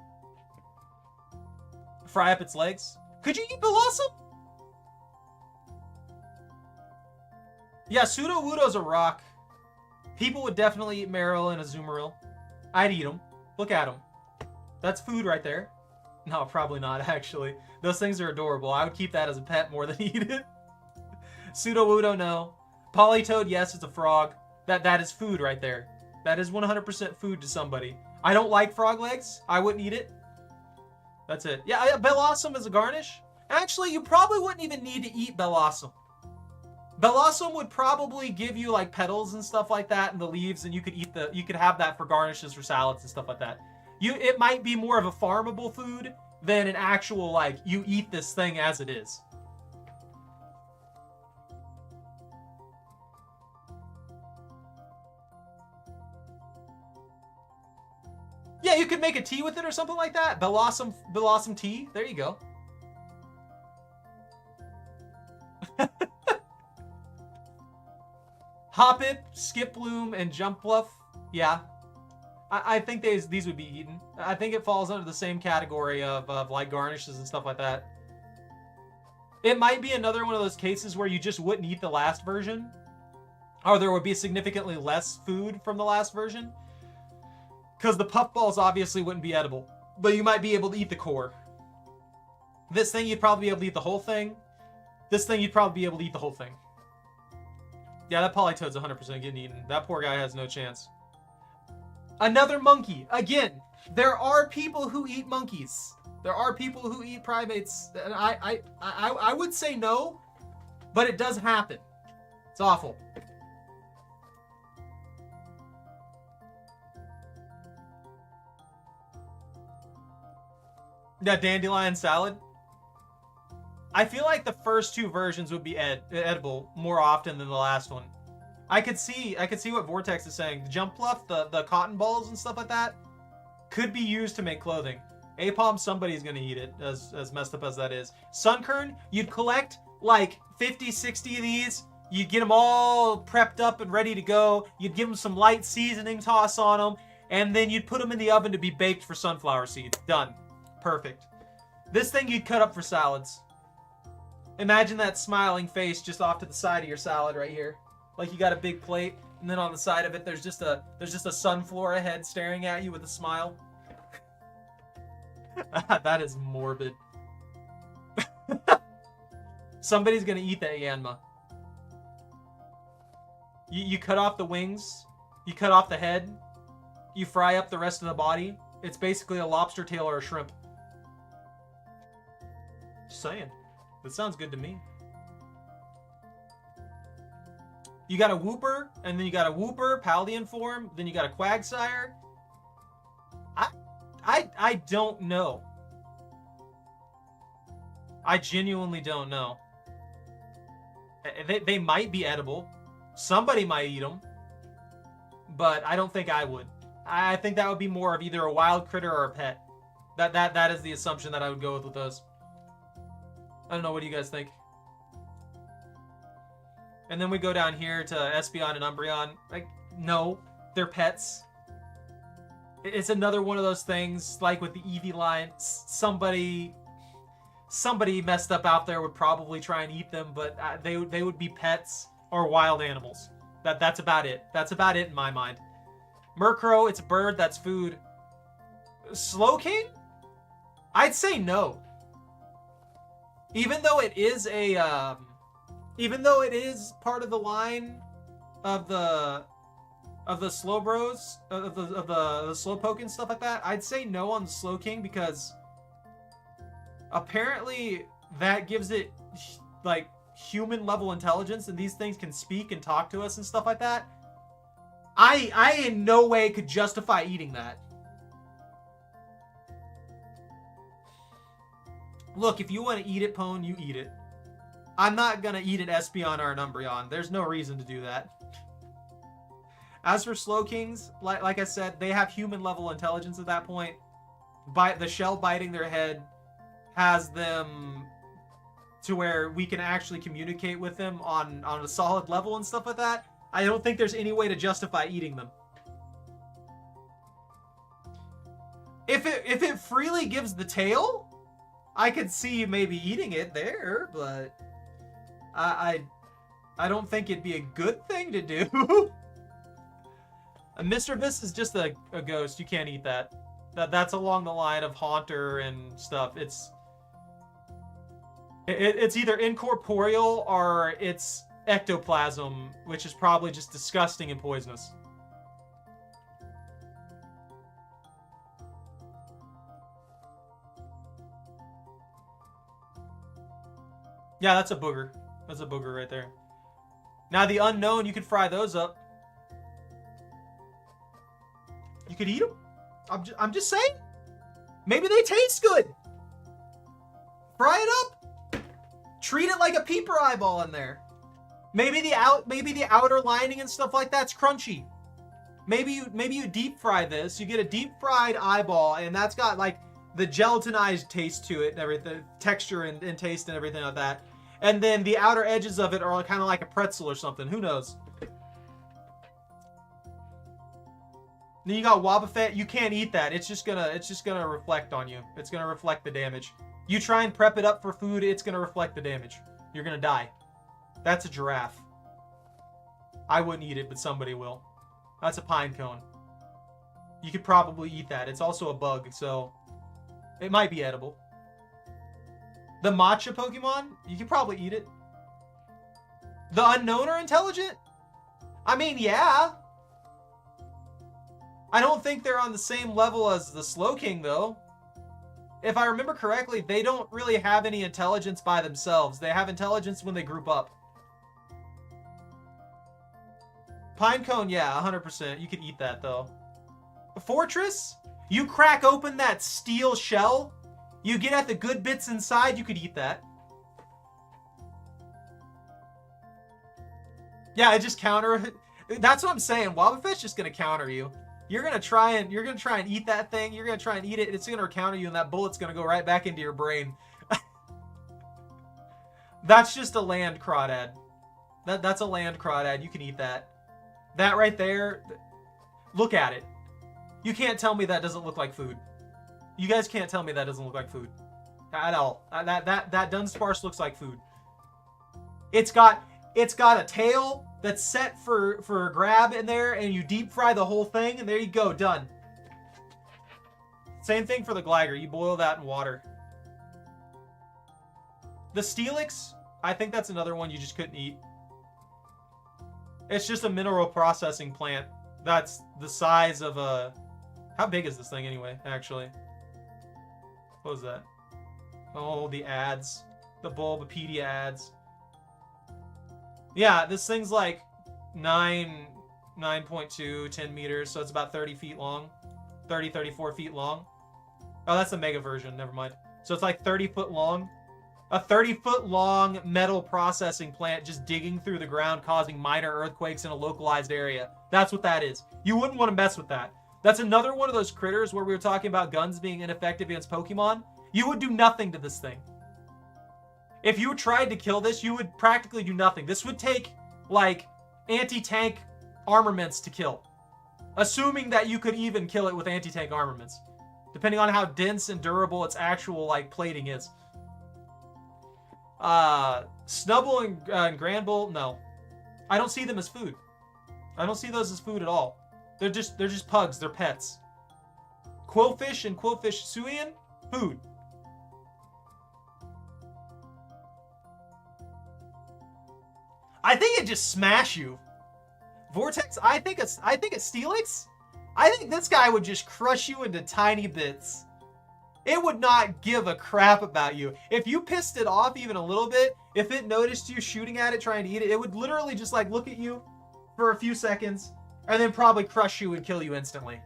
Fry up its legs. Could you eat Blossom? Yeah, Sudowoodo's a rock. People would definitely eat Marill and Azumarill. I'd eat them. Look at them. That's food right there. No, probably not, actually. Those things are adorable. I would keep that as a pet more than eat it. Sudowoodo, no. Politoed, yes, it's a frog. That is food right there. That is 100% food to somebody. I don't like frog legs. I wouldn't eat it. That's it. Yeah, Bellossom is a garnish. Actually, you probably wouldn't even need to eat Bellossom. Bellossom would probably give you like petals and stuff like that and the leaves, and you could have that for garnishes for salads and stuff like that. It might be more of a farmable food than an actual like you eat this thing as it is. Yeah, you could make a tea with it or something like that. Bellossom tea. There you go. Hoppip, Skiploom, and Jumpluff. Yeah. I think these would be eaten. I think it falls under the same category of like garnishes and stuff like that. It might be another one of those cases where you just wouldn't eat the last version. Or there would be significantly less food from the last version. Because the puffballs obviously wouldn't be edible. But you might be able to eat the core. This thing, you'd probably be able to eat the whole thing. This thing, you'd probably be able to eat the whole thing. Yeah, that Politoad's 100% getting eaten. That poor guy has no chance. Another monkey. Again, there are people who eat monkeys. There are people who eat primates. And I would say no, but it does happen. It's awful. Yeah, dandelion salad. I feel like the first two versions would be edible more often than the last one. I could see what Vortex is saying. The Jumpluff, the cotton balls and stuff like that, could be used to make clothing. Apom, somebody's gonna eat it, as messed up as that is. Sunkern, you'd collect like 50, 60 of these. You'd get them all prepped up and ready to go. You'd give them some light seasoning toss on them, and then you'd put them in the oven to be baked for sunflower seeds. Done. Perfect. This thing you'd cut up for salads. Imagine that smiling face just off to the side of your salad right here. Like you got a big plate, and then on the side of it there's just a sunflora head staring at you with a smile. That is morbid. Somebody's gonna eat that Yanma. You cut off the wings, you cut off the head, you fry up the rest of the body. It's basically a lobster tail or a shrimp. Just saying. That sounds good to me. You got a Wooper, and then you got a Wooper, Paldean form, then you got a Quagsire. I don't know. I genuinely don't know. They might be edible. Somebody might eat them. But I don't think I would. I think that would be more of either a wild critter or a pet. That is the assumption that I would go with those. I don't know. What do you guys think? And then we go down here to Espeon and Umbreon. Like, no, they're pets. It's another one of those things, like with the Eevee line. Somebody messed up out there would probably try and eat them, but they would be pets or wild animals. That's about it. That's about it in my mind. Murkrow, it's a bird, that's food. Slowking? I'd say no. Even though it is part of the line of the Slowbros, of the Slowpoke and stuff like that, I'd say no on the Slowking because apparently that gives it like human level intelligence, and these things can speak and talk to us and stuff like that. I in no way could justify eating that. Look, if you want to eat it, Pwn, you eat it. I'm not gonna eat an Espeon or an Umbreon. There's no reason to do that. As for Slowkings, like I said, they have human level intelligence at that point. The shell biting their head has them to where we can actually communicate with them on a solid level and stuff like that. I don't think there's any way to justify eating them. If it freely gives the tail, I could see maybe eating it there, but I don't think it'd be a good thing to do. A Mr. Vis is just a ghost. You can't eat that. That's along the line of Haunter and stuff. It's either incorporeal or it's ectoplasm, which is probably just disgusting and poisonous. Yeah, that's a booger. That's a booger right there. Now the unknown, you could fry those up. You could eat them. I'm just saying. Maybe they taste good. Fry it up. Treat it like a peeper eyeball in there. Maybe the outer lining and stuff like that's crunchy. Maybe you deep fry this. You get a deep fried eyeball, and that's got like the gelatinized taste to it and everything, texture and taste and everything like that. And then the outer edges of it are kind of like a pretzel or something. Who knows? Then you got Wobbuffet. You can't eat that. It's just gonna reflect on you. It's gonna reflect the damage. You try and prep it up for food, it's gonna reflect the damage. You're gonna die. That's a giraffe. I wouldn't eat it, but somebody will. That's a pine cone. You could probably eat that. It's also a bug, so it might be edible. The matcha Pokemon, you could probably eat it. The unknown are intelligent? I mean, yeah. I don't think they're on the same level as the Slowking, though. If I remember correctly, they don't really have any intelligence by themselves. They have intelligence when they group up. Pinecone, yeah, 100%. You could eat that, though. Fortress? You crack open that steel shell, you get at the good bits inside, you could eat that. Yeah, it just counter. That's what I'm saying. Wobbuffet's just gonna counter you. You're gonna try and eat that thing. You're gonna try and eat it. It's gonna counter you, and that bullet's gonna go right back into your brain. That's just a land crawdad. That's a land crawdad. You can eat that. That right there. Look at it. You can't tell me that doesn't look like food. You guys can't tell me that doesn't look like food at all. That Dunsparce looks like food. It's got a tail that's set for a grab in there, and you deep fry the whole thing, and there you go, done. Same thing for the Gligar. You boil that in water. The Steelix, I think that's another one you just couldn't eat. It's just a mineral processing plant that's the size of a... How big is this thing anyway, actually? What was that? Oh, the ads. The Bulbapedia ads. Yeah, this thing's like 9.2, 10 meters, so it's about 30 feet long. 34 feet long. Oh, that's the mega version. Never mind. So it's like 30 foot long. A 30-foot long metal processing plant just digging through the ground, causing minor earthquakes in a localized area. That's what that is. You wouldn't want to mess with that. That's another one of those critters where we were talking about guns being ineffective against Pokemon. You would do nothing to this thing. If you tried to kill this, you would practically do nothing. This would take, like, anti-tank armaments to kill. Assuming that you could even kill it with anti-tank armaments. Depending on how dense and durable its actual, like, plating is. Snubbull and Granbull, no. I don't see them as food. I don't see those as food at all. They're just pugs. They're pets. Quillfish and Quillfish Suian, food. I think it just smash you. Vortex, I think it's Steelix. I think this guy would just crush you into tiny bits. It would not give a crap about you. If you pissed it off even a little bit, if it noticed you shooting at it, trying to eat it, it would literally just like look at you for a few seconds and then probably crush you and kill you instantly.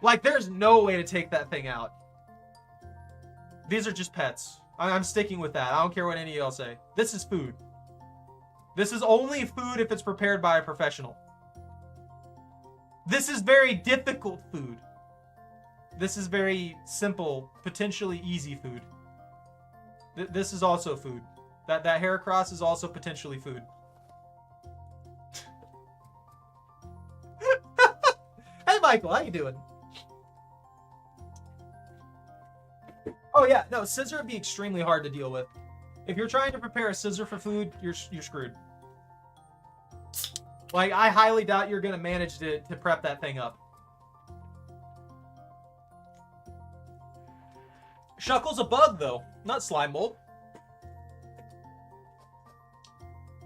Like, there's no way to take that thing out. These are just pets. I'm sticking with that. I don't care what any of y'all say. This is food. This is only food if it's prepared by a professional. This is very difficult food. This is very simple, potentially easy food. This is also food. That Heracross is also potentially food. Hey, Michael, how you doing? Oh yeah, no, scissor would be extremely hard to deal with. If you're trying to prepare a scissor for food, you're screwed. Like, I highly doubt you're gonna manage to prep that thing up. Shuckle's a bug, though, not slime mold.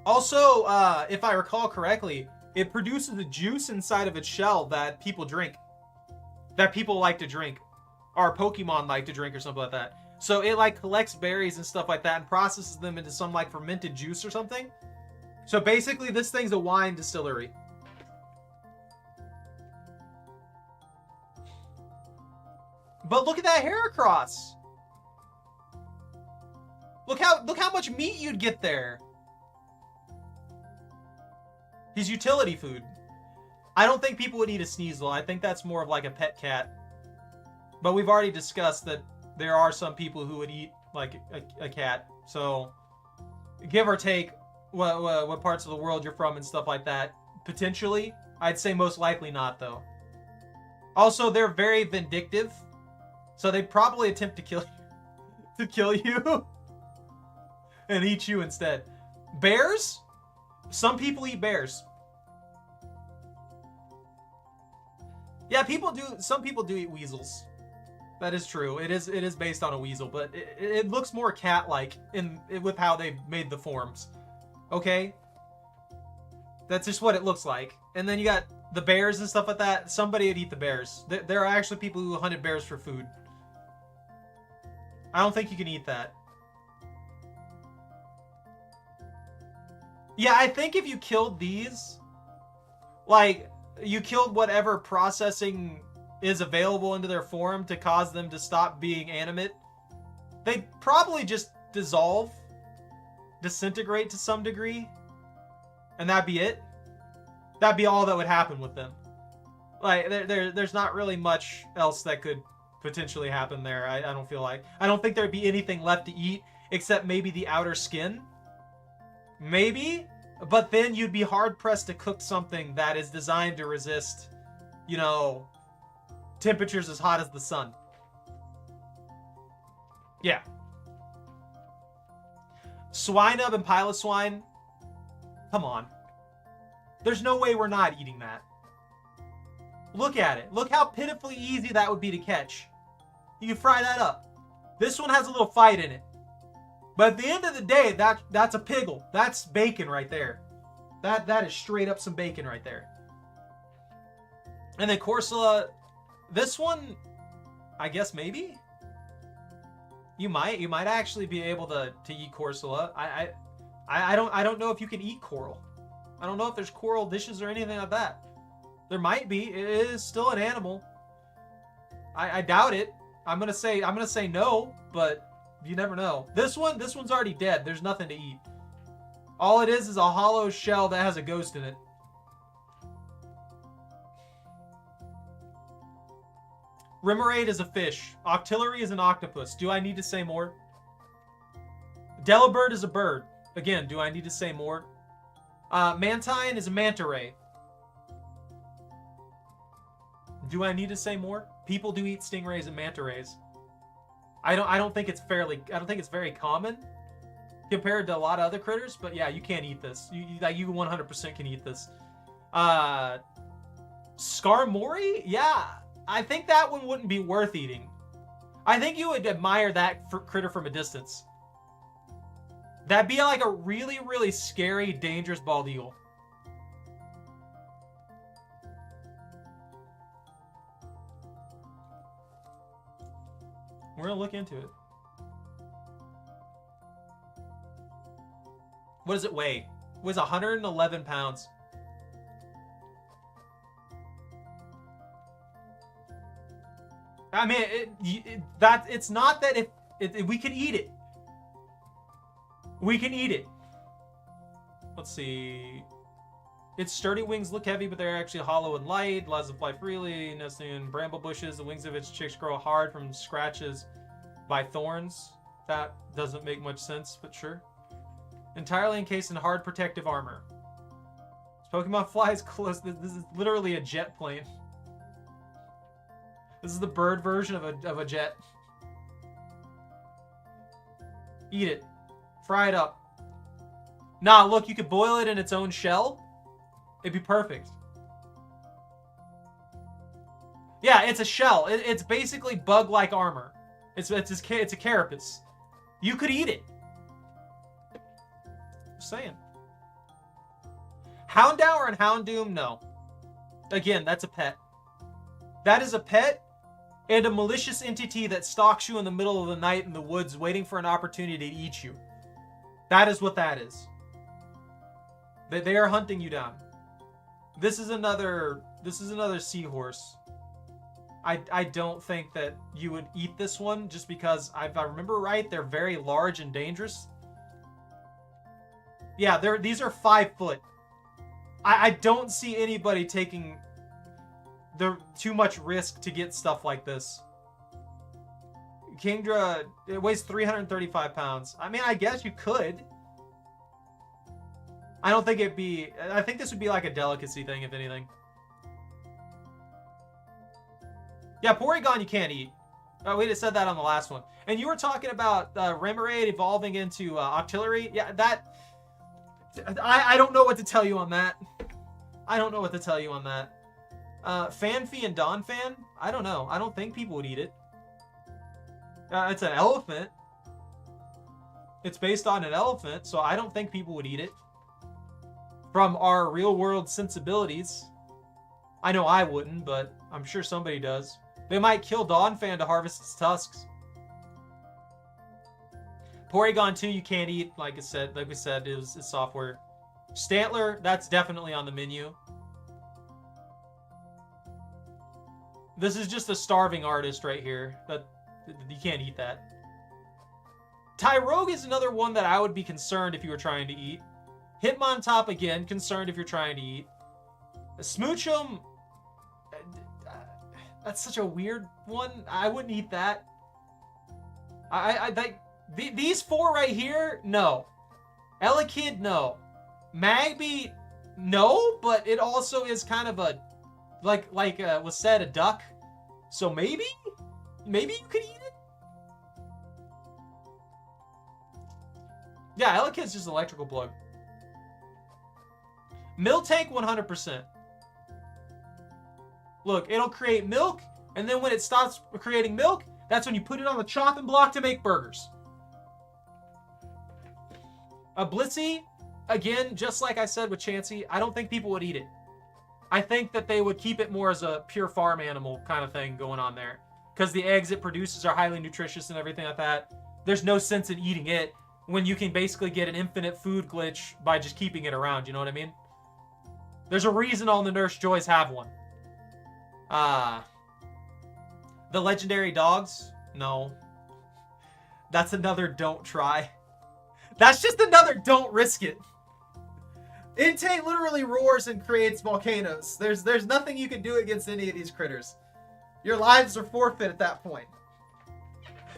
Also, if I recall correctly, it produces a juice inside of its shell that people drink. That people like to drink. Or Pokemon like to drink or something like that. So it, like, collects berries and stuff like that and processes them into some, like, fermented juice or something. So basically, this thing's a wine distillery. But look at that Heracross! Look how much meat you'd get there. He's utility food. I don't think people would eat a Sneasel. I think that's more of like a pet cat. But we've already discussed that there are some people who would eat like a cat. So, give or take what parts of the world you're from and stuff like that. Potentially. I'd say most likely not, though. Also, they're very vindictive. So they'd probably attempt to kill you. And eat you instead. Bears? Some people eat bears. Yeah, some people do eat weasels. That is true. It is based on a weasel, but it looks more cat-like with how they made the forms. Okay? That's just what it looks like. And then you got the bears and stuff like that. Somebody would eat the bears. There are actually people who hunted bears for food. I don't think you can eat that. Yeah, I think if you killed these, like, you killed whatever processing is available into their form to cause them to stop being animate, they'd probably just dissolve, disintegrate to some degree, and that'd be it. That'd be all that would happen with them. Like, there's not really much else that could potentially happen there, I don't feel like. I don't think there'd be anything left to eat, except maybe the outer skin. Maybe, but then you'd be hard-pressed to cook something that is designed to resist, you know, temperatures as hot as the sun. Yeah. Swinub and Piloswine, come on. There's no way we're not eating that. Look at it. Look how pitifully easy that would be to catch. You can fry that up. This one has a little fight in it. But at the end of the day, that's a piggle. That's bacon right there. That is straight up some bacon right there. And then Corsola, this one, I guess maybe? You might actually be able to eat Corsola. I don't know if you can eat coral. I don't know if there's coral dishes or anything like that. There might be. It is still an animal. I doubt it. I'm gonna say no, but you never know. This one's already dead. There's nothing to eat. All it is a hollow shell that has a ghost in it. Remoraid is a fish. Octillery is an octopus. Do I need to say more? Delibird is a bird. Again, do I need to say more? Mantine is a manta ray. Do I need to say more? People do eat stingrays and manta rays. I don't think it's very common compared to a lot of other critters, but yeah, you can't eat this. You 100% can eat this. Skarmory? Yeah, I think that one wouldn't be worth eating. I think you would admire that critter from a distance. That'd be like a really, really scary, dangerous bald eagle. We're gonna look into it. What does it weigh? It weighs 111 pounds. I mean, it's not that if we could eat it. We can eat it. Let's see. Its sturdy wings look heavy, but they're actually hollow and light. Allows it to fly freely, nesting in bramble bushes. The wings of its chicks grow hard from scratches by thorns. That doesn't make much sense, but sure. Entirely encased in hard protective armor. This Pokemon flies close. This is literally a jet plane. This is the bird version of a jet. Eat it. Fry it up. Nah, look, you could boil it in its own shell. It'd be perfect. Yeah, it's a shell. It's basically bug-like armor. It's a carapace. You could eat it. Just saying. Houndour and Houndoom, no. Again, that's a pet. That is a pet and a malicious entity that stalks you in the middle of the night in the woods waiting for an opportunity to eat you. That is what that is. They are hunting you down. This is another seahorse. I don't think that you would eat this one just because, if I remember right, they're very large and dangerous. Yeah, these are 5 foot. I don't see anybody taking too much risk to get stuff like this. Kingdra, it weighs 335 pounds. I mean, I guess you could. I don't think I think this would be like a delicacy thing, if anything. Yeah, Porygon you can't eat. Oh, we just said that on the last one. And you were talking about Remoraid evolving into Octillery. Yeah, that... I don't know what to tell you on that. I don't know what to tell you on that. Fanfi and Donphan? I don't know. I don't think people would eat it. It's an elephant. It's based on an elephant, so I don't think people would eat it. From our real-world sensibilities. I know I wouldn't, but I'm sure somebody does. They might kill Donphan to harvest its tusks. Porygon 2 you can't eat, like we said, it's software. Stantler, that's definitely on the menu. This is just a starving artist right here. You can't eat that. Tyrogue is another one that I would be concerned if you were trying to eat. Hitmontop, again, concerned if you're trying to eat. Smoochum, that's such a weird one. I wouldn't eat that. These 4 right here, no. Elekid, no. Magby, no, but it also is kind of a, like was said, a duck. So maybe you could eat it. Yeah, Elekid's just electrical plug. Miltank 100%. Look, it'll create milk, and then when it stops creating milk, that's when you put it on the chopping block to make burgers. A Blissey, again, just like I said with Chansey, I don't think people would eat it. I think that they would keep it more as a pure farm animal kind of thing going on there. Because the eggs it produces are highly nutritious and everything like that. There's no sense in eating it when you can basically get an infinite food glitch by just keeping it around, you know what I mean? There's a reason all the Nurse Joys have one. The legendary dogs. No. That's another don't try. That's just another don't risk it. Entei literally roars and creates volcanoes. There's nothing you can do against any of these critters. Your lives are forfeit at that point.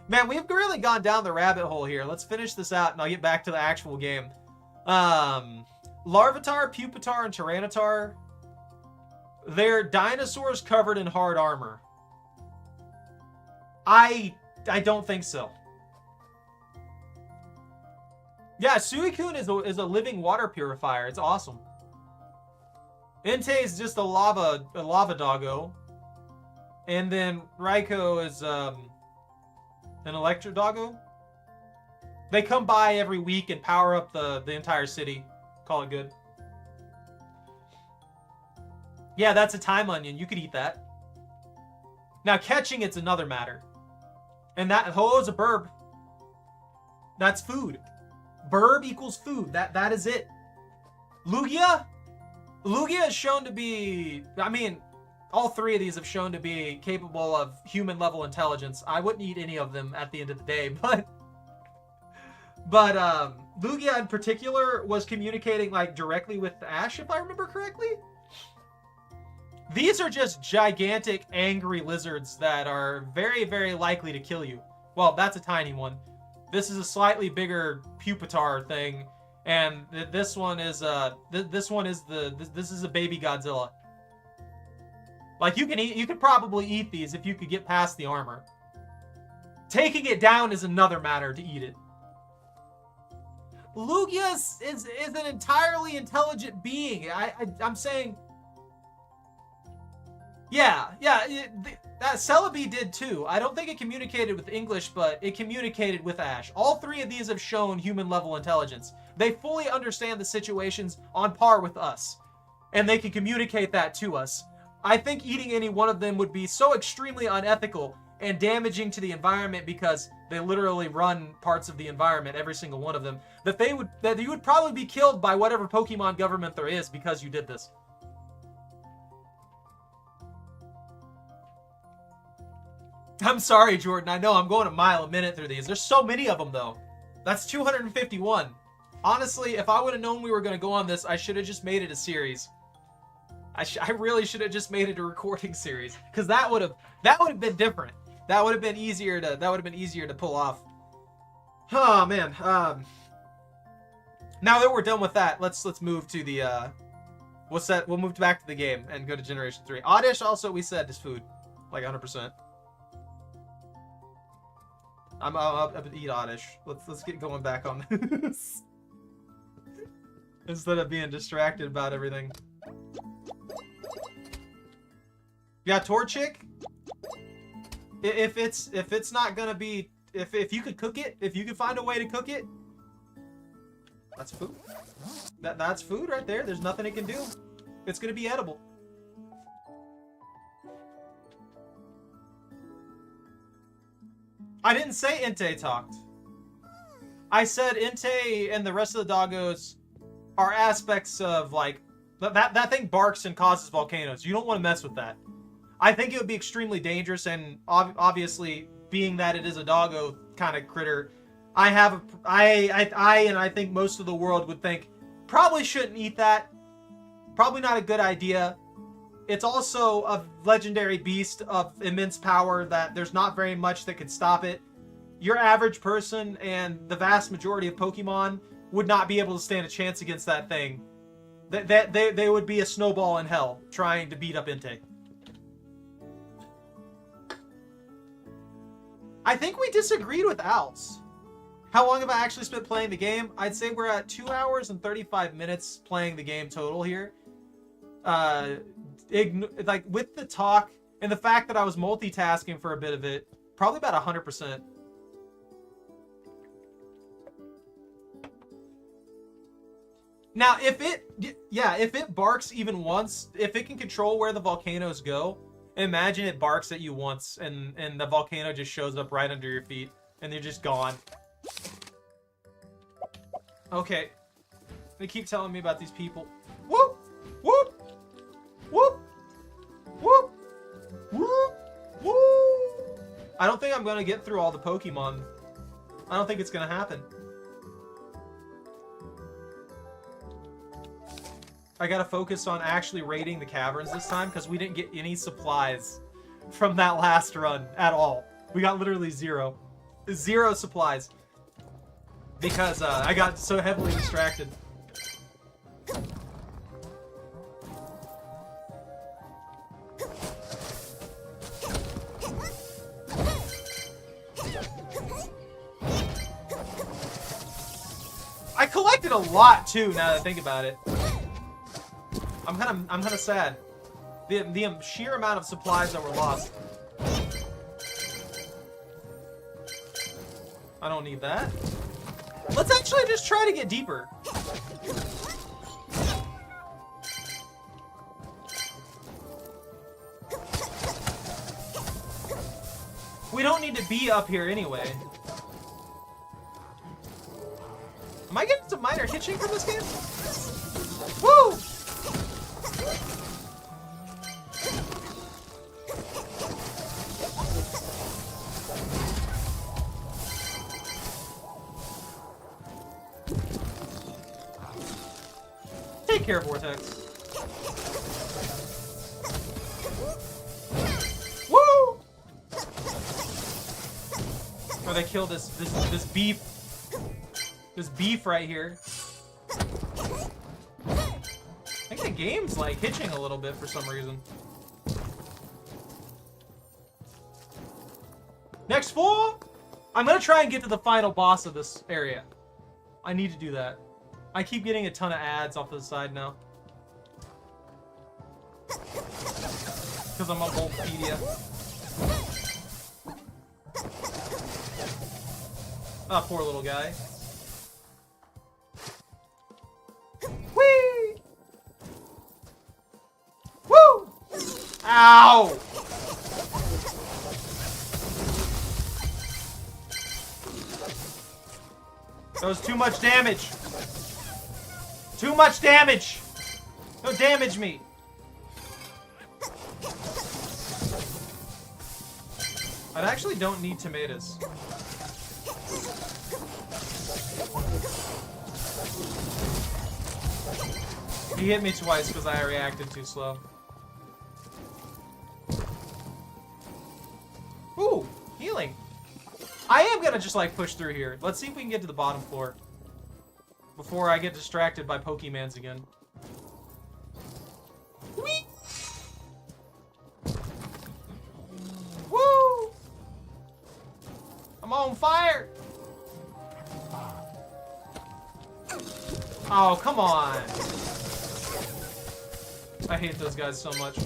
Man, we've really gone down the rabbit hole here. Let's finish this out and I'll get back to the actual game. Larvitar, Pupitar, and Tyranitar. They're dinosaurs covered in hard armor. I don't think so. Yeah, Suicune is a living water purifier. It's awesome. Entei is just a lava doggo. And then Raikou is an electro doggo. They come by every week and power up the entire city. Call it good. Yeah, that's a time onion. You could eat that. Now catching it's another matter. And that Ho-Oh's a burb. That's food. Burb equals food. That is it. Lugia? Lugia is shown to be... I mean, all three of these have shown to be capable of human-level intelligence. I wouldn't eat any of them at the end of the day, but Lugia in particular was communicating like directly with Ash, if I remember correctly. These are just gigantic, angry lizards that are very, very likely to kill you. Well, that's a tiny one. This is a slightly bigger Pupitar thing, and this one is this is a baby Godzilla. Like you could probably eat these if you could get past the armor. Taking it down is another matter to eat it. Lugia is an entirely intelligent being. I'm saying. Yeah, that Celebi did too. I don't think it communicated with English, but it communicated with Ash. All three of these have shown human-level intelligence. They fully understand the situations on par with us, and they can communicate that to us. I think eating any one of them would be so extremely unethical and damaging to the environment because they literally run parts of the environment, every single one of them, that you would probably be killed by whatever Pokemon government there is because you did this. I'm sorry, Jordan. I know I'm going a mile a minute through these. There's so many of them, though. That's 251. Honestly, if I would have known we were going to go on this, I should have just made it a series. I really should have just made it a recording series, because that would have been different. That would have been easier to pull off. Oh man. Now that we're done with that, let's move to the what's that? We'll move back to the game and go to Generation 3. Oddish also we said is food, like 100%. I'm up to eat Oddish. Let's get going back on this. Instead of being distracted about everything. Yeah, Torchic. If it's not gonna be, if you could cook it, if you could find a way to cook it, that's food. That's food right there. There's nothing it can do. It's gonna be edible. I didn't say Entei talked. I said Entei and the rest of the doggos are aspects of, like, that thing barks and causes volcanoes. You don't want to mess with that. I think it would be extremely dangerous, and obviously, being that it is a doggo kind of critter, I think most of the world would think, probably shouldn't eat that. Probably not a good idea. It's also a legendary beast of immense power that there's not very much that could stop it. Your average person and the vast majority of Pokemon would not be able to stand a chance against that thing. They would be a snowball in hell trying to beat up Entei. I think we disagreed with Owls. How long have I actually spent playing the game? I'd say we're at 2 hours and 35 minutes playing the game total here. Like with the talk and the fact that I was multitasking for a bit of it, probably about 100%. Now, if it barks even once, if it can control where the volcanoes go, imagine it barks at you once and the volcano just shows up right under your feet and they're just gone. Okay. They keep telling me about these people. Whoop! Whoop! Whoop! Whoop! Whoop! Whoop! I don't think I'm gonna get through all the Pokemon. I don't think it's gonna happen. I gotta focus on actually raiding the caverns this time, because we didn't get any supplies from that last run at all. We got literally zero. Zero supplies. Because I got so heavily distracted. I collected a lot too, now that I think about it. I'm kind of sad. The sheer amount of supplies that were lost. I don't need that. Let's actually just try to get deeper. We don't need to be up here anyway. Am I getting some minor hitching from this game? Woo! Take care, Vortex. Woo! Oh, they killed this beef. This beef right here. I think the game's like hitching a little bit for some reason. Next floor! I'm gonna try and get to the final boss of this area. I need to do that. I keep getting a ton of ads off to the side now. Because I'm on Bulbapedia. Ah, poor little guy. Whee! Woo! Ow! That was too much damage. Too much damage! Don't damage me! I actually don't need tomatoes. He hit me twice because I reacted too slow. Ooh! Healing! I am gonna just like push through here. Let's see if we can get to the bottom floor before I get distracted by Pokemans again. Whee! Woo! I'm on fire! Oh, come on! I hate those guys so much.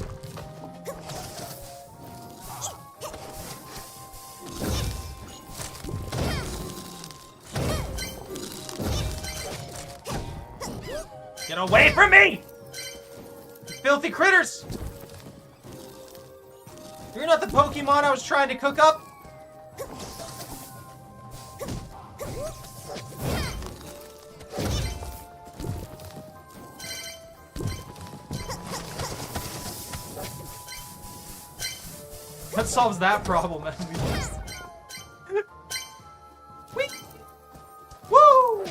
Get away from me! You filthy critters! You're not the Pokemon I was trying to cook up? That solves that problem at least. Whee! Woo!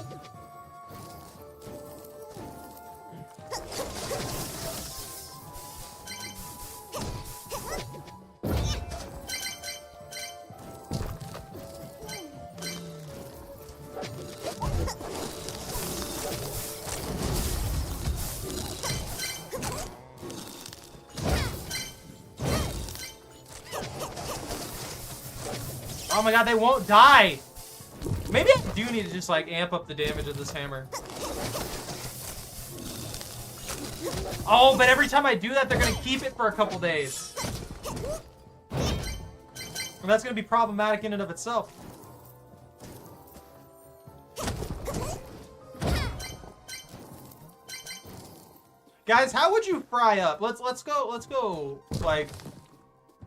Oh my god, they won't die! Maybe I do need to just like amp up the damage of this hammer. Oh, but every time I do that, they're gonna keep it for a couple days. And that's gonna be problematic in and of itself. Guys, how would you fry up? Let's go. Like,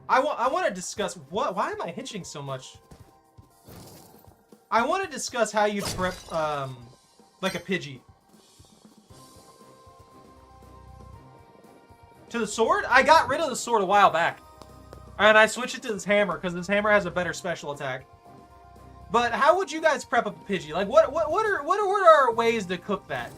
I want to discuss why am I hitching so much? I want to discuss how you prep like a Pidgey. To the sword? I got rid of the sword a while back. And I switch it to this hammer, because this hammer has a better special attack. But how would you guys prep up a Pidgey? Like, what are our ways to cook that?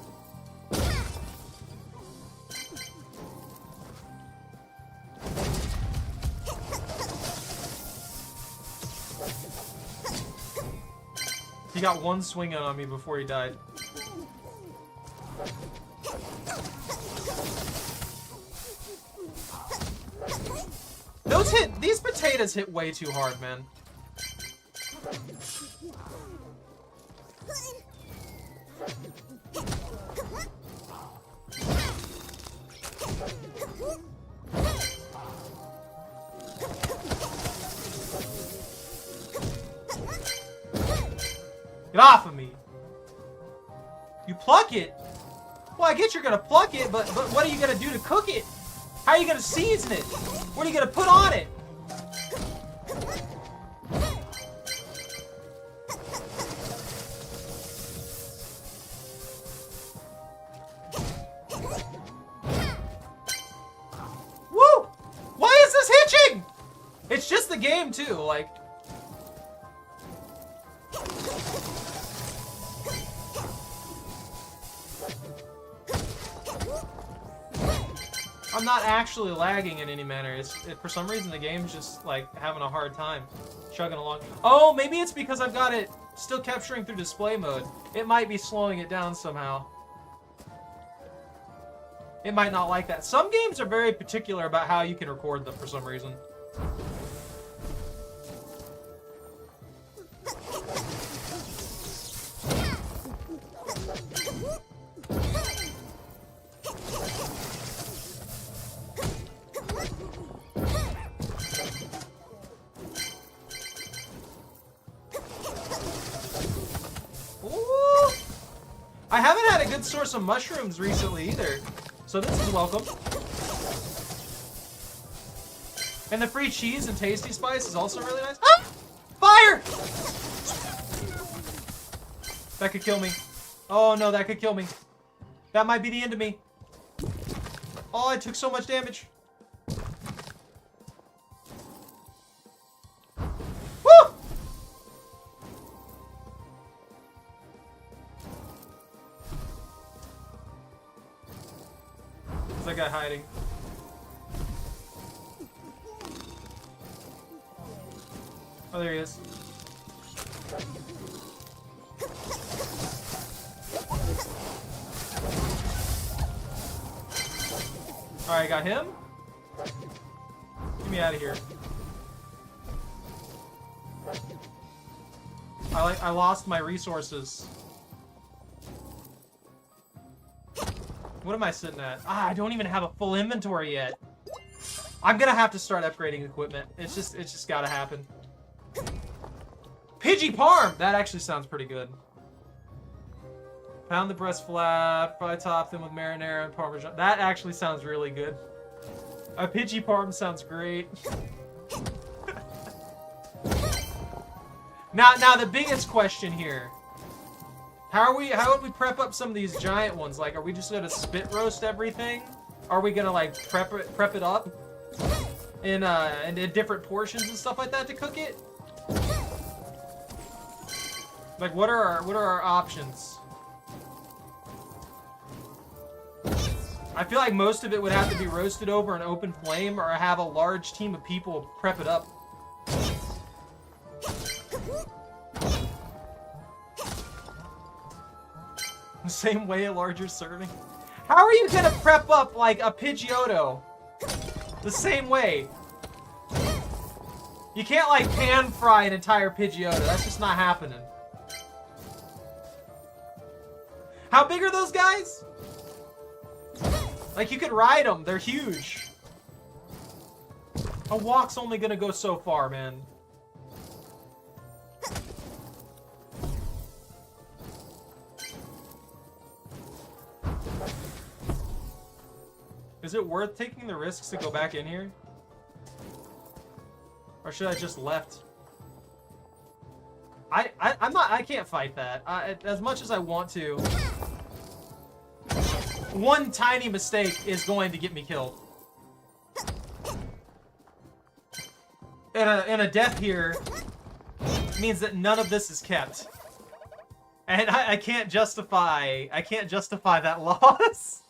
He got one swing on me before he died. These potatoes hit way too hard, man. Get off of me. You pluck it? Well, I guess you're gonna pluck it, but what are you gonna do to cook it? How are you gonna season it? What are you gonna put on it? Woo! Why is this hitching? It's just the game too, like. I'm not actually lagging in any manner. For some reason the game's just like having a hard time chugging along. Oh, maybe it's because I've got it still capturing through display mode. It might be slowing it down somehow. It might not like that. Some games are very particular about how you can record them for some reason. I haven't had a good source of mushrooms recently either, so this is welcome. And the free cheese and tasty spice is also really nice. Ah! Fire! That could kill me. Oh no, that could kill me. That might be the end of me. Oh, I took so much damage. Woo! Where's that guy hiding? Oh, there he is. Alright, got him. Get me out of here. I lost my resources. What am I sitting at? Ah, I don't even have a full inventory yet. I'm gonna have to start upgrading equipment. It's just gotta happen. Pidgey Parm! That actually sounds pretty good. Pound the breast flat, probably top them with marinara and parmesan. That actually sounds really good. A Pidgey Parm sounds great. Now the biggest question here. How would we prep up some of these giant ones? Like, are we just gonna spit roast everything? Are we gonna like prep it up in different portions and stuff like that to cook it? Like, what are our options? I feel like most of it would have to be roasted over an open flame, or have a large team of people prep it up. The same way, a larger serving. How are you gonna prep up like a Pidgeotto? The same way. You can't like pan fry an entire Pidgeotto. That's just not happening. How big are those guys? Like, you could ride them. They're huge. A walk's only gonna go so far, man. Is it worth taking the risks to go back in here? Or should I just left? I can't fight that. As much as I want to. One tiny mistake is going to get me killed. and a death here means that none of this is kept. And I can't justify that loss.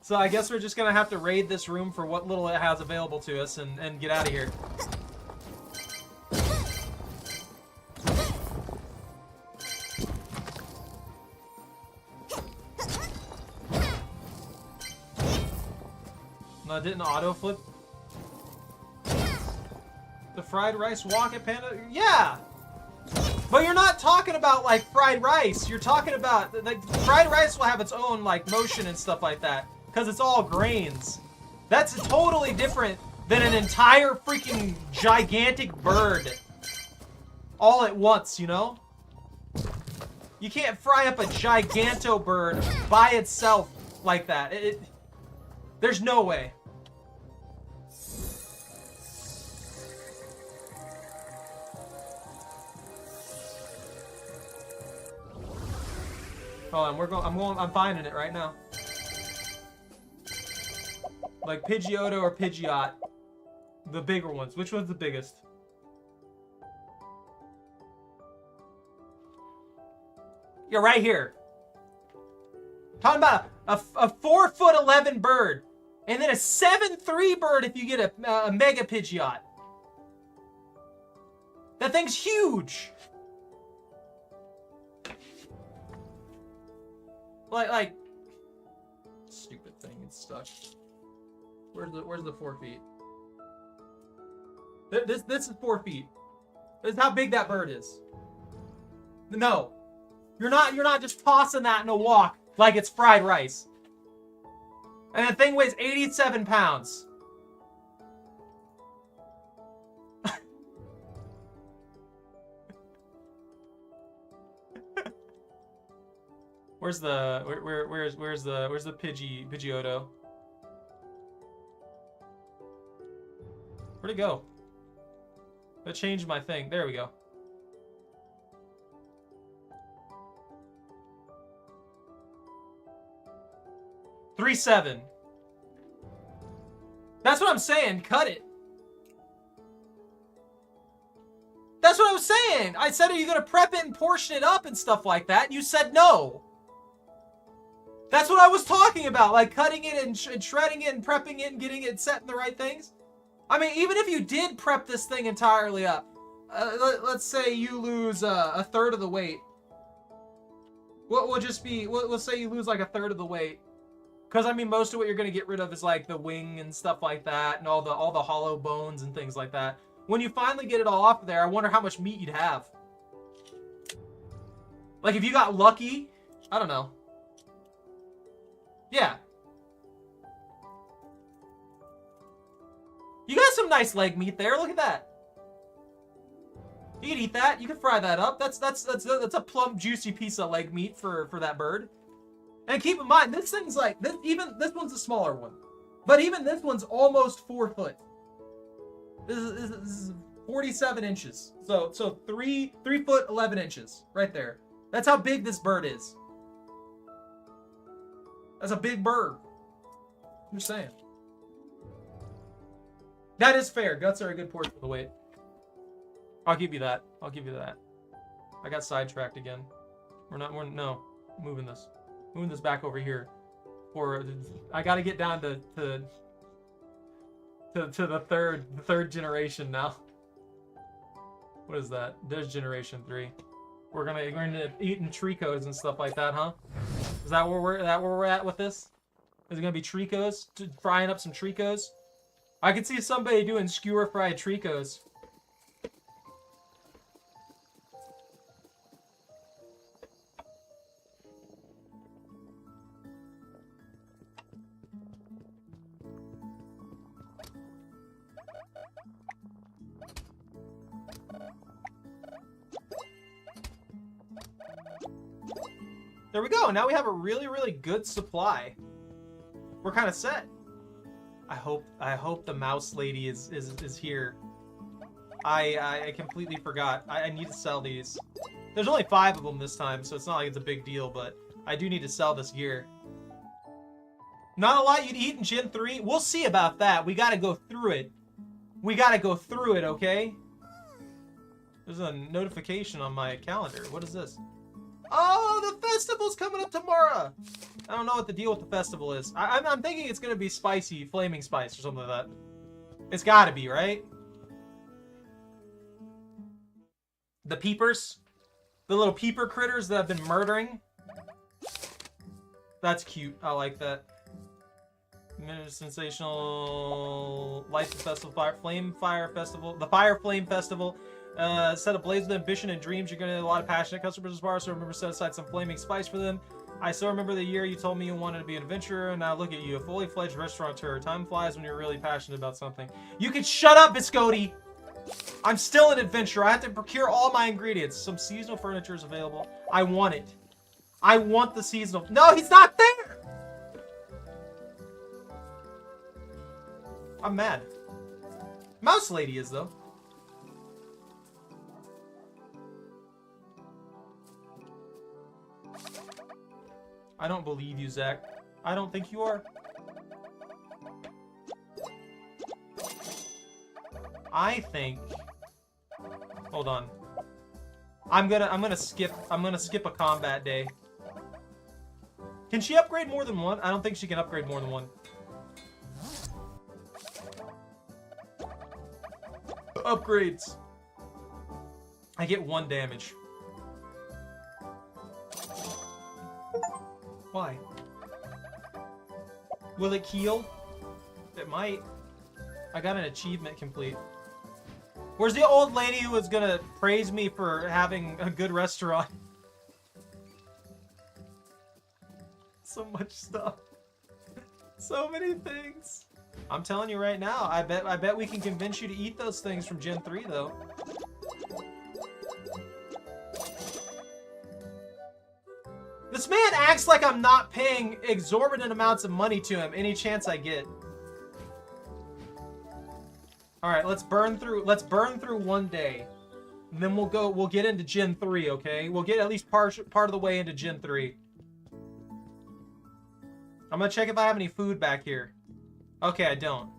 So I guess we're just gonna have to raid this room for what little it has available to us and get out of here. No, didn't auto flip. The fried rice walk at Panda? Yeah! But you're not talking about, like, fried rice. You're talking about, like, fried rice will have its own, like, motion and stuff like that. Because it's all grains. That's totally different than an entire freaking gigantic bird. All at once, you know? You can't fry up a giganto bird by itself like that. There's no way. Hold on, I'm finding it right now. Like Pidgeotto or Pidgeot. The bigger ones. Which one's the biggest? You're right here. Talking about a 4'11" bird. And then a 7'3" bird if you get a Mega Pidgeot. That thing's huge. Like, stupid thing, it's stuck. Where's the 4 feet? This is 4 feet. This is how big that bird is. No, you're not just tossing that in a walk like it's fried rice. And the thing weighs 87 pounds. Where's the Pidgeotto? Where'd it go? That changed my thing. There we go. $3.7. That's what I'm saying. Cut it. That's what I was saying. I said, are you gonna prep it and portion it up and stuff like that? And you said no. That's what I was talking about, like cutting it and shredding it and prepping it and getting it set in the right things. I mean, even if you did prep this thing entirely up, let's say you lose a third of the weight. What will just be? Let's say you lose like a third of the weight, because I mean, most of what you're gonna get rid of is like the wing and stuff like that, and all the hollow bones and things like that. When you finally get it all off of there, I wonder how much meat you'd have. Like if you got lucky, I don't know. Yeah. You got some nice leg meat there. Look at that. You can eat that. You can fry that up. That's a plump, juicy piece of leg meat for that bird. And keep in mind, this thing's like this. Even this one's a smaller one, but even this one's almost 4 foot. This is 47 inches. So 3 foot 11 inches right there. That's how big this bird is. That's a big bird. I'm just saying. That is fair. Guts are a good portion of the weight. I'll give you that. I'll give you that. I got sidetracked again. No. Moving this back over here. I gotta get down to the third generation now. What is that? There's generation 3. We're gonna eating Tricos and stuff like that, huh? Is that where we're at with this? Is it gonna be Tricos? Frying up some Tricos? I could see somebody doing skewer fried Tricos. There we go. Now we have a really, really good supply. We're kind of set. I hope the mouse lady is here. I completely forgot. I need to sell these. There's only 5 of them this time, so it's not like it's a big deal, but I do need to sell this gear. Not a lot you'd eat in Gen 3. We'll see about that. We got to go through it. We gotta go through it, okay? There's a notification on my calendar. What is this? Oh, the festival's coming up tomorrow! I don't know what the deal with the festival is. I'm thinking it's gonna be spicy, flaming spice or something like that. It's gotta be, right? The peepers? The little peeper critters that I've been murdering? That's cute. I like that. Sensational Light Festival, Flame Fire Festival. The Fire Flame Festival. Set ablaze with ambition and dreams. You're gonna get a lot of passionate customers as bar, so remember set aside some flaming spice for them. I still remember the year you told me you wanted to be an adventurer, and now look at you, a fully fledged restaurateur. Time flies when you're really passionate about something. You can shut up, Biscotti! I'm still an adventurer. I have to procure all my ingredients. Some seasonal furniture is available. I want it. I want the seasonal. No, he's not there! I'm mad. Mouse Lady is, though. I don't believe you, Zach. I don't think you are. I think. Hold on. I'm gonna skip a combat day. Can she upgrade more than one? I don't think she can upgrade more than one. Upgrades. I get 1 damage. Why? Will it heal? It might. I got an achievement complete. Where's the old lady who was gonna praise me for having a good restaurant? So much stuff. So many things. I'm telling you right now, I bet we can convince you to eat those things from Gen 3 though. This man acts like I'm not paying exorbitant amounts of money to him any chance I get. All right, let's burn through 1 day. And then we'll get into Gen 3, okay? We'll get at least part of the way into Gen 3. I'm gonna check if I have any food back here. Okay, I don't.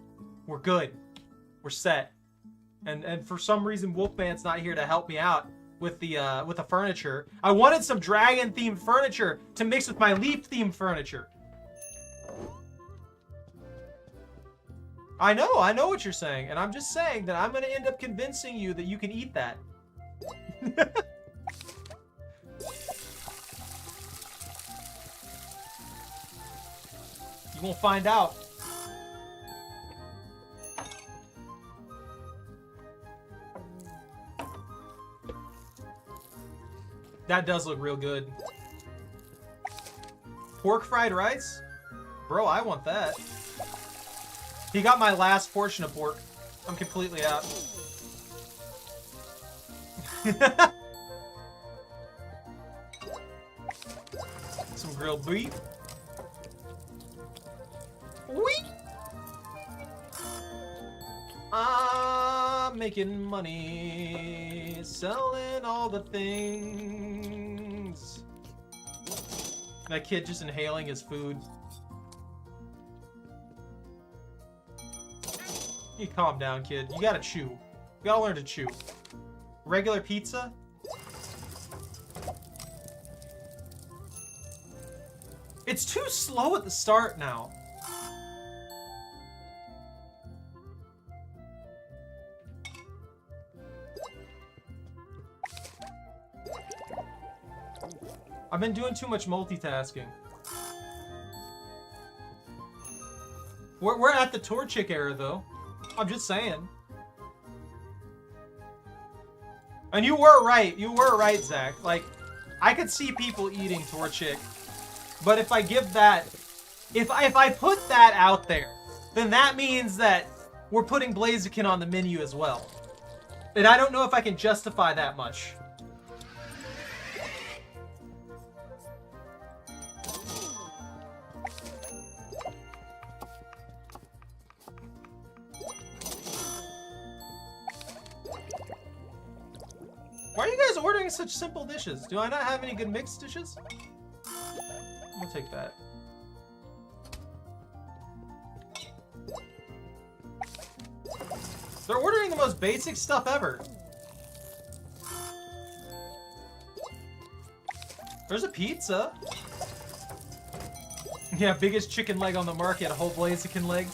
We're good. We're set. And for some reason Wolfman's not here to help me out with the furniture. I wanted some dragon themed furniture to mix with my leaf themed furniture. I know what you're saying, and I'm just saying that I'm gonna end up convincing you that you can eat that. You won't find out. That does look real good. Pork fried rice? Bro, I want that. He got my last portion of pork. I'm completely out. Some grilled beef. Whee! I'm making money, selling all the things. That kid just inhaling his food. You calm down, kid. You gotta chew. You gotta learn to chew. Regular pizza? It's too slow at the start now. I've been doing too much multitasking. We're at the Torchic era, though. I'm just saying. And you were right. You were right, Zach. Like, I could see people eating Torchic. But if I give that... If I put that out there, then that means that we're putting Blaziken on the menu as well. And I don't know if I can justify that much. Why are you guys ordering such simple dishes? Do I not have any good mixed dishes? I'm gonna take that. They're ordering the most basic stuff ever. There's a pizza. Yeah, biggest chicken leg on the market, a whole Blaziken leg.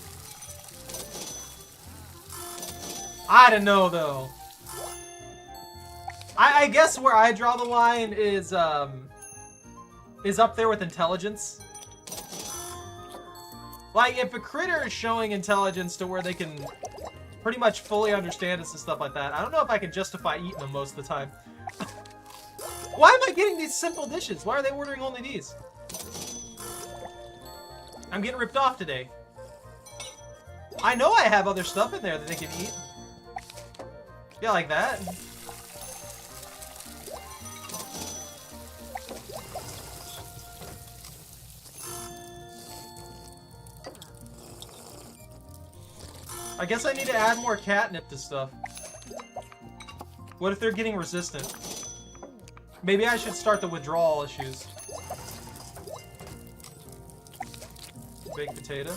I don't know though. I guess where I draw the line is up there with intelligence. Like, if a critter is showing intelligence to where they can pretty much fully understand us and stuff like that, I don't know if I can justify eating them most of the time. Why am I getting these simple dishes? Why are they ordering only these? I'm getting ripped off today. I know I have other stuff in there that they can eat. Yeah, like that. I guess I need to add more catnip to stuff. What if they're getting resistant? Maybe I should start the withdrawal issues. Baked potato.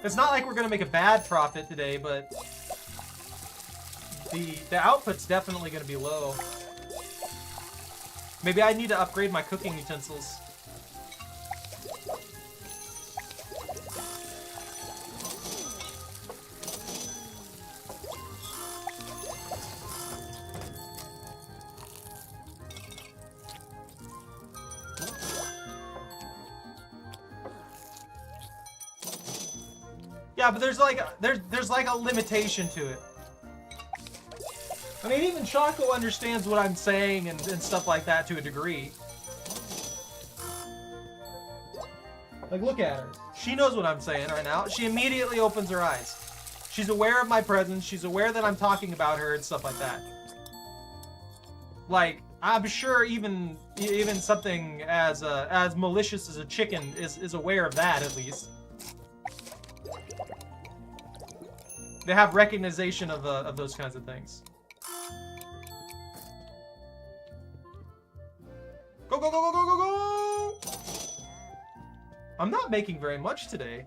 It's not like we're gonna make a bad profit today, but the output's definitely gonna be low. Maybe I need to upgrade my cooking utensils. Yeah, but there's like a limitation to it. I mean, even Shaco understands what I'm saying and stuff like that to a degree. Like, look at her. She knows what I'm saying right now. She immediately opens her eyes. She's aware of my presence. She's aware that I'm talking about her and stuff like that. Like, I'm sure even something as malicious as a chicken is aware of that, at least. They have recognition of those kinds of things. Go, go, go, go, go, go, go! I'm not making very much today.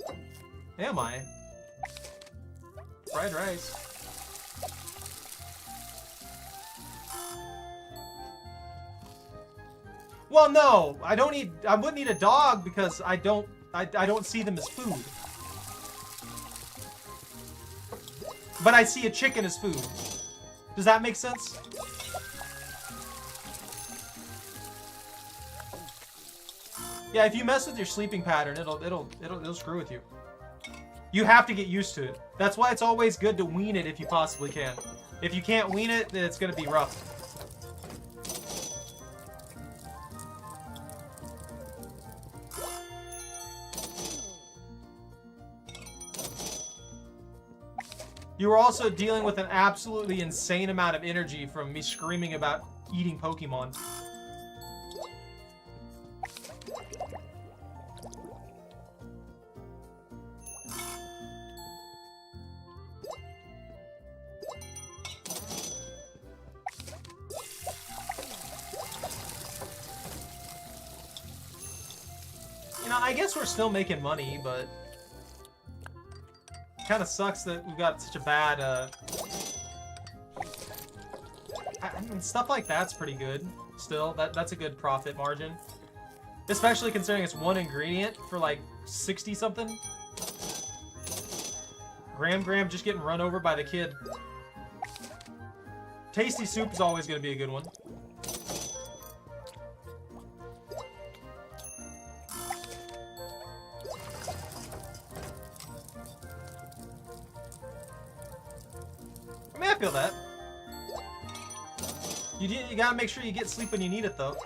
Am I? Fried rice. Well, no, I wouldn't eat a dog because I don't see them as food. But I see a chicken as food. Does that make sense? Yeah, if you mess with your sleeping pattern, it'll screw with you. You have to get used to it. That's why it's always good to wean it if you possibly can. If you can't wean it, then it's gonna be rough. You were also dealing with an absolutely insane amount of energy from me screaming about eating Pokemon. You know, I guess we're still making money, but kind of sucks that we've got such a bad, I mean, stuff like that's pretty good. Still, that's a good profit margin. Especially considering it's one ingredient for like 60 something. Graham just getting run over by the kid. Tasty soup is always going to be a good one. I feel that. You gotta make sure you get sleep when you need it, though.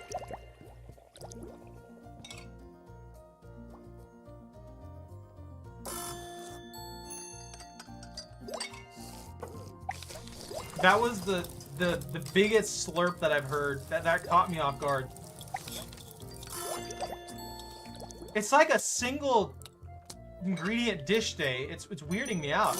That was the biggest slurp that I've heard. That caught me off guard. It's like a single ingredient dish day. It's weirding me out.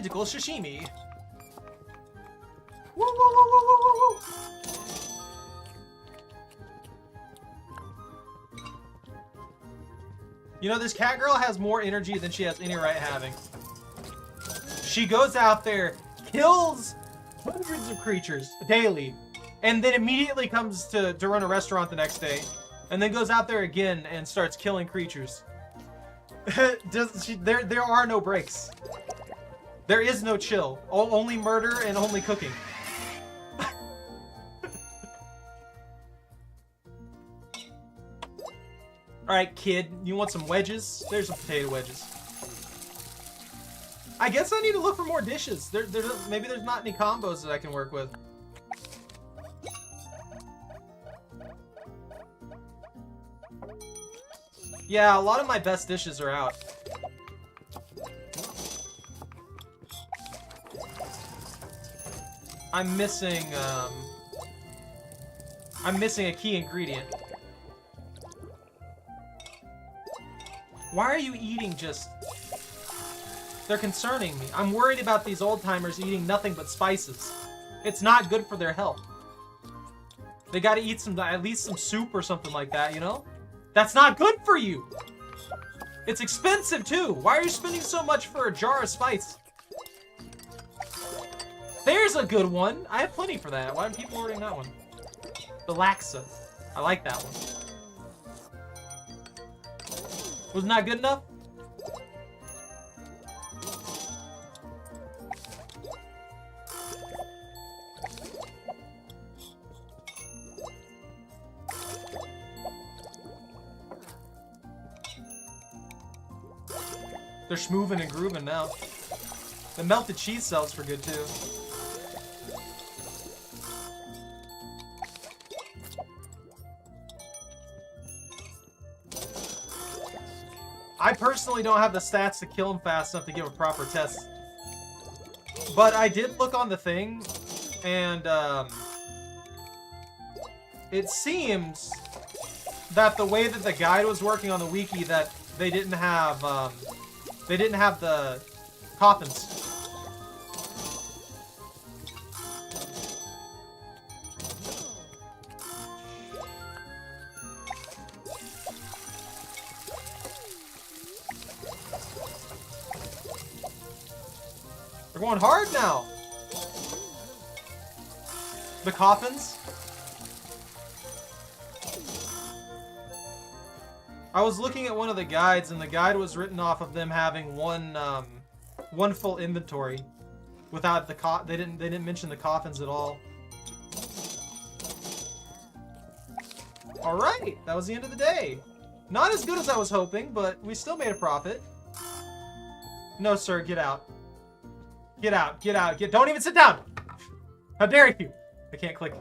tentacle sashimi. Woo, woo, woo, woo, woo, woo, woo. You know, this cat girl has more energy than she has any right having. She goes out there, kills hundreds of creatures daily, and then immediately comes to run a restaurant the next day, and then goes out there again and starts killing creatures. There are no breaks. There is no chill. Only murder and only cooking. Alright, kid, you want some wedges? There's some potato wedges. I guess I need to look for more dishes. Maybe there's not any combos that I can work with. Yeah, a lot of my best dishes are out. I'm missing a key ingredient. Why are you eating just... They're concerning me. I'm worried about these old-timers eating nothing but spices. It's not good for their health. They gotta eat at least some soup or something like that, you know? That's not good for you! It's expensive, too! Why are you spending so much for a jar of spice? There's a good one! I have plenty for that. Why are people ordering that one? The Laxa. I like that one. Was not good enough? They're schmoovin' and grooving now. The melted cheese sells for good too. I personally don't have the stats to kill him fast enough to give a proper test. But I did look on the thing, and it seems that the way that the guide was working on the wiki, that they didn't have the coffins. They're going hard now. The coffins. I was looking at one of the guides, and the guide was written off of them having one full inventory, without the they didn't mention the coffins at all. All right, that was the end of the day. Not as good as I was hoping, but we still made a profit. No, sir, get out. Get out, get out, don't even sit down! How dare you! I can't click.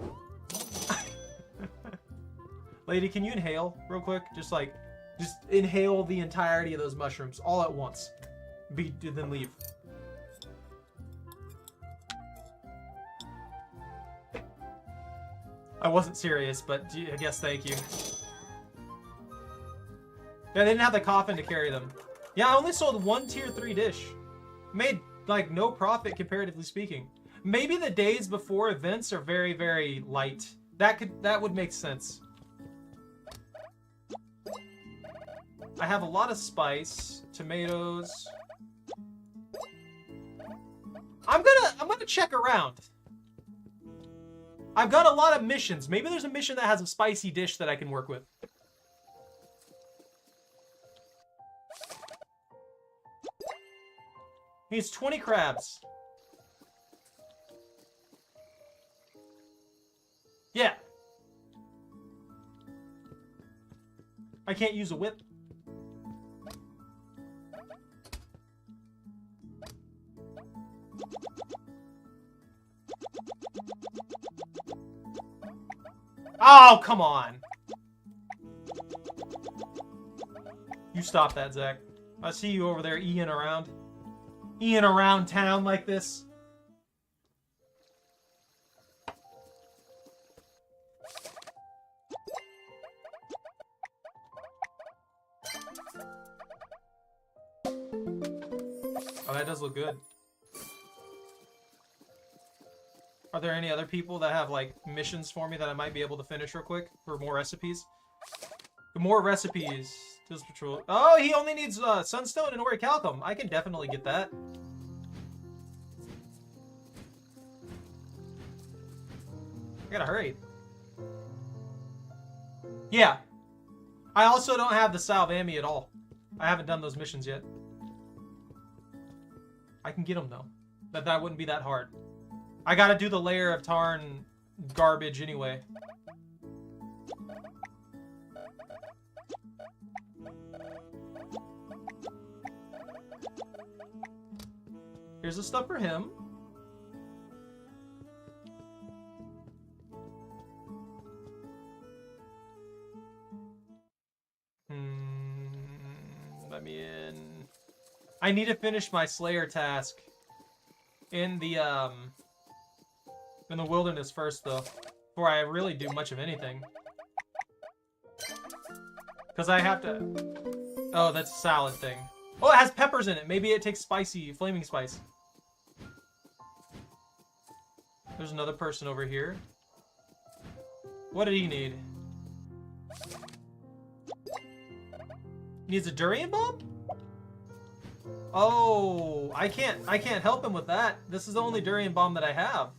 Lady, can you inhale real quick? Just inhale the entirety of those mushrooms all at once. Then leave. I wasn't serious, but I guess thank you. Yeah, they didn't have the coffin to carry them. Yeah, I only sold one tier 3 dish. Made, like, no profit, comparatively speaking. Maybe the days before events are very, very light. That would make sense. I have a lot of spice, tomatoes. I'm gonna check around. I've got a lot of missions. Maybe there's a mission that has a spicy dish that I can work with. Needs 20 crabs. Yeah. I can't use a whip. Oh, come on. You stop that, Zach. I see you over there eeing around. Eeing around town like this. Oh, that does look good. Are there any other people that have, like, missions for me that I might be able to finish real quick for more recipes? More recipes. Tools Patrol. Oh, he only needs Sunstone and Orichalcum. I can definitely get that. I gotta hurry. Yeah. I also don't have the Salvami at all. I haven't done those missions yet. I can get them, though. That wouldn't be that hard. I gotta do the layer of Tarn garbage anyway. Here's the stuff for him. Let me in. I need to finish my Slayer task in the wilderness first, though, before I really do much of anything. Because I have to... Oh, that's a salad thing. Oh, it has peppers in it. Maybe it takes spicy, flaming spice. There's another person over here. What did he need? He needs a durian bomb? Oh, I can't help him with that. This is the only durian bomb that I have.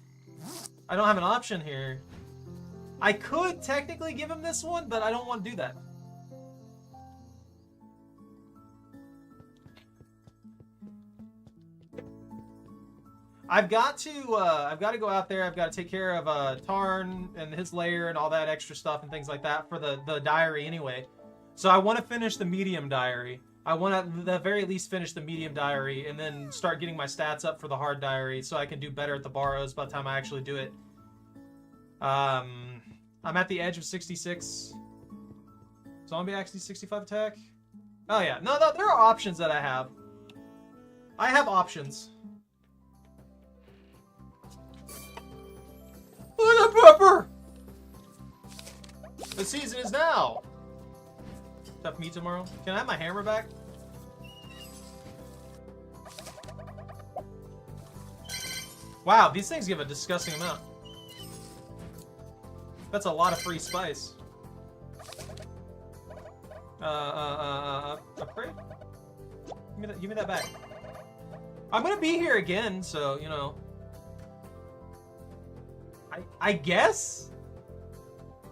I don't have an option here. I could technically give him this one, but I don't want to do that. I've got to go out there. I've got to take care of Tarn and his lair and all that extra stuff and things like that for the diary anyway. So I want to finish the medium diary. I want to, at the very least, finish the medium diary and then start getting my stats up for the hard diary so I can do better at the Barrows by the time I actually do it. I'm at the edge of 66. Zombie actually 65 attack? Oh yeah, no, there are options that I have. I have options. Look at the pepper! The season is now! Tough meat tomorrow. Can I have my hammer back? Wow, these things give a disgusting amount. That's a lot of free spice. Upgrade? Give me that back. I'm gonna be here again, so, you know. I guess?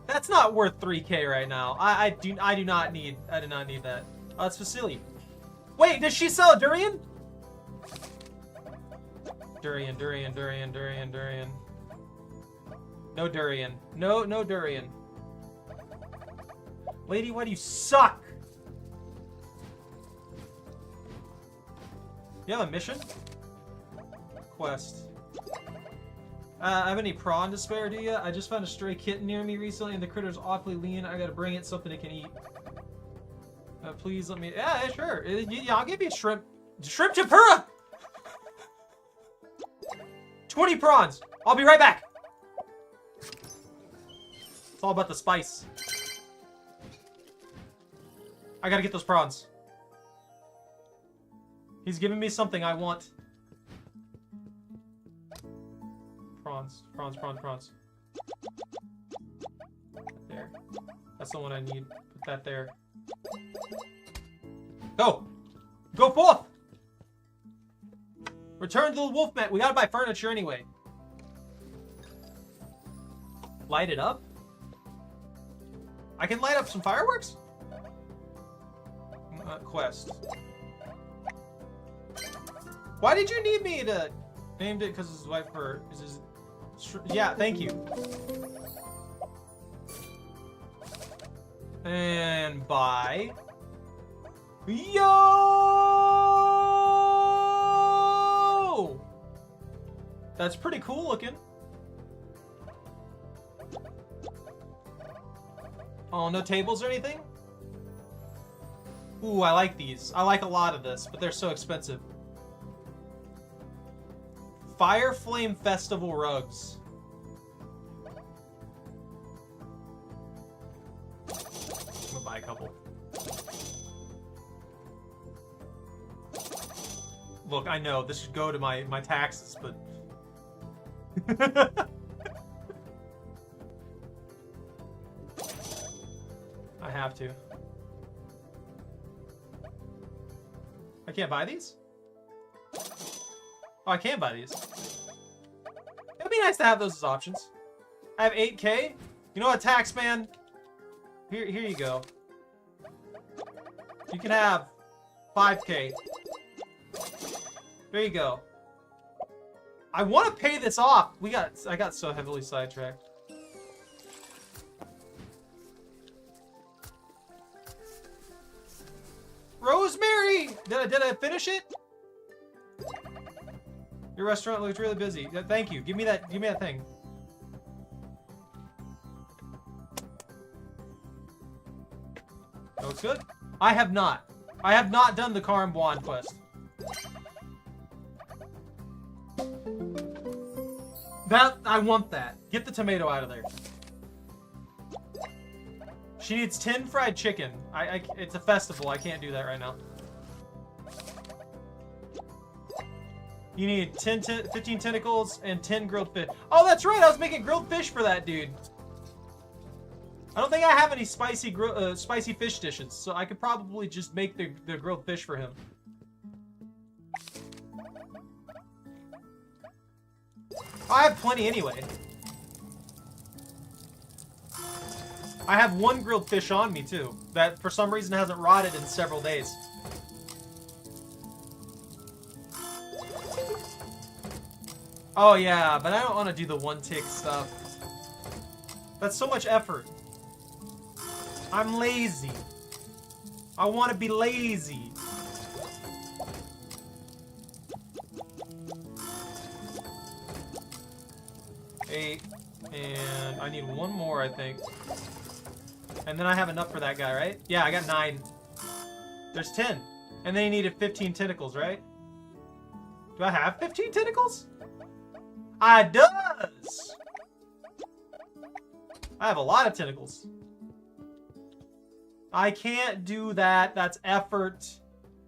That's not worth 3K right now. I do not need that. Oh, it's Vasily. Wait, does she sell a durian? Durian. No durian. No durian. Lady, why do you suck? You have a mission? Quest. I have any prawn to spare, do ya? I just found a stray kitten near me recently and the critter's awfully lean. I gotta bring it something it can eat. Please let me... Yeah, sure. Yeah, I'll give you shrimp. Shrimp tempura! 20 prawns! I'll be right back! It's all about the spice. I gotta get those prawns. He's giving me something I want. Prawns. There. That's the one I need. Put that there. Go! Go forth! Return to the wolf mat. We gotta buy furniture anyway. Light it up? I can light up some fireworks? Quest. Why did you need me to... Named it because his wife for... Yeah, thank you. And buy. Yo! That's pretty cool looking. Oh, no tables or anything? Ooh, I like these. I like a lot of this, but they're so expensive. Fire Flame Festival rugs. I'm gonna buy a couple. Look, I know this should go to my taxes, but I have to. I can't buy these? Oh, I can buy these. It'd be nice to have those as options. I have 8K. You know what, Taxman? Here you go. You can have 5K. There you go. I want to pay this off. I got so heavily sidetracked. Rosemary! Did I finish it? Your restaurant looks really busy. Thank you. Give me that thing. That looks good. I have not done the Caramboine quest. I want that. Get the tomato out of there. She needs 10 fried chicken. It's a festival. I can't do that right now. You need 15 tentacles and 10 grilled fish. Oh, that's right. I was making grilled fish for that dude. I don't think I have any spicy fish dishes, so I could probably just make the grilled fish for him. I have plenty anyway. I have one grilled fish on me, too. That, for some reason, hasn't rotted in several days. Oh, yeah, but I don't want to do the one-tick stuff. That's so much effort. I'm lazy. I want to be lazy. Eight. And I need one more, I think. And then I have enough for that guy, right? Yeah, I got 9. There's 10. And then he needed 15 tentacles, right? Do I have 15 tentacles? I does! I have a lot of tentacles. I can't do that. That's effort.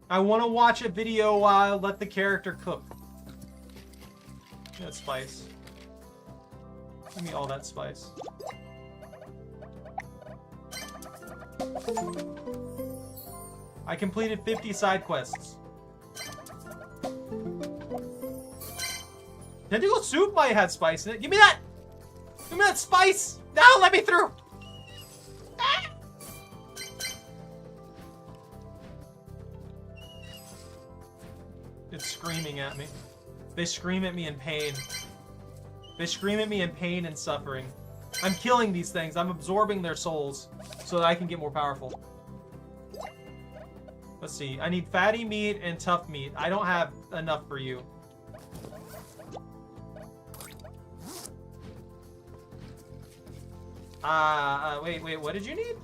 I want to watch a video while I let the character cook. That's spice. Give me all that spice. I completed 50 side quests. Tentacle soup might have spice in it. Give me that! Give me that spice! No, let me through! Ah! It's screaming at me. They scream at me in pain. They scream at me in pain and suffering. I'm killing these things. I'm absorbing their souls so that I can get more powerful. Let's see. I need fatty meat and tough meat. I don't have enough for you. Wait, what did you need?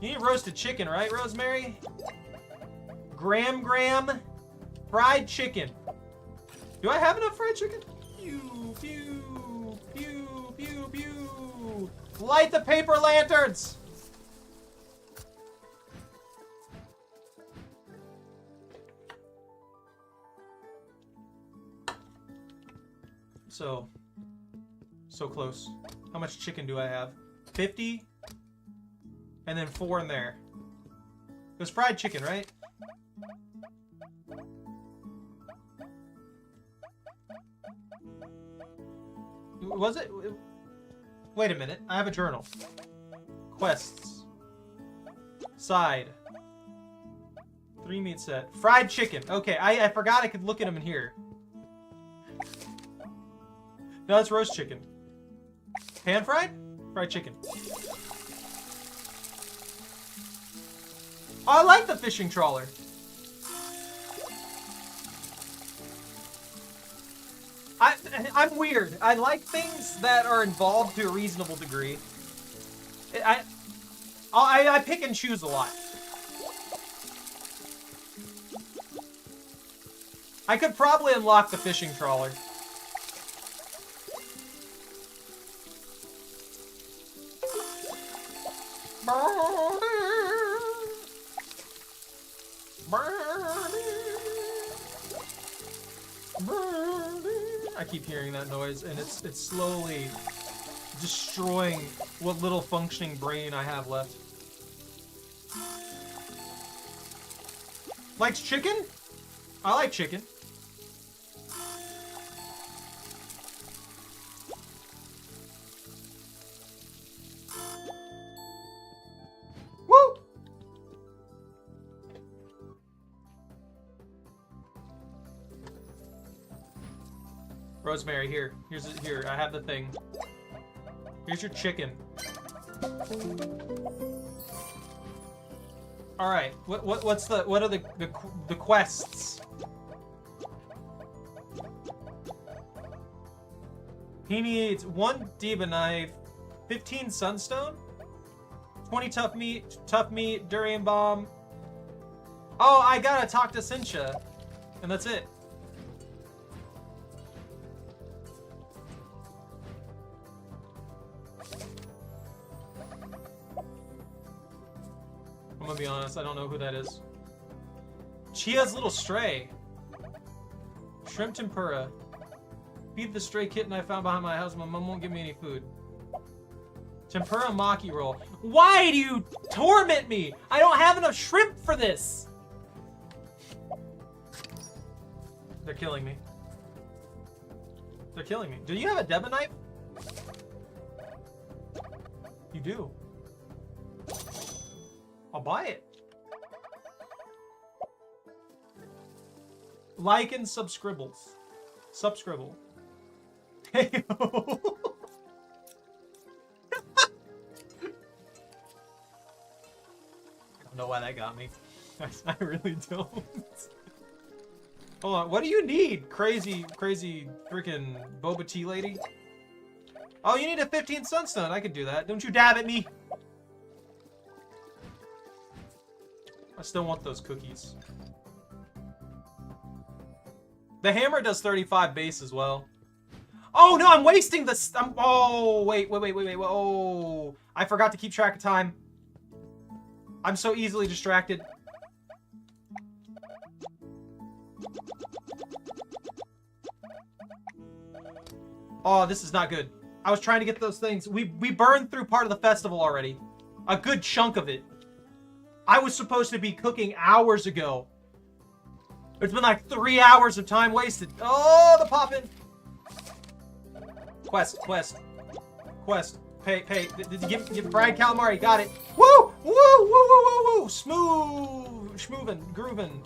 You need roasted chicken, right, Rosemary? Graham fried chicken. Do I have enough fried chicken? Pew, pew, pew, pew, pew. Light the paper lanterns! So close. How much chicken do I have? 50? And then 4 in there. It was fried chicken, right? Was it? Wait a minute. I have a journal. Quests. Side. 3 meat set. Fried chicken. Okay, I forgot I could look at them in here. No, it's roast chicken. Pan fried? Fried chicken. Oh, I like the fishing trawler. I'm weird. I like things that are involved to a reasonable degree. I pick and choose a lot. I could probably unlock the fishing trawler. I keep hearing that noise, and it's slowly destroying what little functioning brain I have left. Likes chicken? I like chicken. Woo! Rosemary, here. Here, I have the thing. Here's your chicken. All right. What are the quests? He needs 1 diva knife, 15 sunstone, 20 tough meat, durian bomb. Oh, I gotta talk to Cincha, and that's it. I'm gonna be honest, I don't know who that is. Chia's little stray. Shrimp tempura. Feed the stray kitten I found behind my house. My mom won't give me any food. Tempura maki roll. Why do you torment me? I don't have enough shrimp for this. They're killing me. They're killing me. Do you have a Deba knife? You do. I'll buy it. Like and Subscrizzle. Hey. I don't know why that got me. I really don't. Hold on. What do you need, crazy freaking boba tea lady? Oh, you need a 15 sunstone. I could do that. Don't you dab at me. I still want those cookies. The hammer does 35 base as well. Oh no, I'm wasting this. Oh, wait. Oh, I forgot to keep track of time. I'm so easily distracted. Oh, this is not good. I was trying to get those things. We burned through part of the festival already. A good chunk of it. I was supposed to be cooking hours ago. It's been like 3 hours of time wasted. Oh, the poppin'. Quest. Pay. Give Brad Calamari. Got it. Woo! Smooth. Schmoovin'. Groovin'.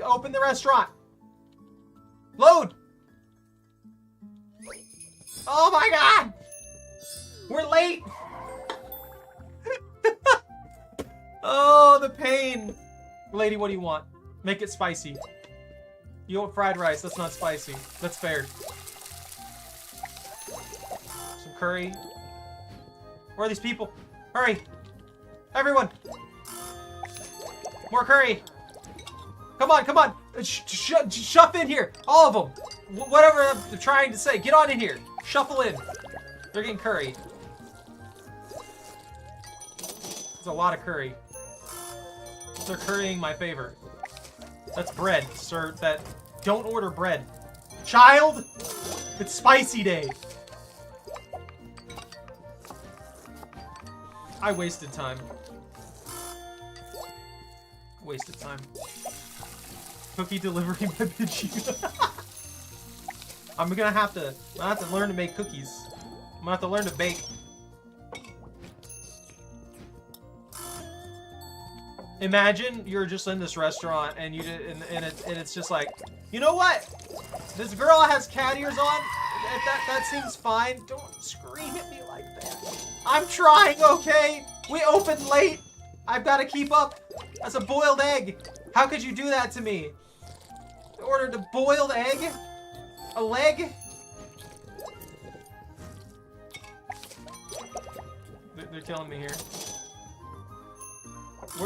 Open the restaurant. Load. Oh my god! We're late! Oh, the pain! Lady, what do you want? Make it spicy. You want fried rice, that's not spicy. That's fair. Some curry. Where are these people? Hurry! Everyone! More curry! Come on! Shove in here! All of them! Whatever I'm trying to say, get on in here! Shuffle in. They're getting curry. There's a lot of curry. They're currying my favor. That's bread, sir. Don't order bread. Child! It's spicy day. I wasted time. Wasted time. Cookie delivery by Vegeta. I'm gonna have to learn to make cookies. I'm gonna have to learn to bake. Imagine you're just in this restaurant and it's just like, you know what? This girl has cat ears on. That seems fine. Don't scream at me like that. I'm trying, okay? We opened late. I've got to keep up. That's a boiled egg. How could you do that to me? I ordered a boiled egg? A leg? They're killing me here.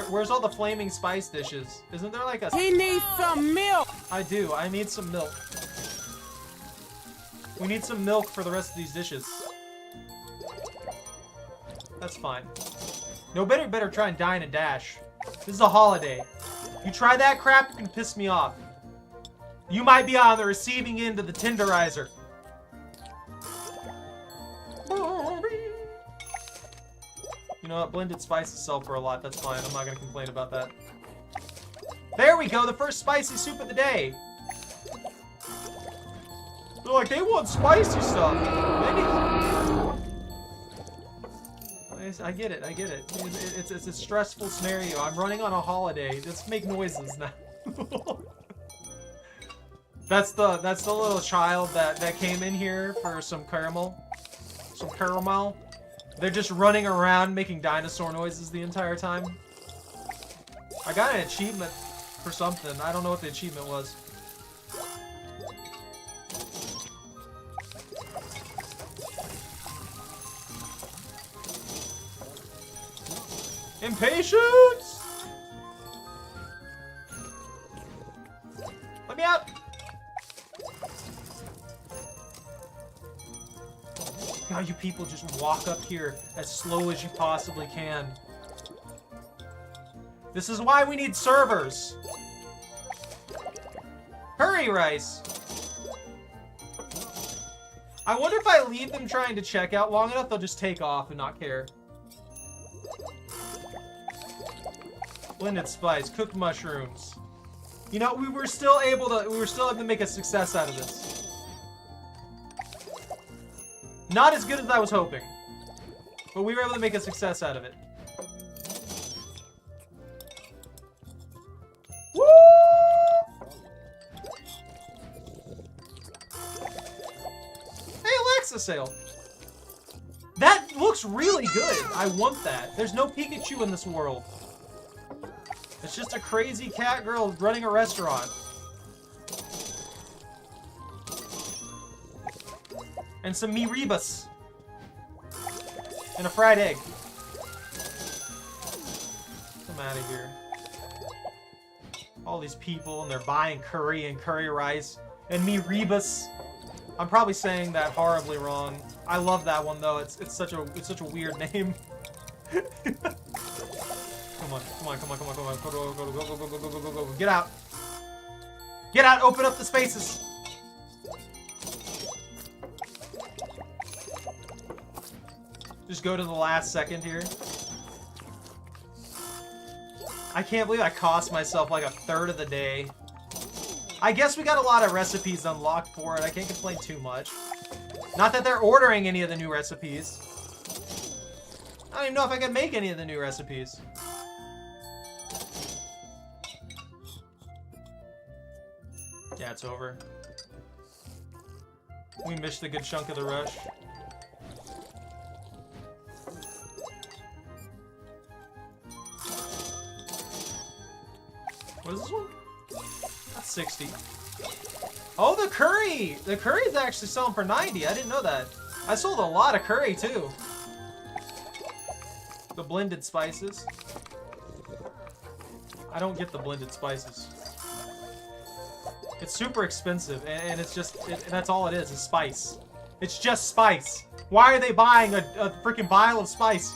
Where's all the flaming spice dishes? Isn't there like a... He needs some milk! I do. I need some milk. We need some milk for the rest of these dishes. That's fine. No better try and dine and dash. This is a holiday. You try that crap, you can piss me off. You might be on the receiving end of the tenderizer. You know what? Blended spices sell for a lot. That's fine. I'm not gonna complain about that. There we go. The first spicy soup of the day. They're like, they want spicy stuff. Maybe. I get it. I get it. It's a stressful scenario. I'm running on a holiday. Let's make noises now. That's the little child that came in here for some caramel. Some caramel. They're just running around making dinosaur noises the entire time. I got an achievement for something. I don't know what the achievement was. Impatience! Let me out! God, you people just walk up here as slow as you possibly can. This is why we need servers. Hurry, Rice! I wonder if I leave them trying to check out long enough, they'll just take off and not care. Blended spice, cooked mushrooms. You know, we were still able to make a success out of this. Not as good as I was hoping, but we were able to make a success out of it. Woo! Hey, Alexa sale. That looks really good. I want that. There's no Pikachu in this world. It's just a crazy cat girl running a restaurant. And some me rebus. And a fried egg. I'm out of here. All these people and they're buying curry and curry rice. And me rebus. I'm probably saying that horribly wrong. I love that one though. It's such a weird name. Come on. Go. Get out. Get out, open up the spaces. Just go to the last second here. I can't believe I cost myself like a third of the day. I guess we got a lot of recipes unlocked for it. I can't complain too much. Not that they're ordering any of the new recipes. I don't even know if I can make any of the new recipes. Yeah, it's over. We missed a good chunk of the rush. What is this one? That's 60. Oh, the curry! The curry's actually selling for 90. I didn't know that. I sold a lot of curry, too. The blended spices. I don't get the blended spices. It's super expensive, and it's just, that's all it is spice. It's just spice. Why are they buying a freaking vial of spice?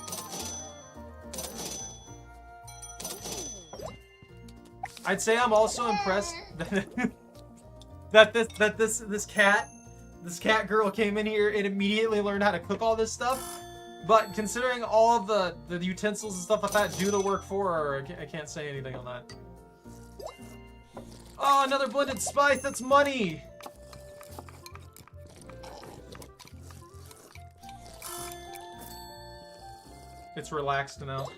I'd say I'm also impressed that this cat girl came in here and immediately learned how to cook all this stuff. But considering all of the utensils and stuff like that do the work for her, I can't say anything on that. Oh, another blended spice. That's money. It's relaxed now.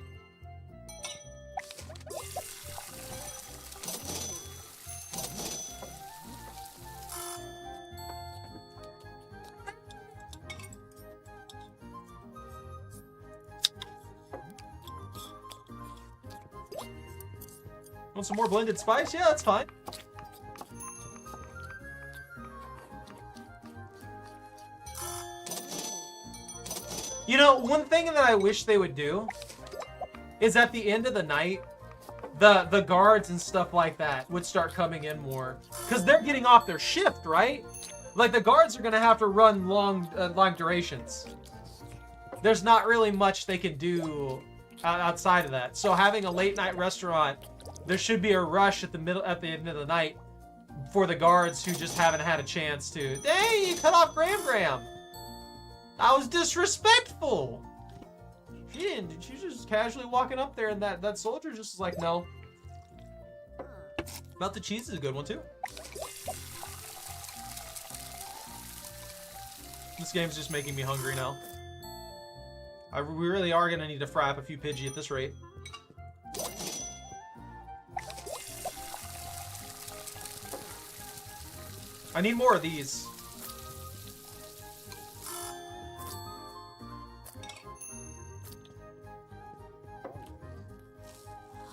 Want some more blended spice? Yeah, that's fine. You know, one thing that I wish they would do is at the end of the night, the guards and stuff like that would start coming in more. Because they're getting off their shift, right? Like, the guards are going to have to run long durations. There's not really much they can do outside of that. So having a late night restaurant, there should be a rush at the end of the night for the guards who just haven't had a chance to. Hey, you cut off Graham. That was disrespectful. She didn't. She's just casually walking up there, and that soldier just is like, no. But the cheese is a good one, too. This game's just making me hungry now. We really are going to need to fry up a few Pidgey at this rate. I need more of these.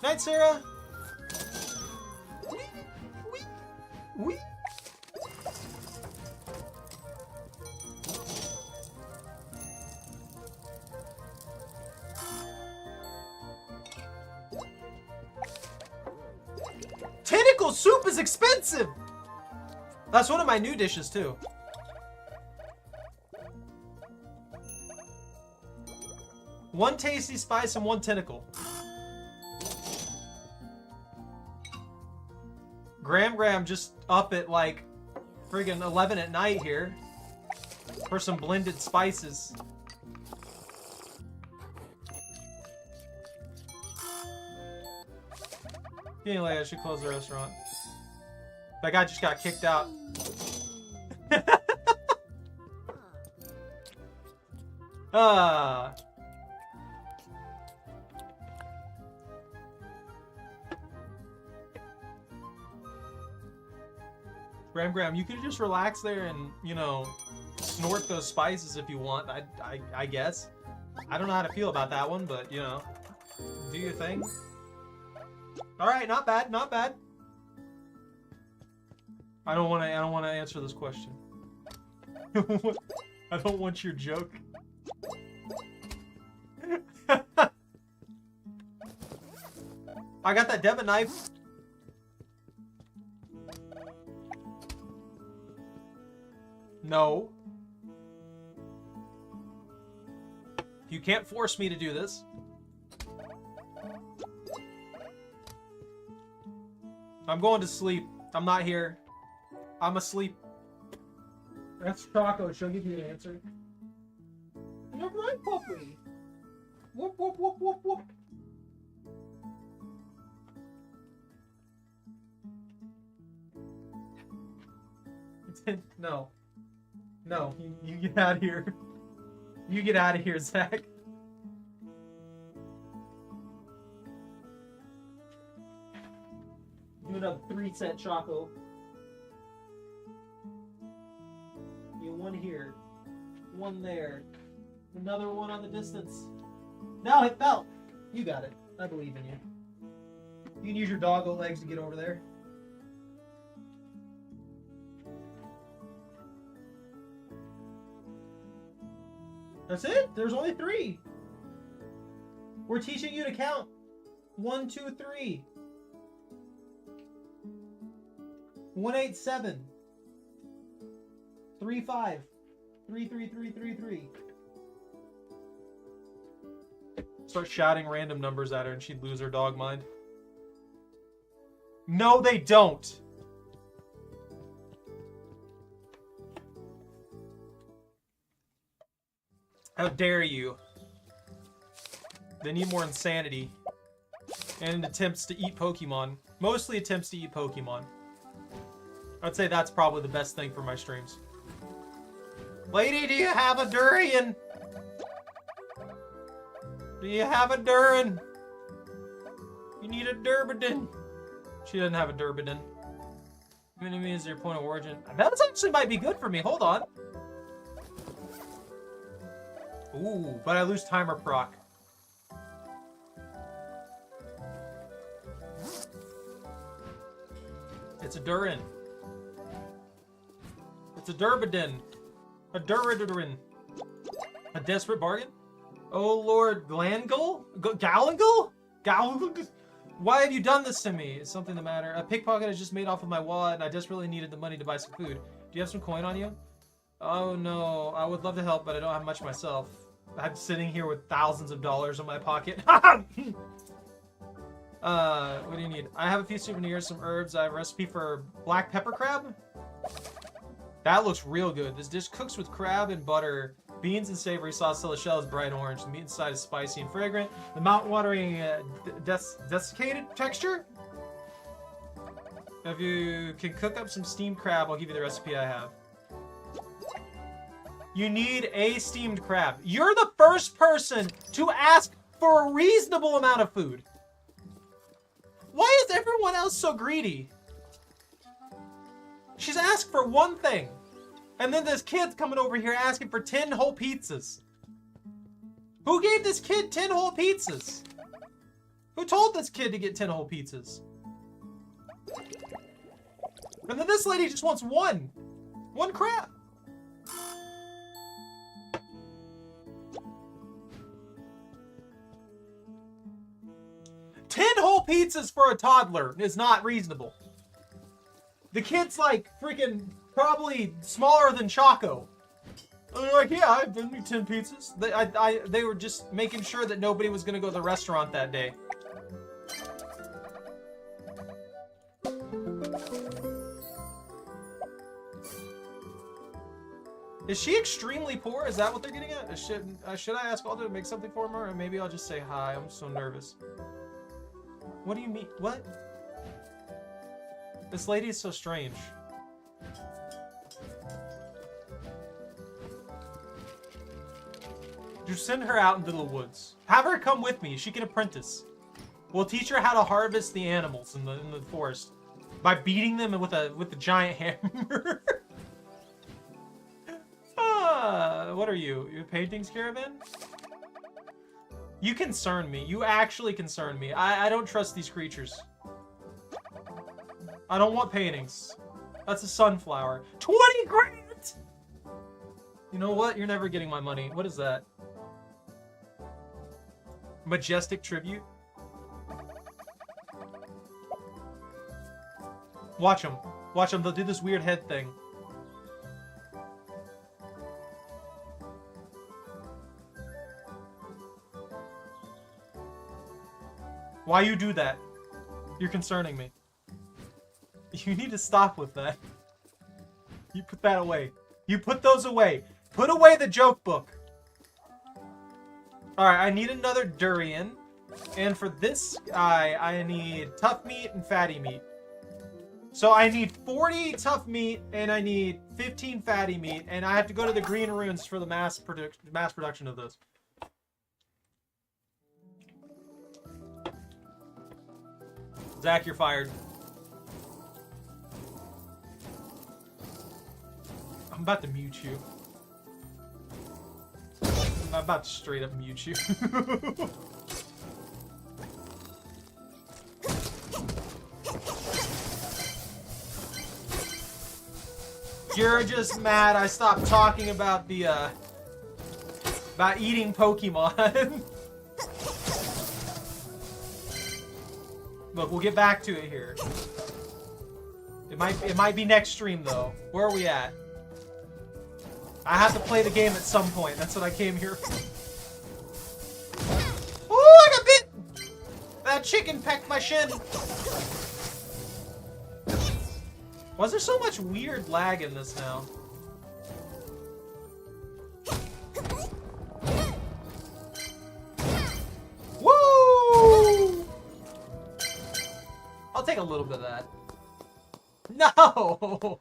Night, Sarah. Wee. Tentacle soup is expensive. That's one of my new dishes too. One tasty spice and one tentacle. Graham just up at like friggin' 11 at night here for some blended spices. Getting late, I should close the restaurant. That guy just got kicked out. Graham, you could just relax there and, you know, snort those spices if you want, I guess. I don't know how to feel about that one, but, you know, do your thing. Alright, not bad, not bad. I don't want to answer this question. I don't want your joke. I got that debit knife. No. You can't force me to do this. I'm going to sleep. I'm not here. I'm asleep. That's Choco. She'll give you the answer. You're right, puppy. Whoop, whoop, whoop, whoop, whoop. No. No, you get out of here. You get out of here, Zach. Do another 3-set Choco. You one here. One there. Another one on the distance. No, it fell. You got it. I believe in you. You can use your doggo legs to get over there. That's it? There's only 3. We're teaching you to count. 1, 2, 3. 187. 35. 33333. Start shouting random numbers at her and she'd lose her dog mind. No, they don't. How dare you? They need more insanity. And attempts to eat Pokemon. Mostly attempts to eat Pokemon. I'd say that's probably the best thing for my streams. Lady, do you have a durian? Do you have a Durin? You need a Durbidin. She doesn't have a Durbidin. Enemy is your point of origin. That actually might be good for me. Hold on. Ooh, but I lose timer proc. It's a Durin. It's a Durbidin. A Duridin. A desperate bargain? Oh Lord, Glangle? Galangle? Galangle? Why have you done this to me? Is something the matter? A pickpocket has just made off of my wallet and I desperately needed the money to buy some food. Do you have some coin on you? Oh no, I would love to help, but I don't have much myself. I'm sitting here with thousands of dollars in my pocket. What do you need? I have a few souvenirs, some herbs. I have a recipe for black pepper crab. That looks real good. This dish cooks with crab and butter Beans and savory sauce till the shell is bright orange. The meat inside is spicy and fragrant. The mouth-watering desiccated texture. If you can cook up some steamed crab, I'll give you the recipe I have. You need a steamed crab. You're the first person to ask for a reasonable amount of food. Why is everyone else so greedy? She's asked for one thing. And then this kid's coming over here asking for 10 whole pizzas. Who gave this kid 10 whole pizzas? Who told this kid to get 10 whole pizzas? And then this lady just wants one. One crab. Ten whole pizzas for a toddler is not reasonable. The kid's like freaking probably smaller than Choco. And they're like, yeah, I've done 10 pizzas. They were just making sure that nobody was gonna go to the restaurant that day. Is she extremely poor? Is that what they're getting at? Should I ask Aldo to make something for her? Or maybe I'll just say hi. I'm so nervous. What do you mean? What? This lady is so strange. Just send her out into the woods. Have her come with me. She can apprentice. We'll teach her how to harvest the animals in the forest by beating them with a giant hammer. What are you? You a paintings caravan? You concern me. You actually concern me. I don't trust these creatures. I don't want paintings. That's a sunflower. 20 grand! You know what? You're never getting my money. What is that? Majestic tribute? Watch them. Watch them. They'll do this weird head thing. Why you do that? You're concerning me. You need to stop with that. You put that away. You put those away. Put away the joke book. Alright, I need another durian. And for this guy, I need tough meat and fatty meat. So I need 40 tough meat and I need 15 fatty meat. And I have to go to the green ruins for the mass production of those. Zach, you're fired. I'm about to mute you. I'm about to straight up mute you. You're just mad I stopped talking about the, about eating Pokemon. Look, we'll get back to it here. It might be next stream though. Where are we at? I have to play the game at some point. That's what I came here for. Oh, I got bit! That chicken pecked my shin. Why is there so much weird lag in this now? Woo! I'll take a little bit of that. No!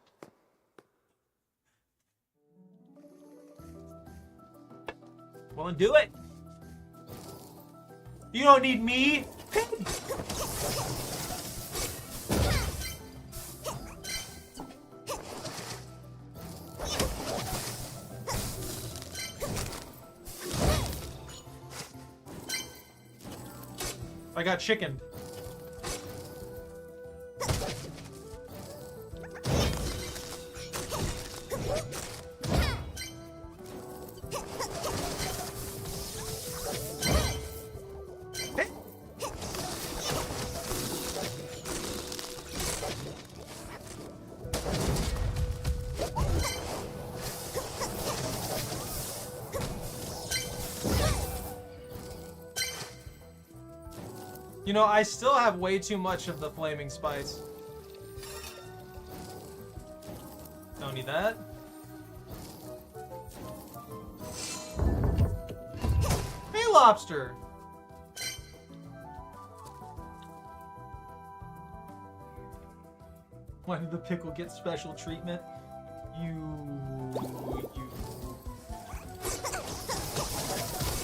Well, then do it. You don't need me. I got chicken. You know, I still have way too much of the flaming spice. Don't need that. Lobster. Why did the pickle get special treatment?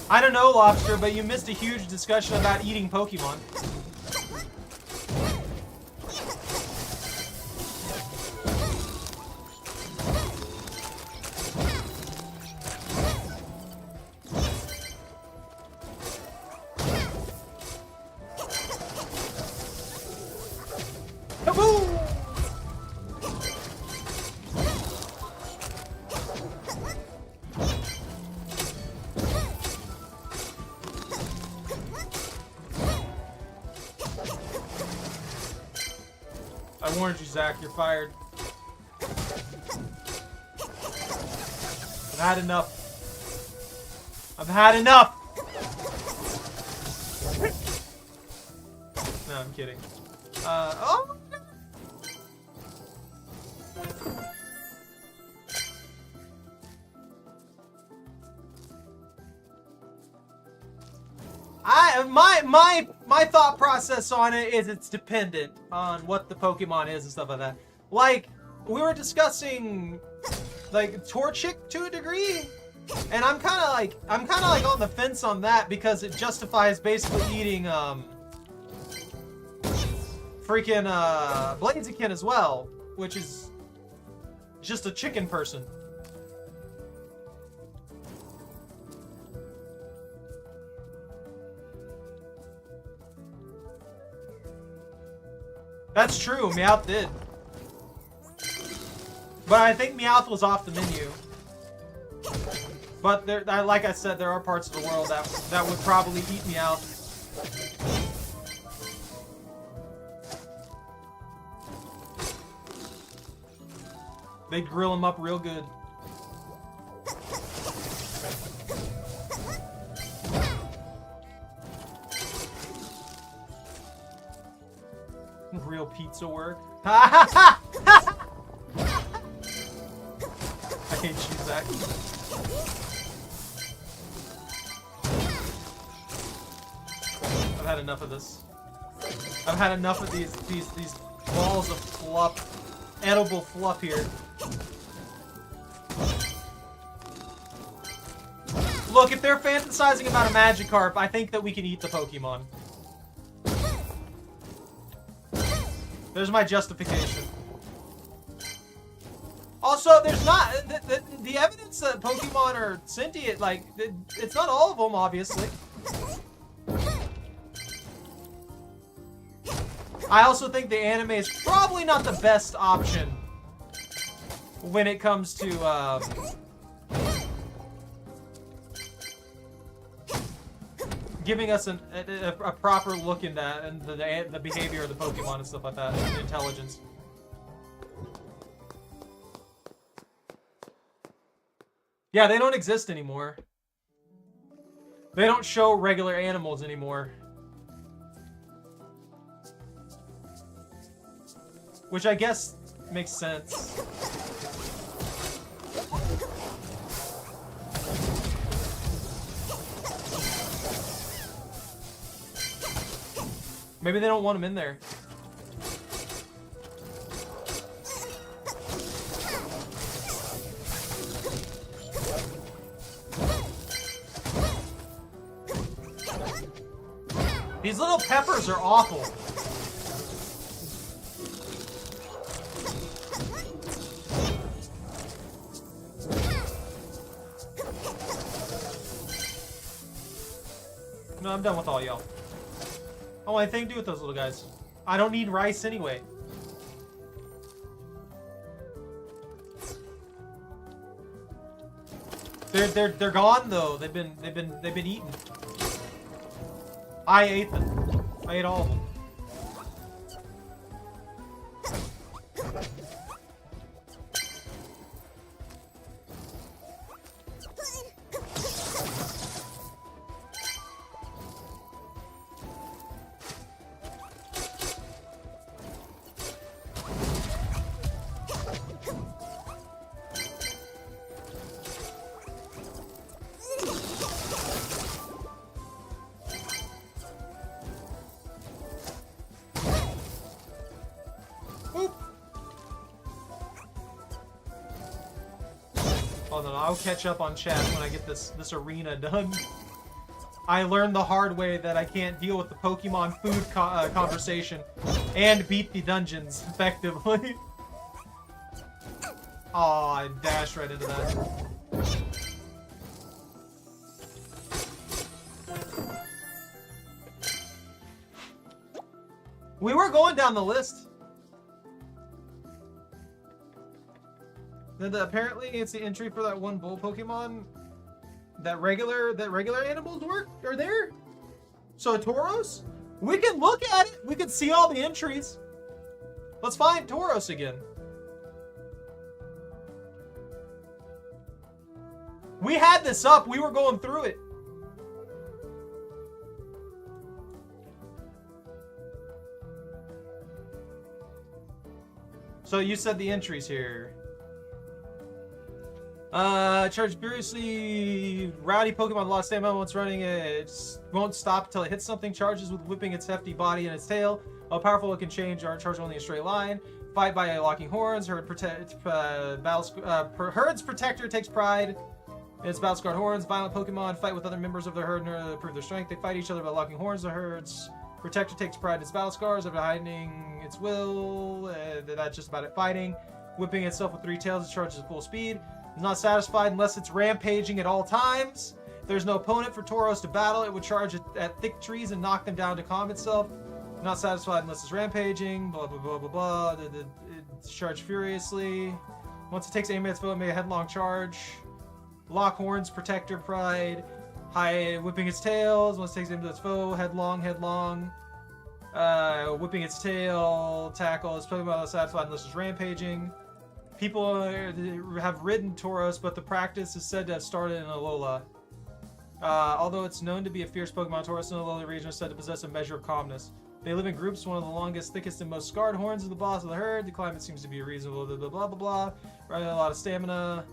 I don't know, Lobster, but you missed a huge discussion about eating Pokemon. I warned you, Zach. You're fired. I've had enough. I've had enough! No, I'm kidding. Oh! My thought process on it is it's dependent on what the Pokemon is and stuff like that. Like, we were discussing, like, Torchic to a degree, and I'm kind of like on the fence on that because it justifies basically eating, freaking, Blaziken as well, which is just a chicken person. That's true, Meowth did. But I think Meowth was off the menu. But there, like I said, there are parts of the world that would probably eat Meowth. They'd grill him up real good. Real pizza work. I hate you, Zach. I've had enough of this. I've had enough of these balls of fluff, edible fluff here. Look, if they're fantasizing about a Magikarp, I think that we can eat the Pokemon. There's my justification. Also, there's not the evidence that Pokemon are sentient. Like, it's not all of them, obviously. I also think the anime is probably not the best option when it comes to giving us a proper look into that and the behavior of the Pokemon and stuff like that, and the intelligence. Yeah, they don't exist anymore. They don't show regular animals anymore. Which I guess makes sense. Maybe they don't want him in there. These little peppers are awful. No, I'm done with all y'all. I want anything to do with those little guys. I don't need rice anyway. They're gone though. They've been eaten. I ate them. I ate all of them. Hold on, I'll catch up on chat when I get this arena done. I learned the hard way that I can't deal with the Pokemon food conversation and beat the dungeons effectively. Oh, I dashed right into that. We were going down the list. Apparently, it's the entry for that one bull Pokemon. That regular animals are there. So Tauros, we can look at it. We can see all the entries. Let's find Tauros again. We had this up. We were going through it. So you said the entries here. Charge furiously. Rowdy Pokemon lost stamina once running. It won't stop until it hits something. Charges with whipping its hefty body and its tail. How powerful it can change. Charge only a straight line. Fight by locking horns. Herd's protector takes pride in its battle scarred horns. Violent Pokemon fight with other members of the herd in order to improve their strength. They fight each other by locking horns. The herd's protector takes pride in its battle scars after hiding its will. That's just about it. Fighting. Whipping itself with 3 tails. It charges at full speed. It's not satisfied unless it's rampaging at all times. If there's no opponent for Tauros to battle, it would charge at thick trees and knock them down to calm itself. Not satisfied unless it's rampaging. Blah blah blah blah blah. It's charged furiously. Once it takes aim at its foe, it may a headlong charge. Lock horns, protector pride. High whipping its tails. Once it takes aim at its foe, headlong. Whipping its tail. Tackle. It's Pokemon not satisfied unless it's rampaging. People have ridden Tauros, but the practice is said to have started in Alola. Although it's known to be a fierce Pokemon, Tauros in the Alola region is said to possess a measure of calmness. They live in groups. One of the longest, thickest, and most scarred horns of the boss of the herd. The climate seems to be reasonable. Blah blah blah blah blah. Running a lot of stamina.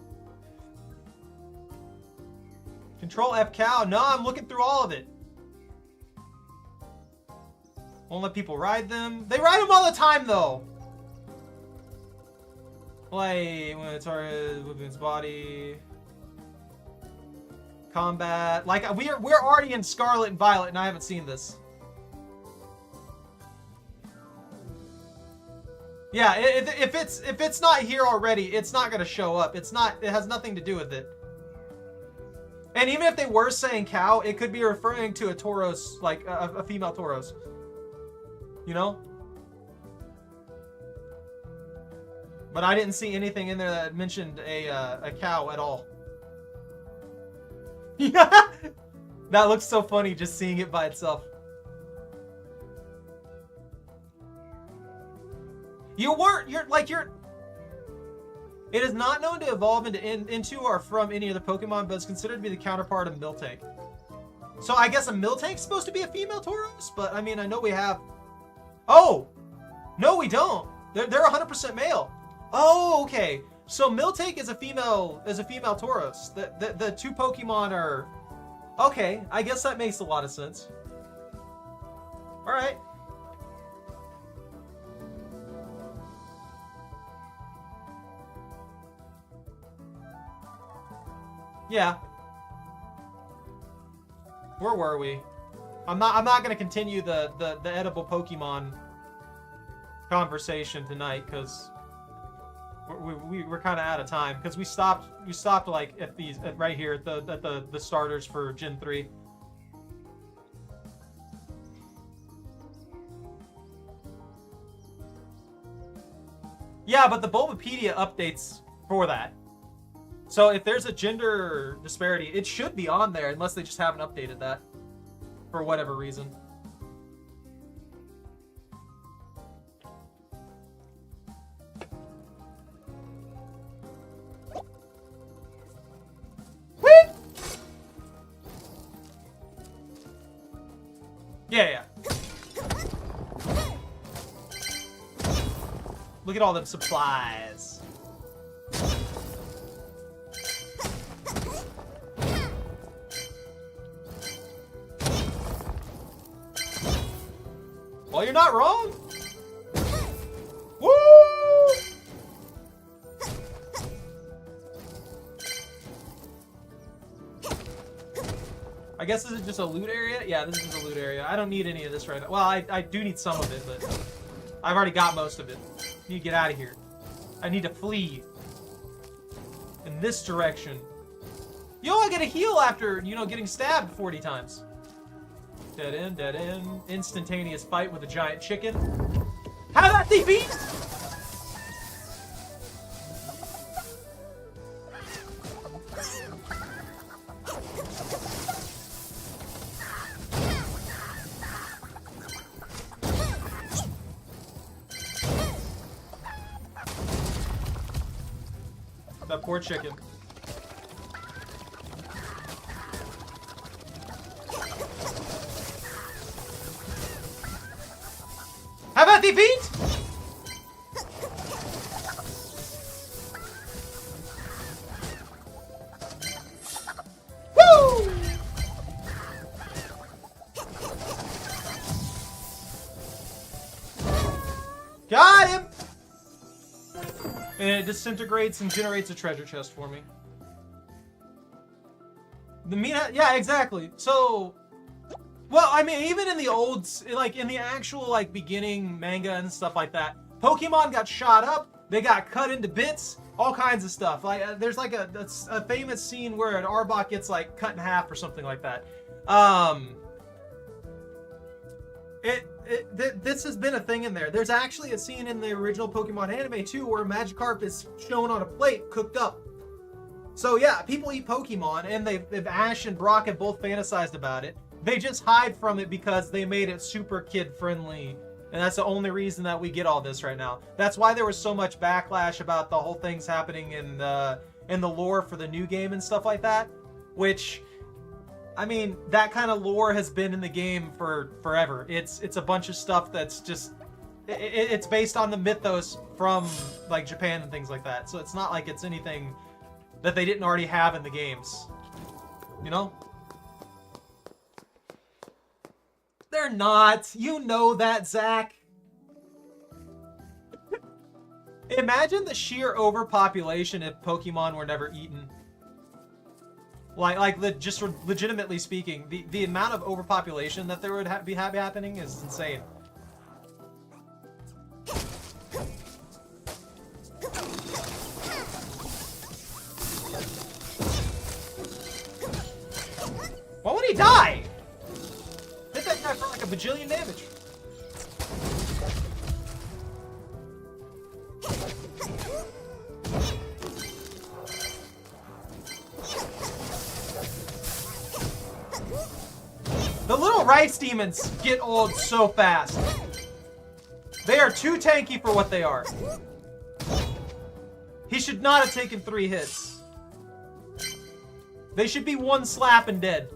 Control F cow. No, I'm looking through all of it. Won't let people ride them. They ride them all the time, though. Like, when it's within its body. Combat. Like, we're already in Scarlet and Violet, and I haven't seen this. Yeah, if it's not here already, it's not gonna show up. It has nothing to do with it. And even if they were saying cow, it could be referring to a Tauros, like a female Tauros. You know? But I didn't see anything in there that mentioned a cow at all. Yeah, that looks so funny just seeing it by itself. It is not known to evolve into or from any of the Pokemon, but it's considered to be the counterpart of Miltank. So I guess a Miltank's supposed to be a female Tauros, but I mean, I know we have. Oh, no, we don't. They're 100% male. Oh, okay. So Miltank is a female Tauros. The 2 Pokemon are. Okay, I guess that makes a lot of sense. All right. Yeah. Where were we? I'm not gonna continue the edible Pokemon conversation tonight because we're kind of out of time because we stopped like at these right here at the starters for Gen 3. Yeah, but the Bulbapedia updates for that. So if there's a gender disparity, it should be on there unless they just haven't updated that for whatever reason. Yeah. Look at all them supplies. Well, you're not wrong. Woo! guess this is just a loot area? Yeah, this is a loot area. I don't need any of this right now. Well, I do need some of it, but I've already got most of it. I need to get out of here. I need to flee. In this direction. Yo, I get a heal after, you know, getting stabbed 40 times. Dead end, dead end. Instantaneous fight with a giant chicken. Have at thee, beast! That poor chicken. How about the beat? Woo! Got him! And it disintegrates and generates a treasure chest for me. The Mina, yeah, exactly. So, well, I mean, even in the old, like, in the actual, like, beginning manga and stuff like that, Pokemon got shot up, they got cut into bits, all kinds of stuff. Like, there's, like, a famous scene where an Arbok gets, like, cut in half or something like that. This has been a thing in there. There's actually a scene in the original Pokemon anime, too, where Magikarp is shown on a plate, cooked up. So, yeah, people eat Pokemon, and they've Ash and Brock have both fantasized about it. They just hide from it because they made it super kid-friendly, and that's the only reason that we get all this right now. That's why there was so much backlash about the whole things happening in the lore for the new game and stuff like that, which, I mean, that kind of lore has been in the game for forever. It's a bunch of stuff that's just, it's based on the mythos from, like, Japan and things like that. So it's not like it's anything that they didn't already have in the games, you know? They're not. You know that, Zach. Imagine the sheer overpopulation if Pokemon were never eaten. Just legitimately speaking, the amount of overpopulation that there would be happening is insane. Why would he die? Hit that guy for like a bajillion damage. The little rice demons get old so fast. They are too tanky for what they are. He should not have taken 3 hits. They should be 1 slap and dead.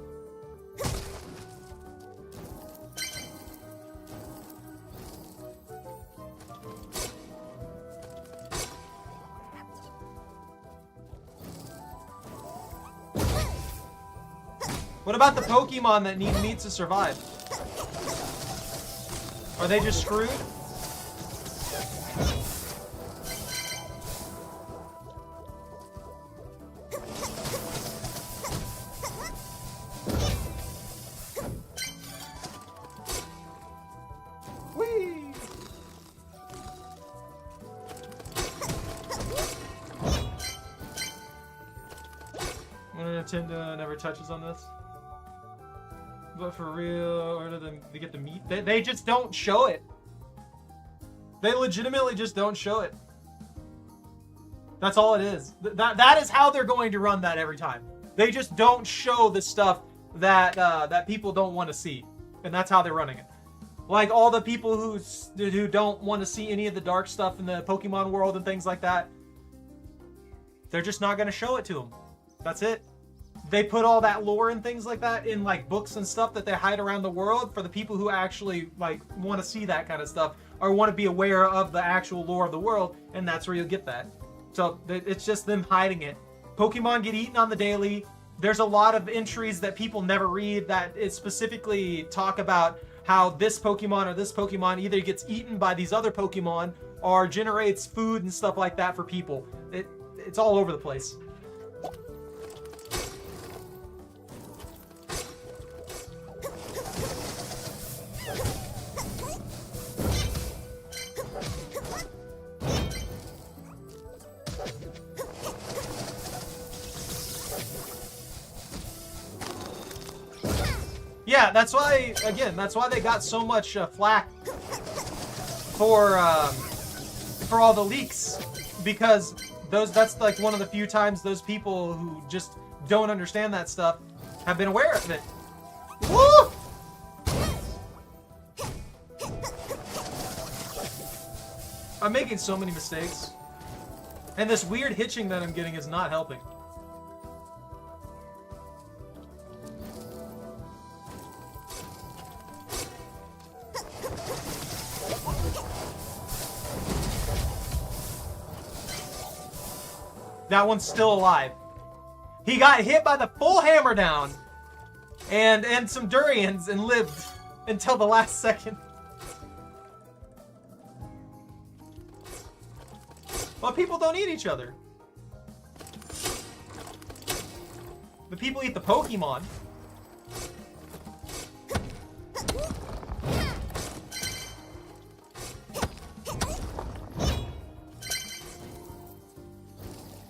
What about the Pokemon that need meat to survive? Are they just screwed? Whee! Nintendo never touches on this. But for real, order them to get the meat. They just don't show it. They legitimately just don't show it. That's all it is. That is how they're going to run that every time. They just don't show the stuff that that people don't want to see, and that's how they're running it. Like all the people who don't want to see any of the dark stuff in the Pokemon world and things like that, they're just not going to show it to them. That's it. They put all that lore and things like that in like books and stuff that they hide around the world for the people who actually like want to see that kind of stuff or want to be aware of the actual lore of the world, and that's where you'll get that. So it's just them hiding it. Pokemon get eaten on the daily. There's a lot of entries that people never read that it specifically talk about how this Pokemon or this Pokemon either gets eaten by these other Pokemon or generates food and stuff like that for people. It's all over the place. Yeah, that's why, again, that's why they got so much flack for all the leaks, because that's like one of the few times those people who just don't understand that stuff have been aware of it. Woo! I'm making so many mistakes. And this weird hitching that I'm getting is not helping. That one's still alive. He got hit by the full hammer down and some durians and lived until the last second. Well, people don't eat each other. The people eat the Pokemon.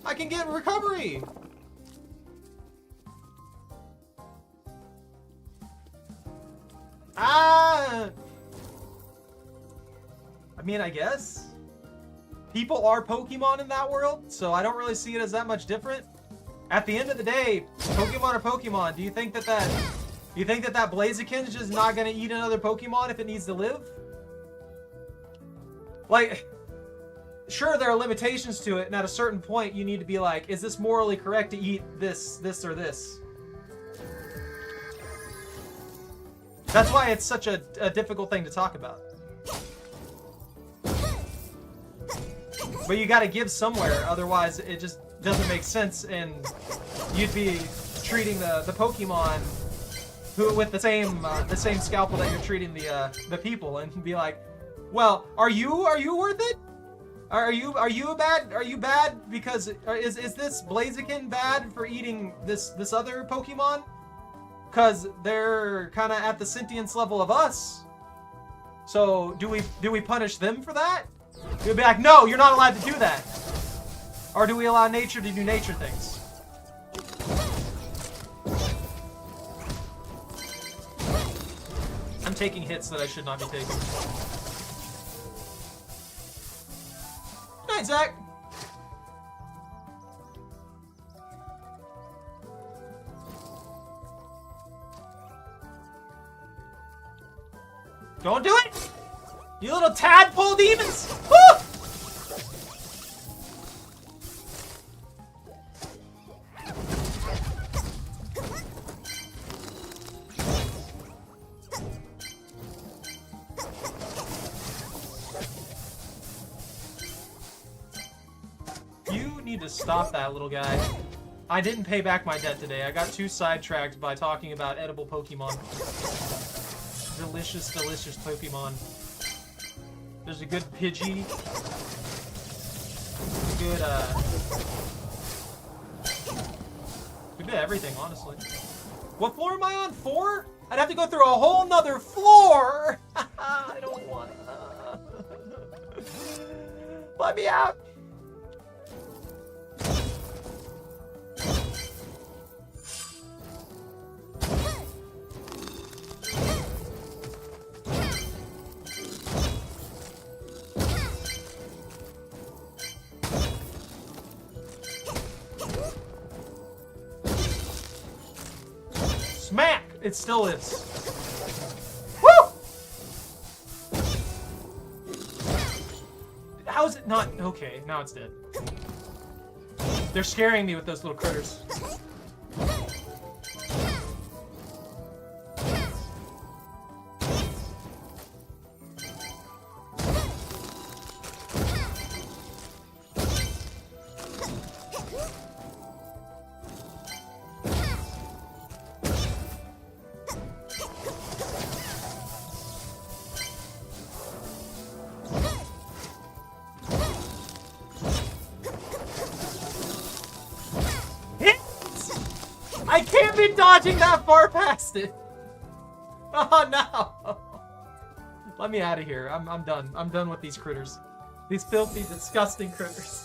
I can get recovery. I mean, I guess. People are Pokemon in that world, so I don't really see it as that much different. At the end of the day, Pokemon are Pokemon. Do you think that Blaziken's just not gonna eat another Pokemon if it needs to live? Like, sure, there are limitations to it, and at a certain point, you need to be like, is this morally correct to eat this, or this? That's why it's such a difficult thing to talk about. But you gotta give somewhere, otherwise it just doesn't make sense, and you'd be treating the Pokemon who with the same scalpel that you're treating the people, and be like, well, are you worth it? Are you bad because is this Blaziken bad for eating this other Pokemon? Cause they're kind of at the sentience level of us. So do we punish them for that? We'd be like, no, you're not allowed to do that. Or do we allow nature to do nature things? I'm taking hits that I should not be taking. Night, Zach. Don't do it! You little tadpole demons! Woo! You need to stop that, little guy. I didn't pay back my debt today. I got too sidetracked by talking about edible Pokemon. Delicious, delicious Pokemon. There's a good Pidgey. Good, good bit of everything, honestly. What floor am I on? 4? I'd have to go through a whole nother floor! I don't want to. Let me out! Smack! It still is. Woo! How is it not? Okay, now it's dead. They're scaring me with those little critters. I can't be dodging that far past it. Oh no! Let me out of here. I'm done. I'm done with these critters. These filthy, disgusting critters.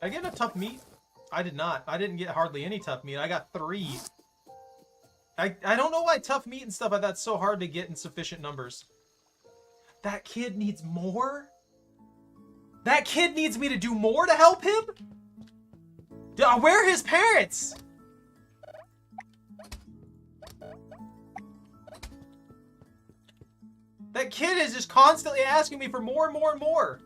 I get enough tough meat? I did not. I didn't get hardly any tough meat. I got 3. I don't know why tough meat and stuff like that's so hard to get in sufficient numbers. That kid needs more? That kid needs me to do more to help him? Where are his parents? That kid is just constantly asking me for more and more and more.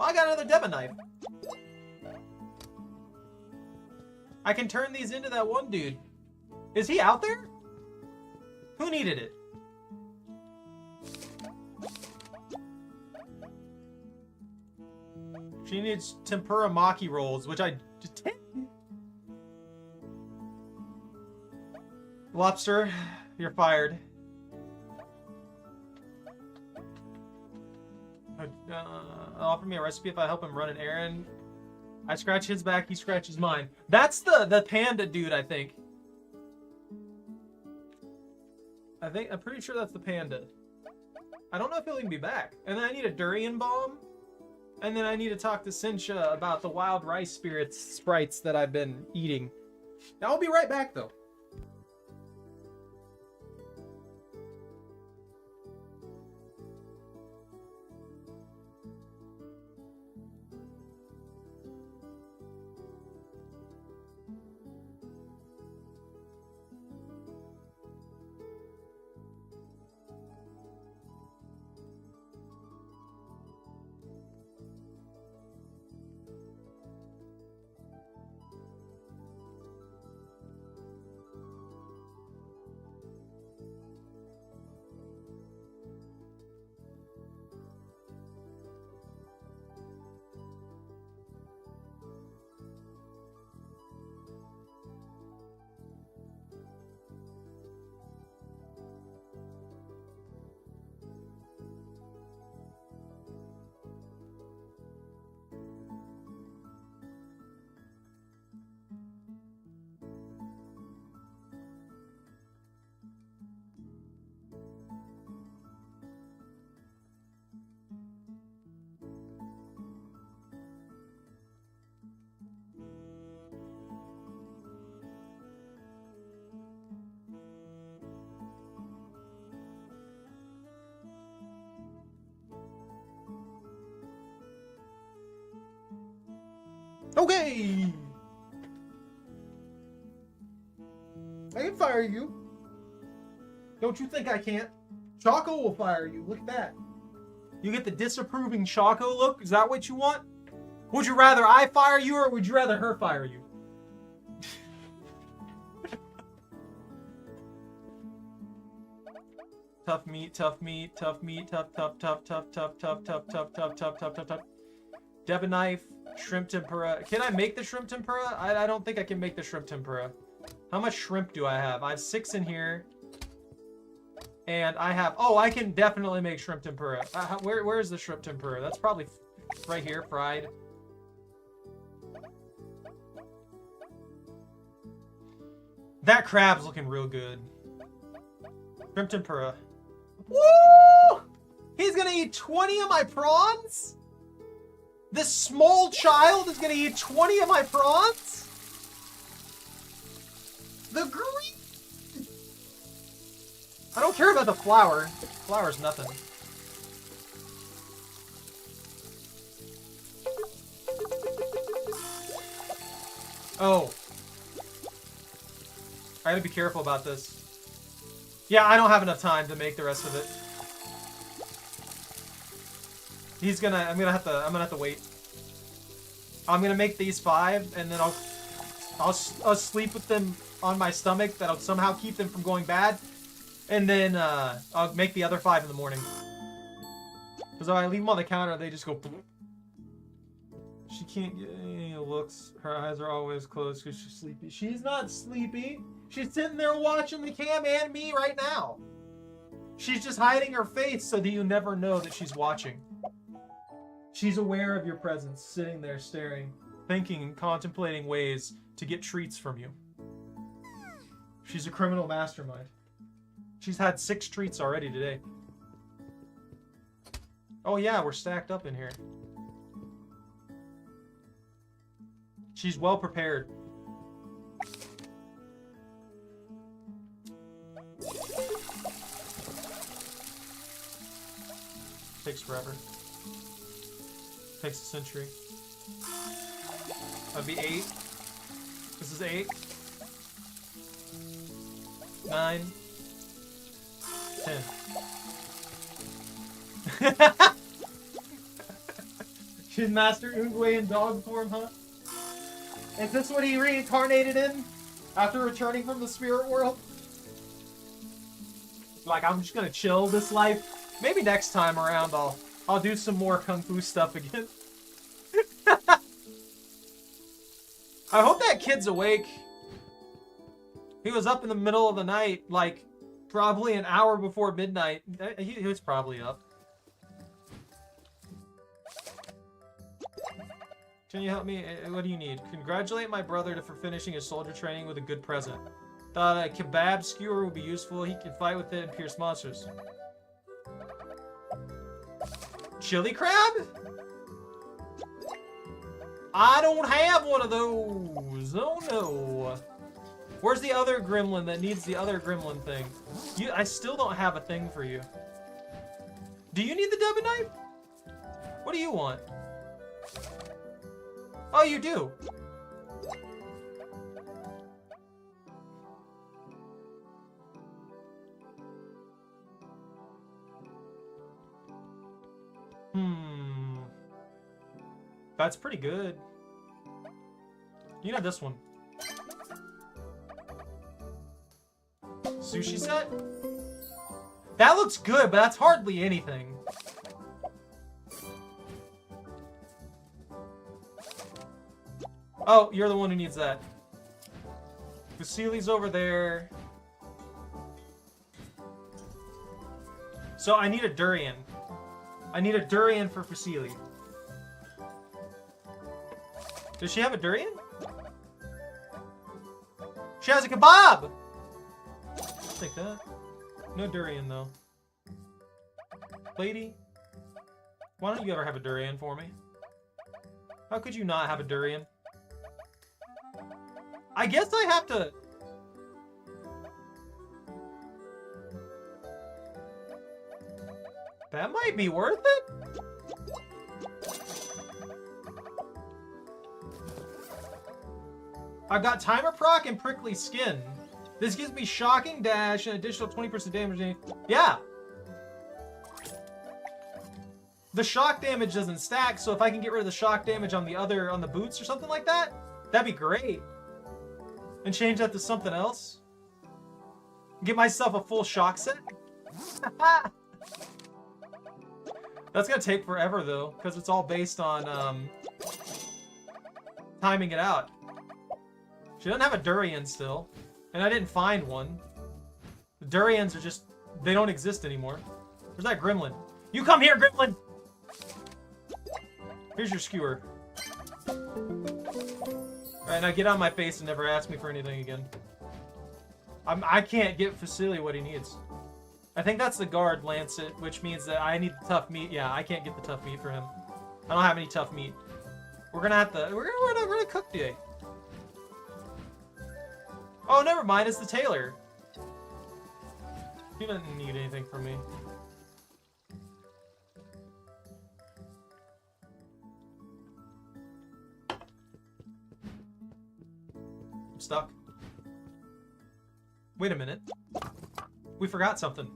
Oh, I got another Deba knife. I can turn these into that one dude. Is he out there? Who needed it? She needs tempura maki rolls, which I just... Lobster, you're fired. Offer me a recipe if I help him run an errand. I scratch his back, he scratches mine. That's the panda dude, I think. I'm pretty sure that's the panda. I don't know if he'll even be back. And then I need a durian bomb. And then I need to talk to Cincha about the wild rice sprites that I've been eating. I'll be right back, though. Okay! I can fire you. Don't you think I can't? Choco will fire you. Look at that. You get the disapproving Choco look? Is that what you want? Would you rather I fire you or would you rather her fire you? Tough meat, tough meat, tough meat, tough. Deba knife, shrimp tempura. Can I make the shrimp tempura? I don't think I can make the shrimp tempura. How much shrimp do I have? I have 6 in here. And I have... Oh, I can definitely make shrimp tempura. Where is the shrimp tempura? That's probably right here, fried. That crab's looking real good. Shrimp tempura. Woo! He's gonna eat 20 of my prawns? This small child is gonna eat 20 of my prawns? The green! I don't care about the flour. Flour's nothing. Oh. I gotta be careful about this. Yeah, I don't have enough time to make the rest of it. I'm gonna have to wait. I'm gonna make these 5, and then I'll sleep with them on my stomach. That'll somehow keep them from going bad. And then I'll make the other 5 in the morning. Because if I leave them on the counter, they just go. She can't get any looks. Her eyes are always closed because she's sleepy. She's not sleepy. She's sitting there watching the cam and me right now. She's just hiding her face so that you never know that she's watching. She's aware of your presence, sitting there staring, thinking and contemplating ways to get treats from you. She's a criminal mastermind. She's had 6 treats already today. Oh yeah, we're stacked up in here. She's well prepared. Takes forever. Takes a century. That'd be 8. This is 8. 9. 10. She's Master Oogway in dog form, huh? Is this what he reincarnated in after returning from the spirit world? Like, I'm just gonna chill this life. Maybe next time around I'll do some more kung fu stuff again. I hope that kid's awake. He was up in the middle of the night, like, probably an hour before midnight. He was probably up. Can you help me? What do you need? Congratulate my brother for finishing his soldier training with a good present. Thought a kebab skewer would be useful. He can fight with it and pierce monsters. Chili crab? I don't have one of those. Oh no. Where's the other gremlin that needs the other gremlin thing? I still don't have a thing for you. Do you need the dubbing knife? What do you want? Oh, you do. That's pretty good. You know this one. Sushi set? That looks good, but that's hardly anything. Oh, you're the one who needs that. Vasili's over there. So I need a durian. I need a durian for Vasili. Does she have a durian? She has a kebab! I'll take that. No durian, though. Lady, why don't you ever have a durian for me? How could you not have a durian? I guess I have to... That might be worth it? I've got Timer Proc and Prickly Skin. This gives me Shocking Dash and additional 20% damage. Yeah! The shock damage doesn't stack, so if I can get rid of the shock damage on the boots or something like that, that'd be great. And change that to something else. Get myself a full shock set. That's gonna take forever though, because it's all based on timing it out. She doesn't have a durian still, and I didn't find one. The durians are just, they don't exist anymore. Where's that gremlin? You come here, gremlin! Here's your skewer. Alright, now get on my face and never ask me for anything again. I can't get Vasili what he needs. I think that's the guard lancet, which means that I need the tough meat. Yeah, I can't get the tough meat for him. I don't have any tough meat. We're gonna have to, we're gonna cook today. Oh, never mind, it's the tailor. He doesn't need anything from me. I'm stuck. Wait a minute. We forgot something.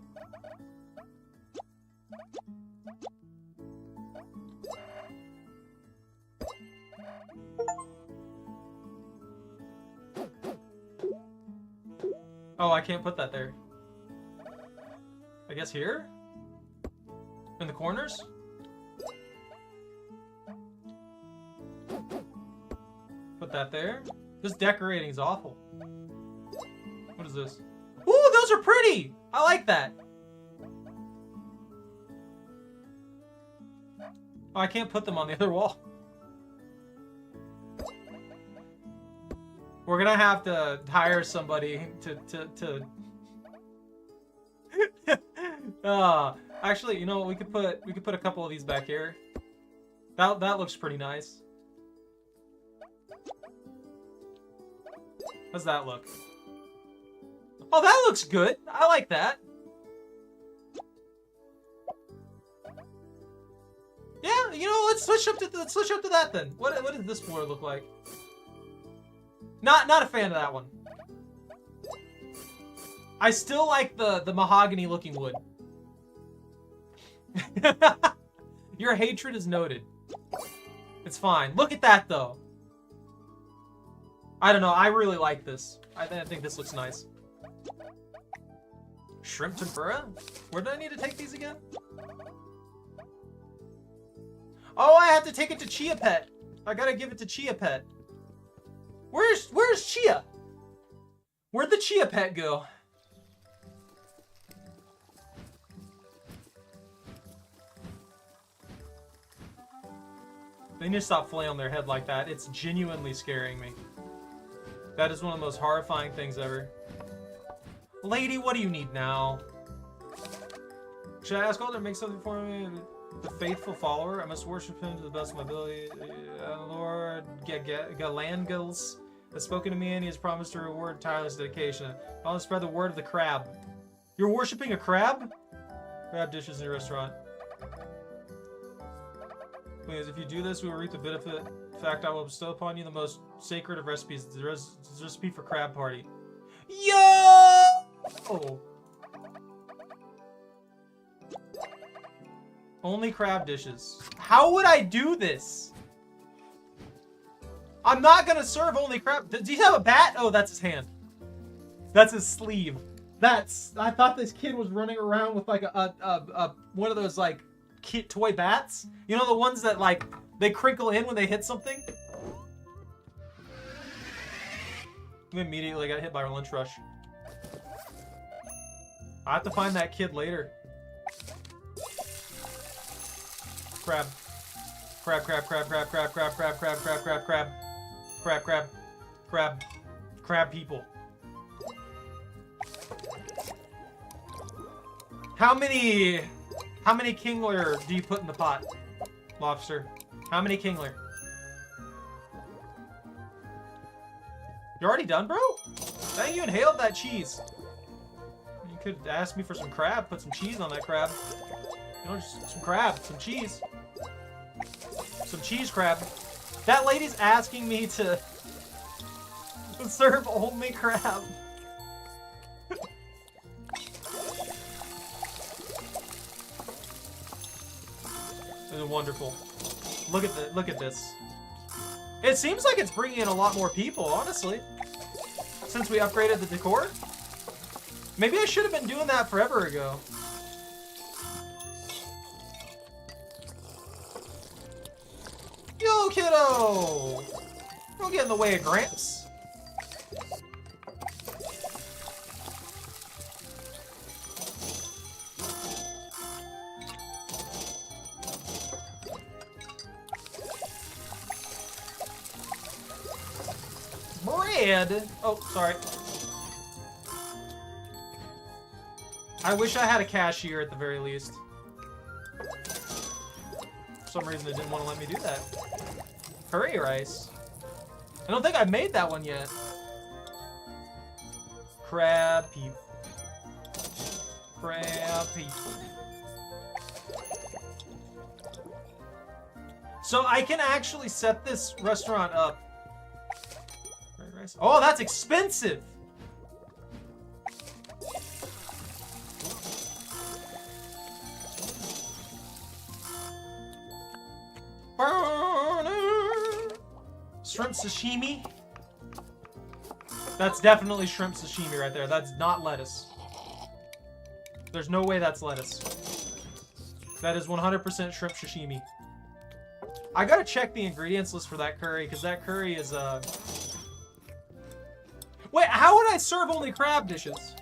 Oh, I can't put that there. I guess here? In the corners? Put that there. This decorating is awful. What is this? Ooh, those are pretty! I like that. Oh, I can't put them on the other wall. We're gonna have to hire somebody to Actually, you know what? We could put a couple of these back here. That looks pretty nice. How's that look? Oh, that looks good. I like that. Yeah, you know, let's switch up to that then. What does this floor look like? Not a fan of that one. I still like the mahogany looking wood. Your hatred is noted. It's fine. Look at that though. I don't know. I really like this. I think this looks nice. Shrimp tempura? Where do I need to take these again? Oh, I have to take it to Chia Pet. I gotta give it to Chia Pet. Where's Chia? Where'd the Chia Pet go? They need to stop flailing their head like that. It's genuinely scaring me. That is one of the most horrifying things ever. Lady, what do you need now? Should I ask Alder to make something for me? The faithful follower, I must worship him to the best of my ability. Lord Galangals has spoken to me and he has promised to reward tireless dedication. I want to spread the word of the crab. You're worshipping a crab? Crab dishes in your restaurant. Please, if you do this, we will reap the benefit. In fact, I will bestow upon you the most sacred of recipes. The recipe for crab party. Yo! Only crab dishes. How would I do this? I'm not gonna serve only crab. Does he have a bat? Oh, that's his hand. That's his sleeve. I thought this kid was running around with like a one of those like kid toy bats. You know the ones that like they crinkle in when they hit something? We immediately got hit by our lunch rush. I have to find that kid later. Crab. Crab, crab, crab, crab, crab, crab, crab, crab, crab, crab, crab. Crab, crab. Crab. Crab people. How many Kingler do you put in the pot? Lobster. How many Kingler? You already done, bro? Dang, you inhaled that cheese. You could ask me for some crab, put some cheese on that crab. You know, just some crab, some cheese. Some cheese crab. That lady's asking me to serve only crab. This is wonderful. Look at this. It seems like it's bringing in a lot more people, honestly. Since we upgraded the decor. Maybe I should have been doing that forever ago. Yo, kiddo! Don't get in the way of Gramps. Bread! Oh, sorry. I wish I had a cashier at the very least. For some reason it didn't want to let me do that. Curry rice. I don't think I've made that one yet. Crab people. Crab people. So I can actually set this restaurant up. Curry rice. Oh, that's expensive! Shrimp sashimi? That's definitely shrimp sashimi right there. That's not lettuce. There's no way that's lettuce. That is 100% shrimp sashimi. I gotta check the ingredients list for that curry, because that curry is, Wait, how would I serve only crab dishes?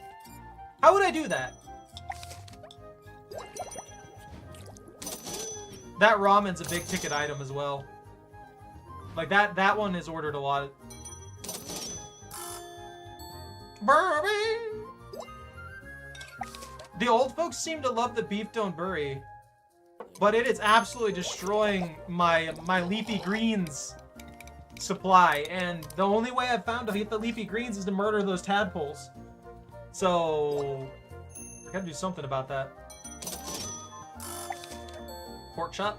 How would I do that? That ramen's a big ticket item as well. Like that one is ordered a lot. Bourbon. The old folks seem to love the beef don't bury, but it is absolutely destroying my leafy greens supply, and the only way I've found to get the leafy greens is to murder those tadpoles. So I gotta do something about that. Pork chop.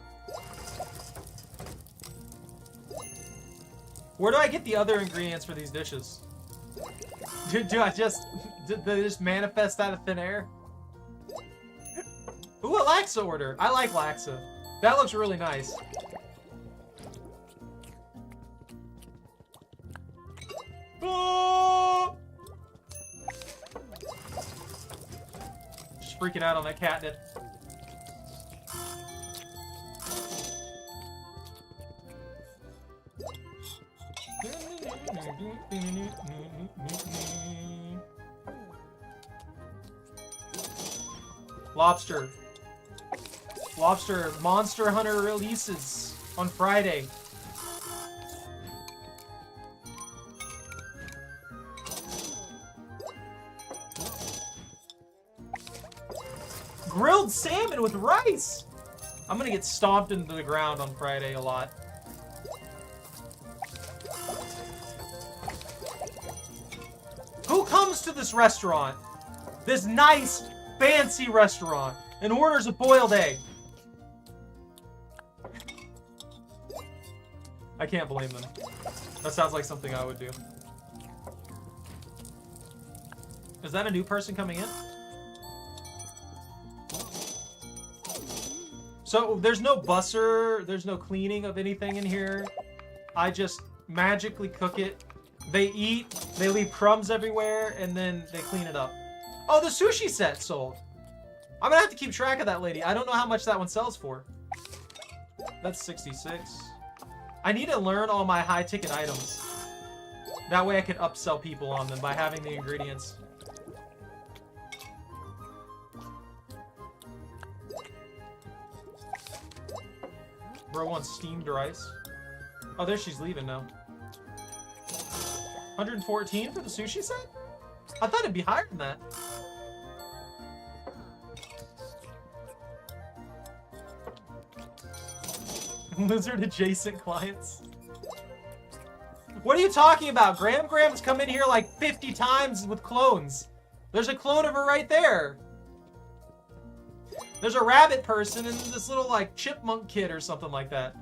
Where do I get the other ingredients for these dishes? Do they just manifest out of thin air? Ooh, a laksa order. I like laksa. That looks really nice. Oh! Just freaking out on that catnip. Lobster. Lobster Monster Hunter releases on Friday. Grilled salmon with rice! I'm gonna get stomped into the ground on Friday a lot. Who comes to this restaurant, this nice, fancy restaurant, and orders a boiled egg? I can't blame them. That sounds like something I would do. Is that a new person coming in? So there's no busser, there's no cleaning of anything in here. I just magically cook it. They eat, they leave crumbs everywhere, and then they clean it up. Oh, the sushi set sold. I'm gonna have to keep track of that lady. I don't know how much that one sells for. That's 66. I need to learn all my high-ticket items. That way I can upsell people on them by having the ingredients. Bro wants steamed rice. Oh, there she's leaving now. 114 for the sushi set? I thought it'd be higher than that. Lizard adjacent clients. What are you talking about? Graham's come in here like 50 times with clones. There's a clone of her right there. There's a rabbit person and this little like chipmunk kid or something like that.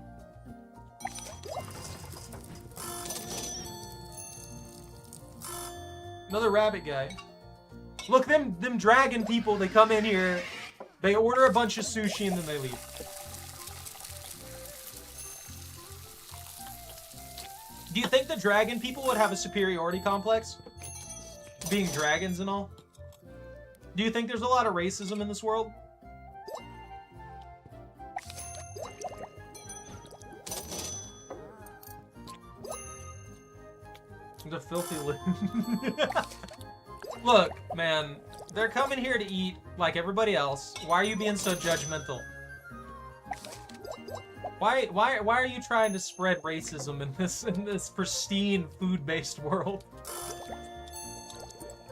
Another rabbit guy. Look, them dragon people, they come in here, they order a bunch of sushi and then they leave. Do you think the dragon people would have a superiority complex? Being dragons and all? Do you think there's a lot of racism in this world? The filthy Look, man, they're coming here to eat like everybody else. Why are you being so judgmental? Why are you trying to spread racism in this pristine food-based world?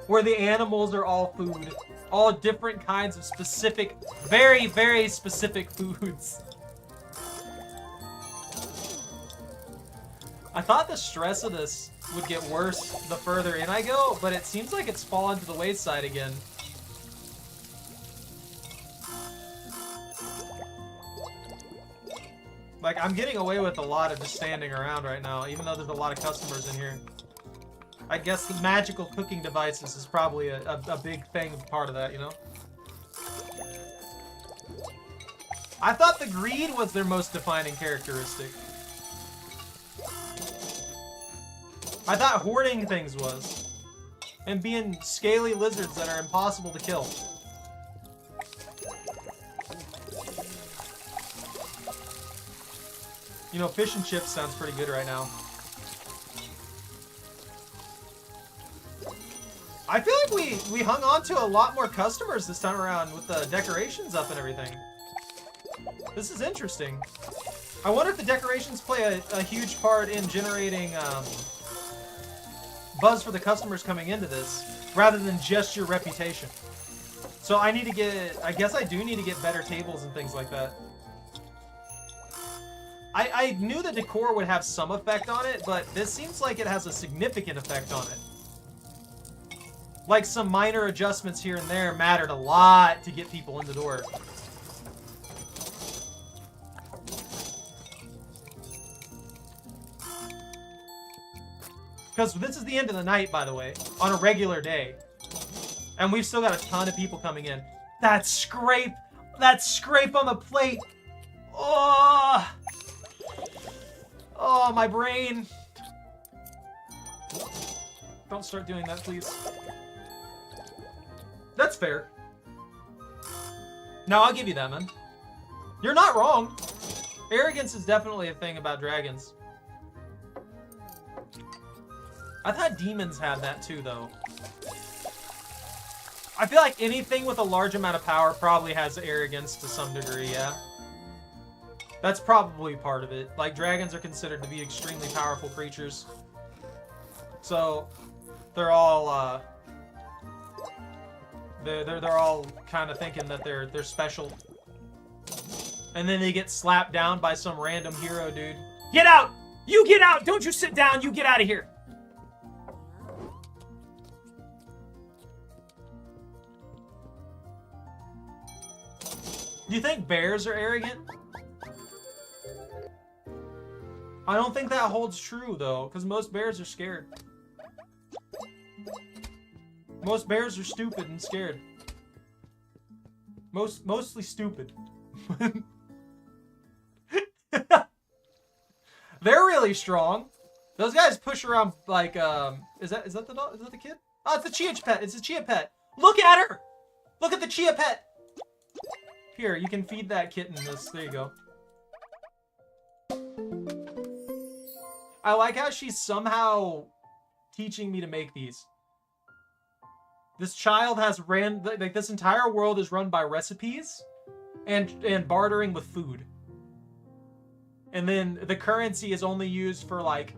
Where the animals are all food. All different kinds of specific, very, very specific foods. I thought the stress of this would get worse the further in I go, but it seems like it's fallen to the wayside again. Like, I'm getting away with a lot of just standing around right now, even though there's a lot of customers in here. I guess the magical cooking devices is probably a big thing, part of that, you know? I thought the greed was their most defining characteristic. I thought hoarding things was. And being scaly lizards that are impossible to kill. You know, fish and chips sounds pretty good right now. I feel like we hung on to a lot more customers this time around with the decorations up and everything. This is interesting. I wonder if the decorations play a huge part in generating buzz for the customers coming into this, rather than just your reputation. So I need to get, I guess I do need to get better tables and things like that. I knew the decor would have some effect on it, but this seems like it has a significant effect on it. Like some minor adjustments here and there mattered a lot to get people in the door. Because this is the end of the night, by the way, on a regular day. And we've still got a ton of people coming in. That scrape on the plate. Oh, oh, my brain. Don't start doing that, please. That's fair. No, I'll give you that, man. You're not wrong. Arrogance is definitely a thing about dragons. I thought demons had that too, though. I feel like anything with a large amount of power probably has arrogance to some degree, yeah. That's probably part of it. Like, dragons are considered to be extremely powerful creatures. So, they're all, they're all kind of thinking that they're special. And then they get slapped down by some random hero dude. Get out! You get out! Don't you sit down! You get out of here! Do you think bears are arrogant? I don't think that holds true, though, because most bears are scared. Most bears are stupid and scared. Mostly stupid. They're really strong. Those guys push around like, is that the dog? Is that the kid? Oh, it's the chia pet. It's a chia pet. Look at her! Look at the chia pet! Here, you can feed that kitten this. There you go. I like how she's somehow teaching me to make these. This child has like, this entire world is run by recipes and bartering with food. And then the currency is only used for, like,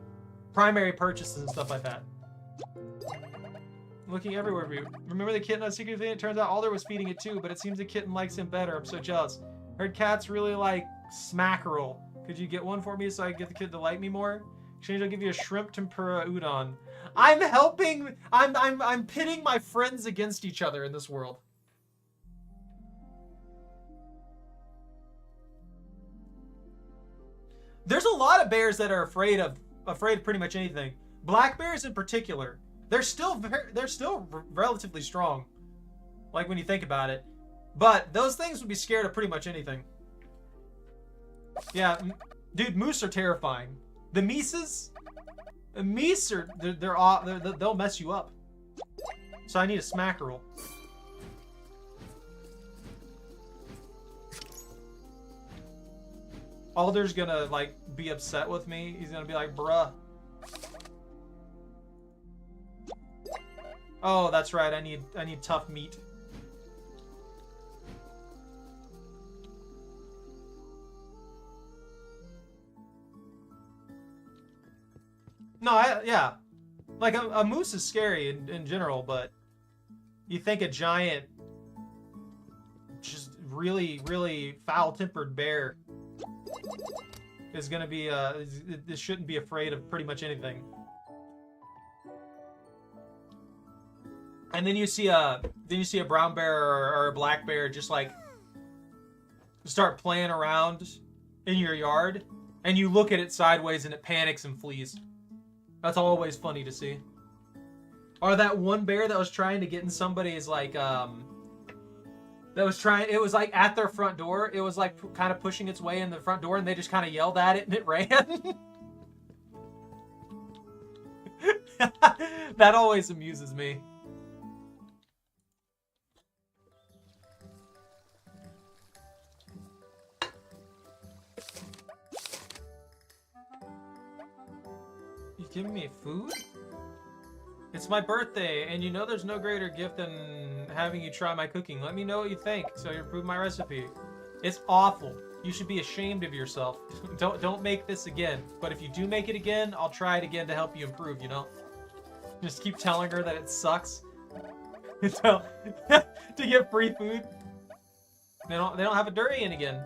primary purchases and stuff like that. Looking everywhere for you. Remember the kitten on Secret Thing? It turns out Alder was feeding it too, but it seems the kitten likes him better. I'm so jealous. Heard cats really like smackerel. Could you get one for me so I can get the kid to like me more? Exchange, I'll give you a shrimp tempura udon. I'm helping. I'm pitting my friends against each other in this world. There's a lot of bears that are afraid of pretty much anything. Black bears in particular. They're still relatively strong, like when you think about it. But those things would be scared of pretty much anything. Yeah, dude, moose are terrifying. The meeses are they'll mess you up. So I need a smackerel. Alder's gonna like be upset with me. He's gonna be like, bruh. Oh, that's right. I need tough meat. No, yeah. Like a moose is scary in general, but you think a giant, just really, really foul-tempered bear is gonna be this shouldn't be afraid of pretty much anything. And then you see a brown bear or a black bear just like start playing around in your yard, and you look at it sideways and it panics and flees. That's always funny to see. Or that one bear that was trying to get in somebody's like it was like at their front door. It was like kind of pushing its way in the front door, and they just kind of yelled at it and it ran. That always amuses me. You giving me food? It's my birthday, and you know there's no greater gift than having you try my cooking. Let me know what you think, so you approve my recipe. It's awful. You should be ashamed of yourself. Don't make this again. But if you do make it again, I'll try it again to help you improve, you know? Just keep telling her that it sucks. So, to get free food. They don't have a durian again.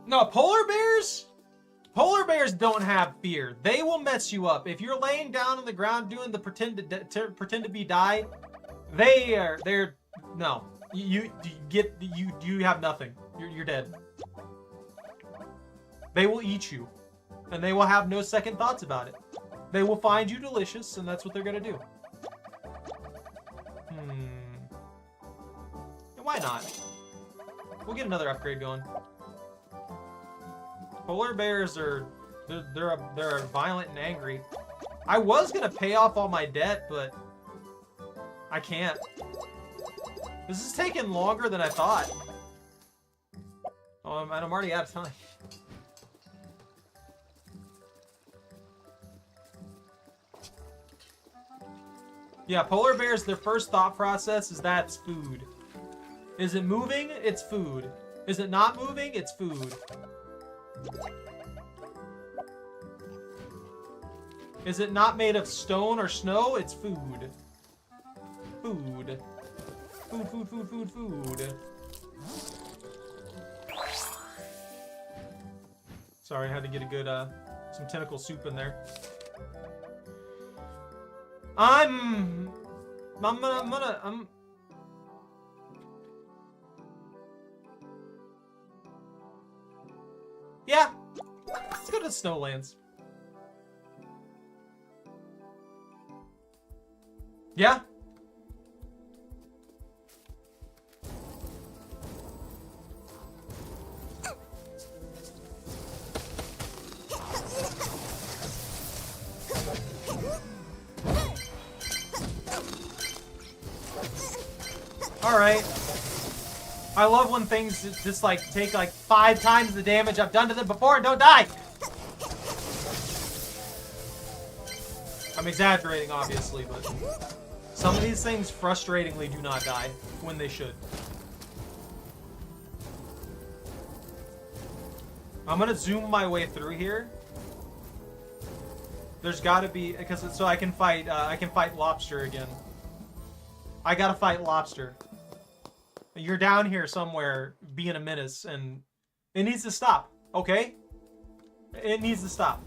No, polar bears? Polar bears don't have fear. They will mess you up. If you're laying down on the ground doing the pretend to be die, they're no. You have nothing. You're dead. They will eat you, and they will have no second thoughts about it. They will find you delicious, and that's what they're gonna do. Why not? We'll get another upgrade going. Polar bears are they're violent and angry. I was gonna pay off all my debt, but I can't. This is taking longer than I thought. Oh, and I'm already out of time. Yeah, polar bears, their first thought process is that it's food. Is it moving? It's food. Is it not moving? It's food. Is it not made of stone or snow? It's food. Food. Food, food, food, food, food. Sorry, I had to get a good, some tentacle soup in there. Yeah. Let's go to the Snowlands. Yeah. Alright. I love when things just like take like 5 times the damage I've done to them before and don't die! I'm exaggerating, obviously, but some of these things frustratingly do not die when they should. I'm gonna zoom my way through here. There's gotta be, because so I can fight Lobster again. I gotta fight Lobster. You're down here somewhere being a menace, and it needs to stop, okay? It needs to stop.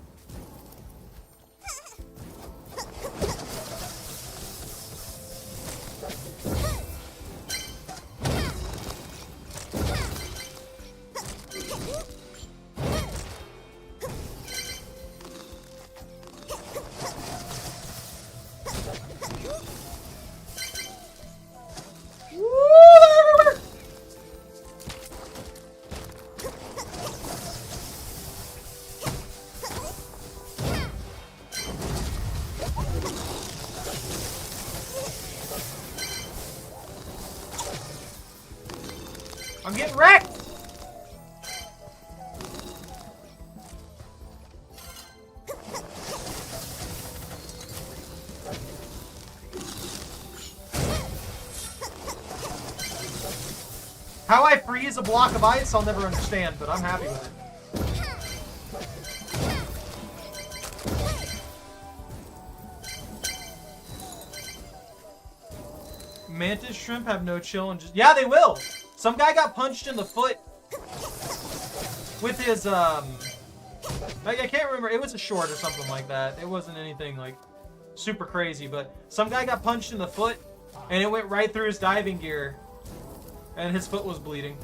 I'm getting wrecked! How I freeze a block of ice, I'll never understand, but I'm happy with it. Mantis shrimp have no chill and just... Yeah, they will! Some guy got punched in the foot with his, I can't remember. It was a short or something like that. It wasn't anything, like, super crazy, but some guy got punched in the foot, and it went right through his diving gear, and his foot was bleeding.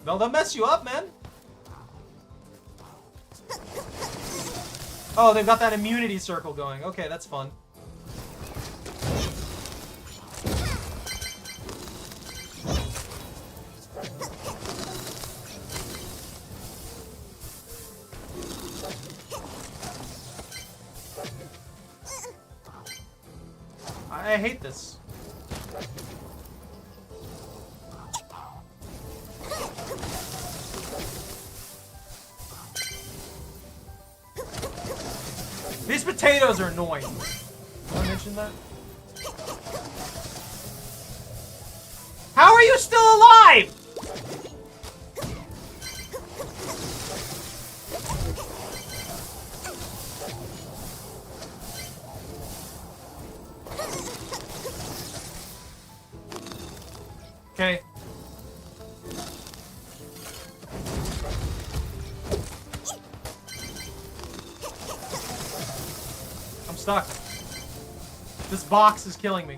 They'll mess you up, man. Oh, they've got that immunity circle going. Okay, that's fun. I hate this. These potatoes are annoying. Did I mention that? How are you still alive? Okay. I'm stuck. This box is killing me.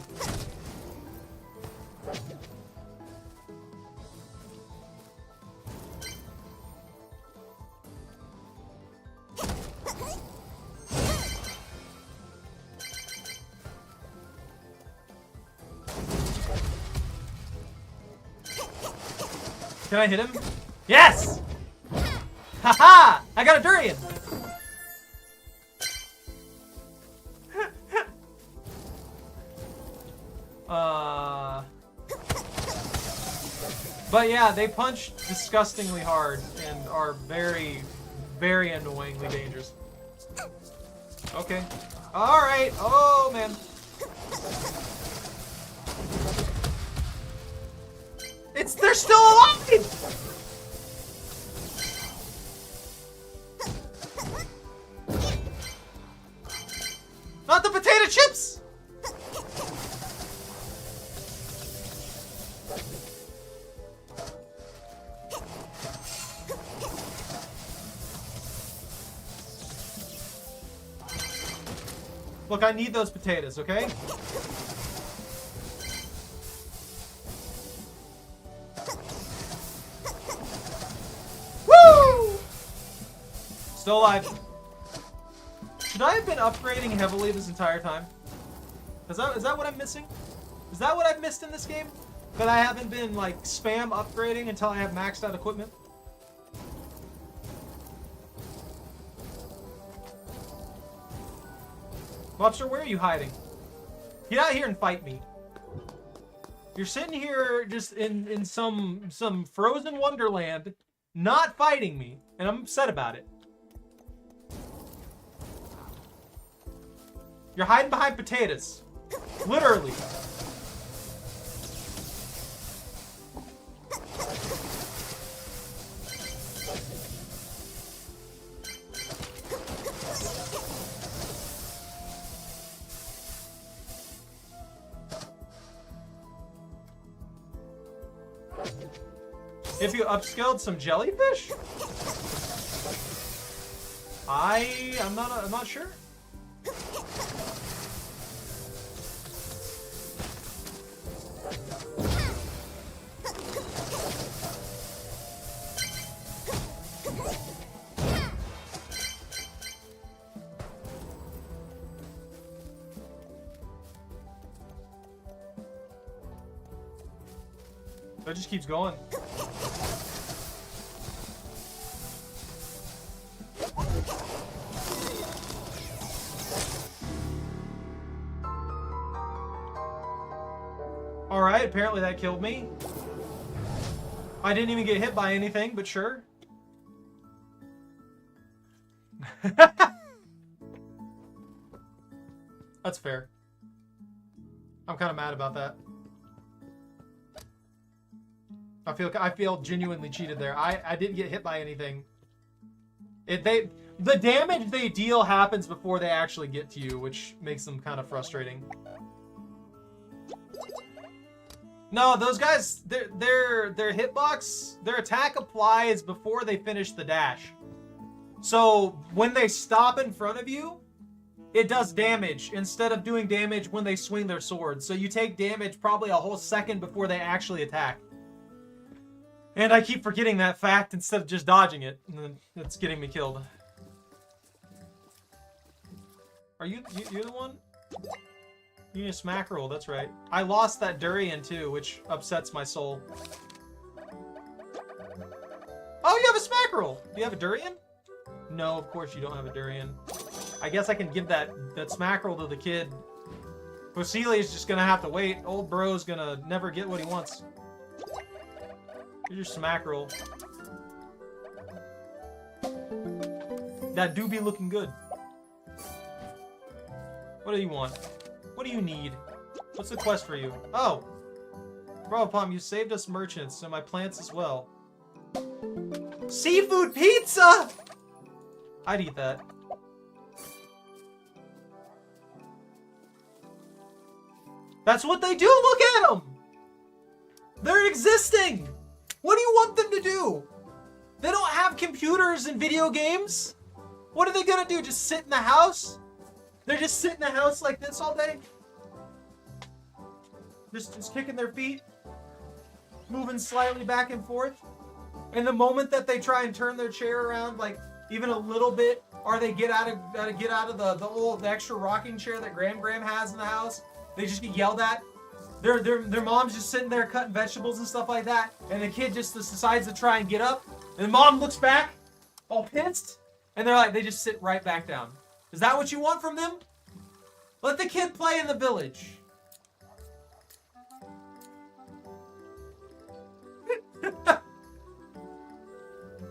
Can I hit him? Yes! Haha! I got a durian! But yeah, they punch disgustingly hard and are very, very annoyingly dangerous. Okay. Alright. Oh, man. They're still alive! Not the potato chips! Look, I need those potatoes, okay? Still alive. Should I have been upgrading heavily this entire time? Is that what I'm missing? Is that what I've missed in this game? That I haven't been, like, spam upgrading until I have maxed out equipment? Lobster, where are you hiding? Get out here and fight me. You're sitting here just in some frozen wonderland, not fighting me, and I'm upset about it. You're hiding behind potatoes. Literally. If you upscaled some jellyfish? I'm not sure. It just keeps going. Alright, apparently that killed me. I didn't even get hit by anything, but sure. That's fair. I'm kind of mad about that. I feel genuinely cheated there. I didn't get hit by anything. The damage they deal happens before they actually get to you, which makes them kind of frustrating. No, those guys, their hitbox, their attack applies before they finish the dash. So when they stop in front of you, it does damage instead of doing damage when they swing their sword. So you take damage probably a whole second before they actually attack. And I keep forgetting that fact instead of just dodging it. And it's getting me killed. Are you're the one? You need a smack roll, that's right. I lost that durian too, which upsets my soul. Oh, you have a smack roll! Do you have a durian? No, of course you don't have a durian. I guess I can give that smack roll to the kid. Cuisineer's just gonna have to wait. Old bro's gonna never get what he wants. Here's your smack roll. That do be looking good. What do you want? What do you need? What's the quest for you? Oh! Bro, Palm, you saved us merchants and my plants as well. Seafood pizza! I'd eat that. That's what they do! Look at them! They're existing! What do you want them to do? They don't have computers and video games. What are they gonna do? Just sit in the house? They're just sitting in the house like this all day? Just kicking their feet? Moving slightly back and forth? And the moment that they try and turn their chair around, like, even a little bit, or they get out of the extra rocking chair that Graham has in the house, they just get yelled at. Their mom's just sitting there cutting vegetables and stuff like that, and the kid just decides to try and get up, and the mom looks back, all pissed, and they just sit right back down. Is that what you want from them? Let the kid play in the village.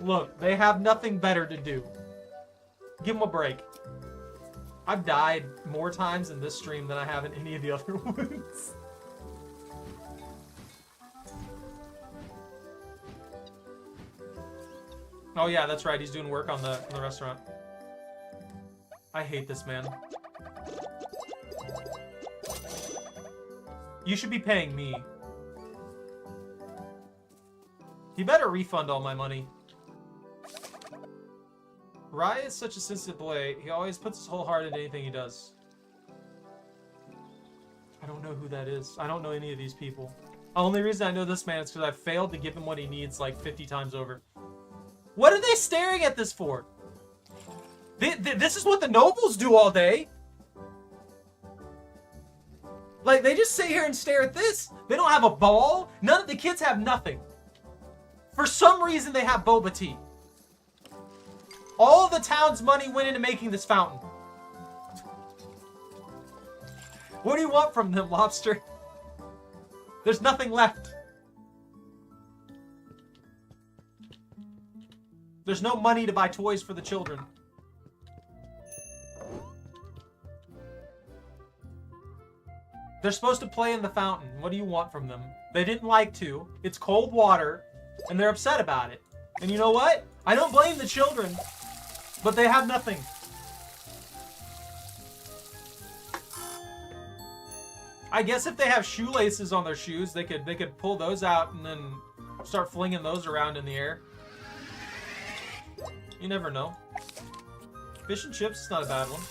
Look, they have nothing better to do. Give them a break. I've died more times in this stream than I have in any of the other ones. Oh yeah, that's right. He's doing work on the restaurant. I hate this man. You should be paying me. He better refund all my money. Rye is such a sensitive boy. He always puts his whole heart into anything he does. I don't know who that is. I don't know any of these people. The only reason I know this man is because I failed to give him what he needs like 50 times over. What are they staring at this for? This is what the nobles do all day. Like, they just sit here and stare at this. They don't have a ball. None of the kids have nothing. For some reason, they have boba tea. All the town's money went into making this fountain. What do you want from them, Lobster? There's nothing left. There's no money to buy toys for the children. They're supposed to play in the fountain. What do you want from them? They didn't like to. It's cold water, and they're upset about it. And you know what? I don't blame the children. But they have nothing. I guess if they have shoelaces on their shoes, they could pull those out and then start flinging those around in the air. You never know. Fish and chips is not a bad one.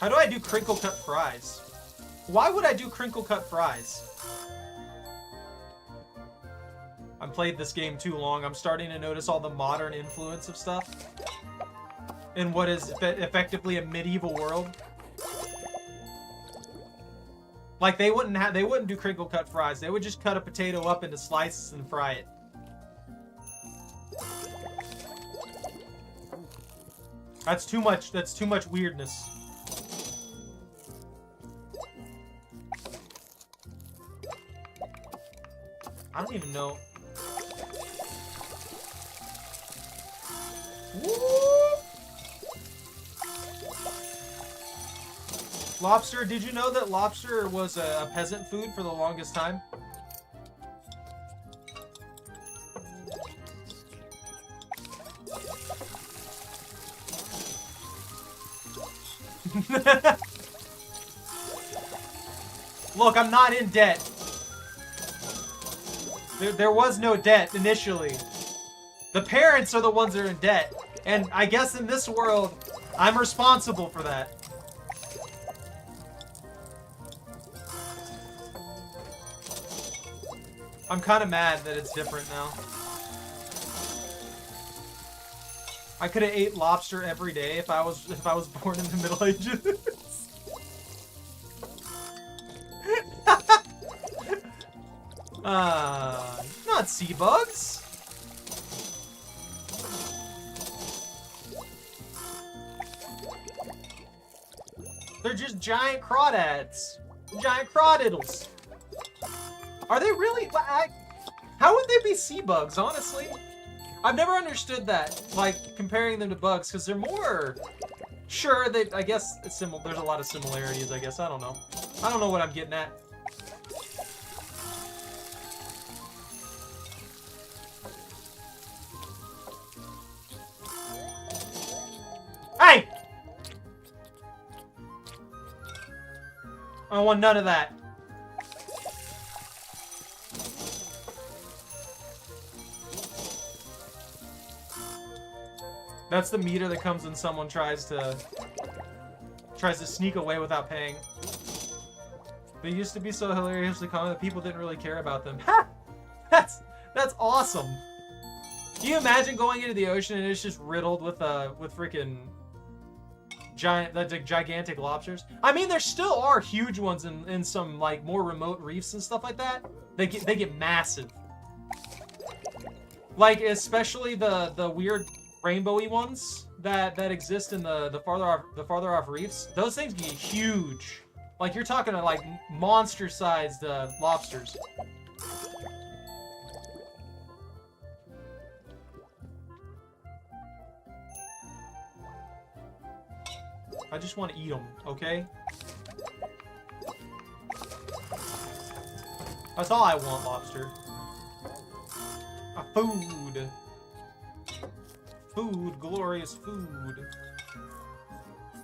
How do I do crinkle cut fries? Why would I do crinkle cut fries? I've played this game too long. I'm starting to notice all the modern influence of stuff in what is effectively a medieval world. Like they wouldn't do crinkle cut fries. They would just cut a potato up into slices and fry it. That's too much weirdness. I don't even know. Woo! Lobster, did you know that lobster was a peasant food for the longest time? Look, I'm not in debt. There was no debt initially. The parents are the ones that are in debt. And I guess in this world, I'm responsible for that. I'm kind of mad that it's different now. I could have ate lobster every day if I was born in the Middle Ages. Not sea bugs. They're just giant crawdads. Giant crawdiddles. Are they really? How would they be sea bugs, honestly? I've never understood that, like, comparing them to bugs, because they're more Sure, I guess it's there's a lot of similarities, I guess. I don't know. I don't know what I'm getting at. Hey! I want none of that. That's the meter that comes when someone tries to sneak away without paying. They used to be so hilariously common that people didn't really care about them. Ha! That's awesome. Can you imagine going into the ocean and it's just riddled with freaking gigantic lobsters? I mean, there still are huge ones in some like more remote reefs and stuff like that. They get massive. Like especially the weird rainbowy ones that exist in the farther off reefs. Those things get huge. Like you're talking like monster-sized lobsters. I just want to eat them, okay? That's all I want, lobster. Food. Food, glorious food.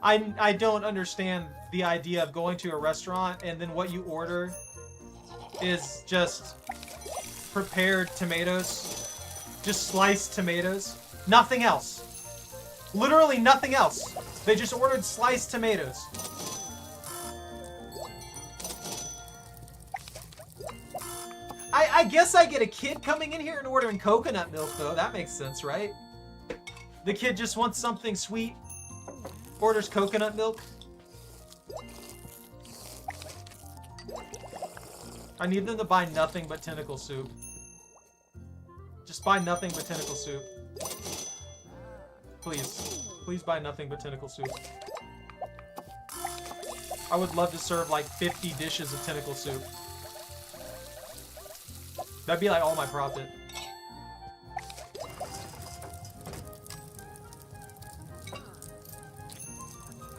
I don't understand the idea of going to a restaurant and then what you order is just prepared tomatoes. Just sliced tomatoes. Nothing else. Literally nothing else. They just ordered sliced tomatoes. I guess I get a kid coming in here and ordering coconut milk, though. That makes sense, right? The kid just wants something sweet. Orders coconut milk. I need them to buy nothing but tentacle soup. Just buy nothing but tentacle soup. Please. Please buy nothing but tentacle soup. I would love to serve like 50 dishes of tentacle soup. That'd be like all my profit.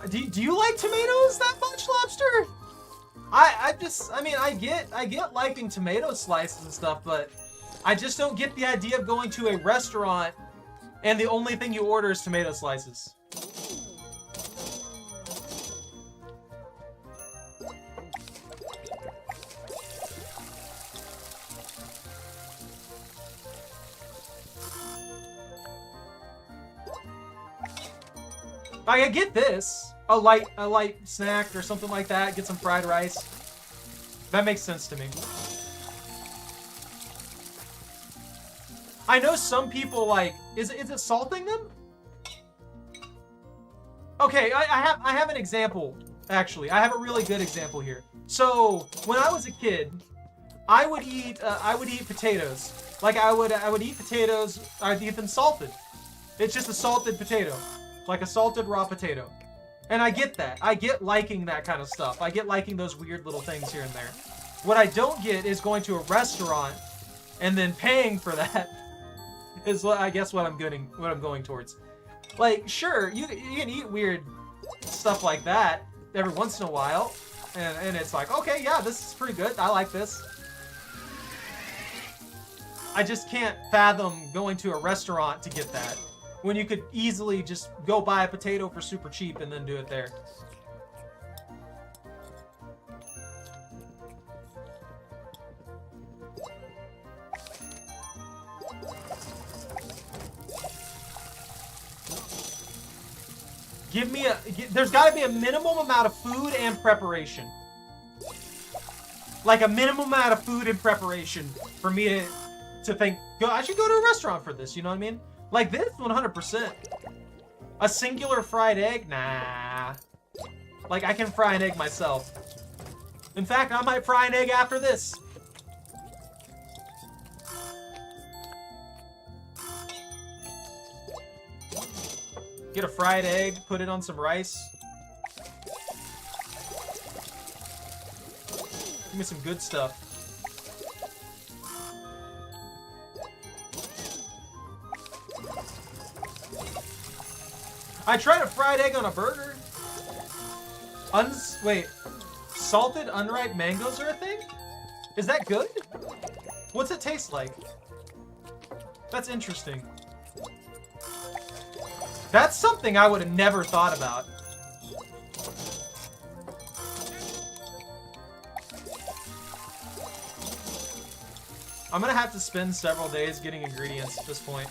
Do you like tomatoes that much, lobster? I get liking tomato slices and stuff, but I just don't get the idea of going to a restaurant and the only thing you order is tomato slices. I get this. A light snack or something like that. Get some fried rice. That makes sense to me. I know some people like, is it salting them? Okay, I have an example, actually. I have a really good example here. So, when I was a kid, I would eat potatoes. Like I would eat potatoes, I'd eat them salted. It's just a salted potato. Like a salted raw potato. And I get that. I get liking that kind of stuff. I get liking those weird little things here and there. What I don't get is going to a restaurant and then paying for that. Is I guess what I'm going towards. Like, sure, you can eat weird stuff like that every once in a while, and it's like, okay, yeah, this is pretty good. I like this. I just can't fathom going to a restaurant to get that when you could easily just go buy a potato for super cheap and then do it there. There's gotta be a minimum amount of food and preparation. Like a minimum amount of food and preparation for me to think, I should go to a restaurant for this, you know what I mean? Like this, 100%. A singular fried egg? Nah. Like I can fry an egg myself. In fact, I might fry an egg after this. Get a fried egg, put it on some rice. Give me some good stuff. I tried a fried egg on a burger. Wait. Salted unripe mangoes are a thing? Is that good? What's it taste like? That's interesting. That's something I would have never thought about. I'm gonna have to spend several days getting ingredients at this point.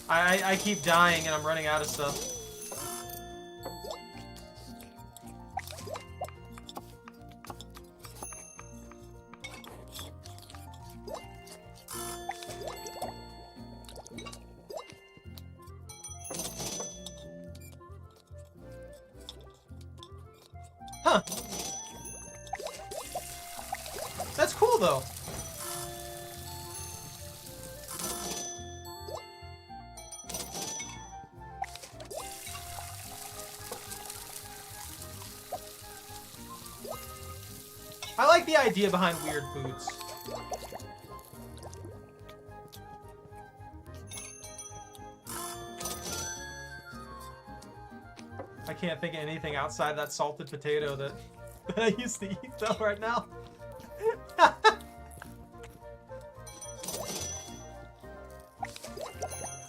I keep dying and I'm running out of stuff. Huh. That's cool though. I like the idea behind weird foods. I can't think of anything outside that salted potato that I used to eat though right now.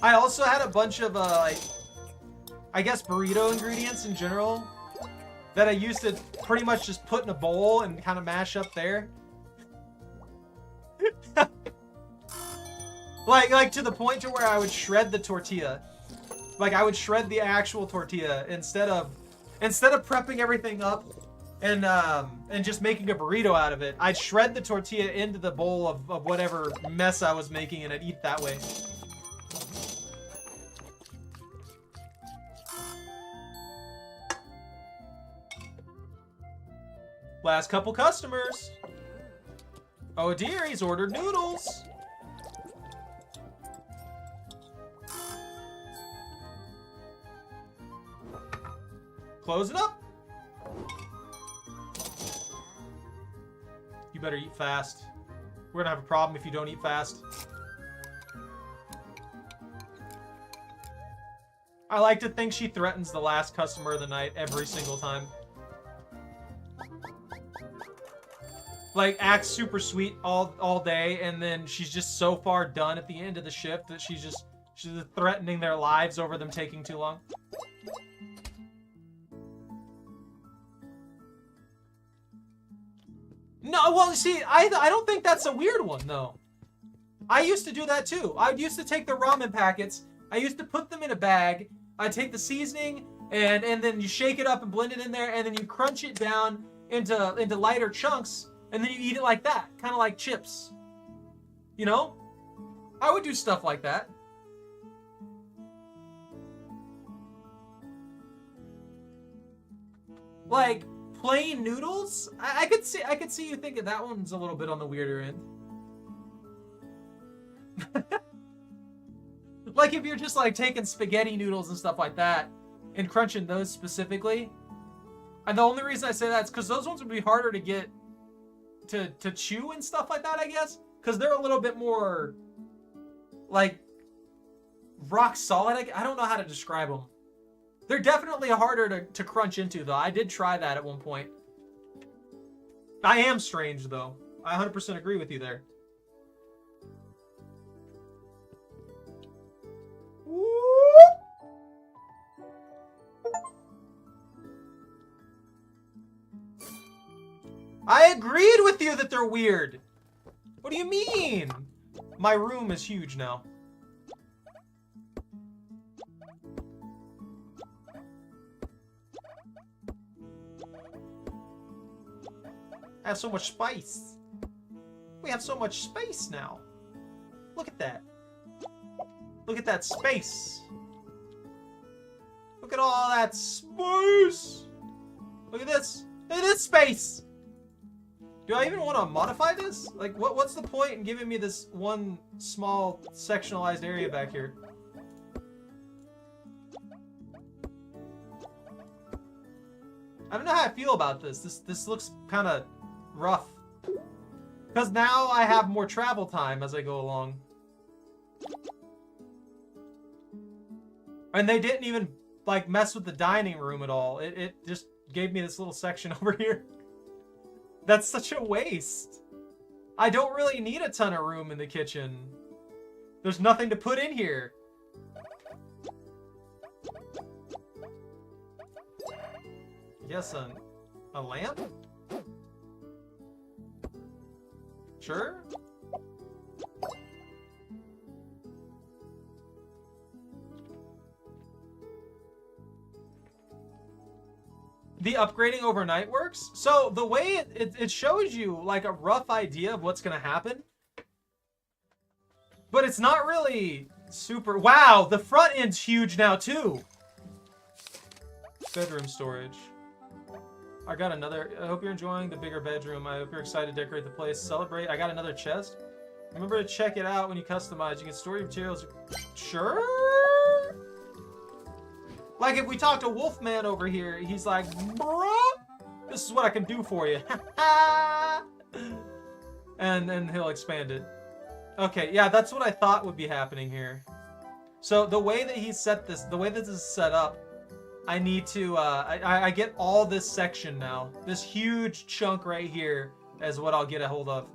I also had a bunch of like, I guess burrito ingredients in general that I used to pretty much just put in a bowl and kind of mash up there. like to the point to where I would shred the tortilla. Like I would shred the actual tortilla instead of prepping everything up and just making a burrito out of it. I'd shred the tortilla into the bowl of whatever mess I was making and I'd eat that way. Last couple customers. Oh dear, he's ordered noodles. Close it up. You better eat fast. We're gonna have a problem if you don't eat fast. I like to think she threatens the last customer of the night every single time. Like, acts super sweet all day, and then she's just so far done at the end of the shift that she's just threatening their lives over them taking too long. No, well, see, I don't think that's a weird one, though. I used to do that, too. I used to take the ramen packets, I used to put them in a bag, I'd take the seasoning, and then you shake it up and blend it in there, and then you crunch it down into lighter chunks, and then you eat it like that, kind of like chips. You know? I would do stuff like that. Like plain noodles? I could see you thinking that one's a little bit on the weirder end. Like if you're just like taking spaghetti noodles and stuff like that and crunching those specifically. And the only reason I say that is because those ones would be harder to get to chew and stuff like that, I guess, because they're a little bit more like rock solid. I don't know how to describe them. They're definitely harder to crunch into, though. I did try that at one point. I am strange, though. I 100% agree with you there. I agreed with you that they're weird. What do you mean? My room is huge now. I have so much space. We have so much space now. Look at that. Look at that space. Look at all that space. Look at this. Look at this space. Do I even want to modify this? Like, what's the point in giving me this one small sectionalized area back here? I don't know how I feel about this. This looks kind of rough. Because now I have more travel time as I go along. And they didn't even, like, mess with the dining room at all. It just gave me this little section over here. That's such a waste. I don't really need a ton of room in the kitchen. There's nothing to put in here. Yes, a lamp? Sure. The upgrading overnight works? So the way it shows you like a rough idea of what's gonna happen. But it's not really super... Wow, the front end's huge now too. Bedroom storage. I got another... I hope you're enjoying the bigger bedroom. I hope you're excited to decorate the place. Celebrate. I got another chest. Remember to check it out when you customize. You can store your materials. Sure? Like, if we talk to Wolfman over here, he's like, bruh, this is what I can do for you. and then he'll expand it. Okay, yeah, that's what I thought would be happening here. So the way that he set this, the way that this is set up, I need to, I get all this section now. This huge chunk right here is what I'll get a hold of.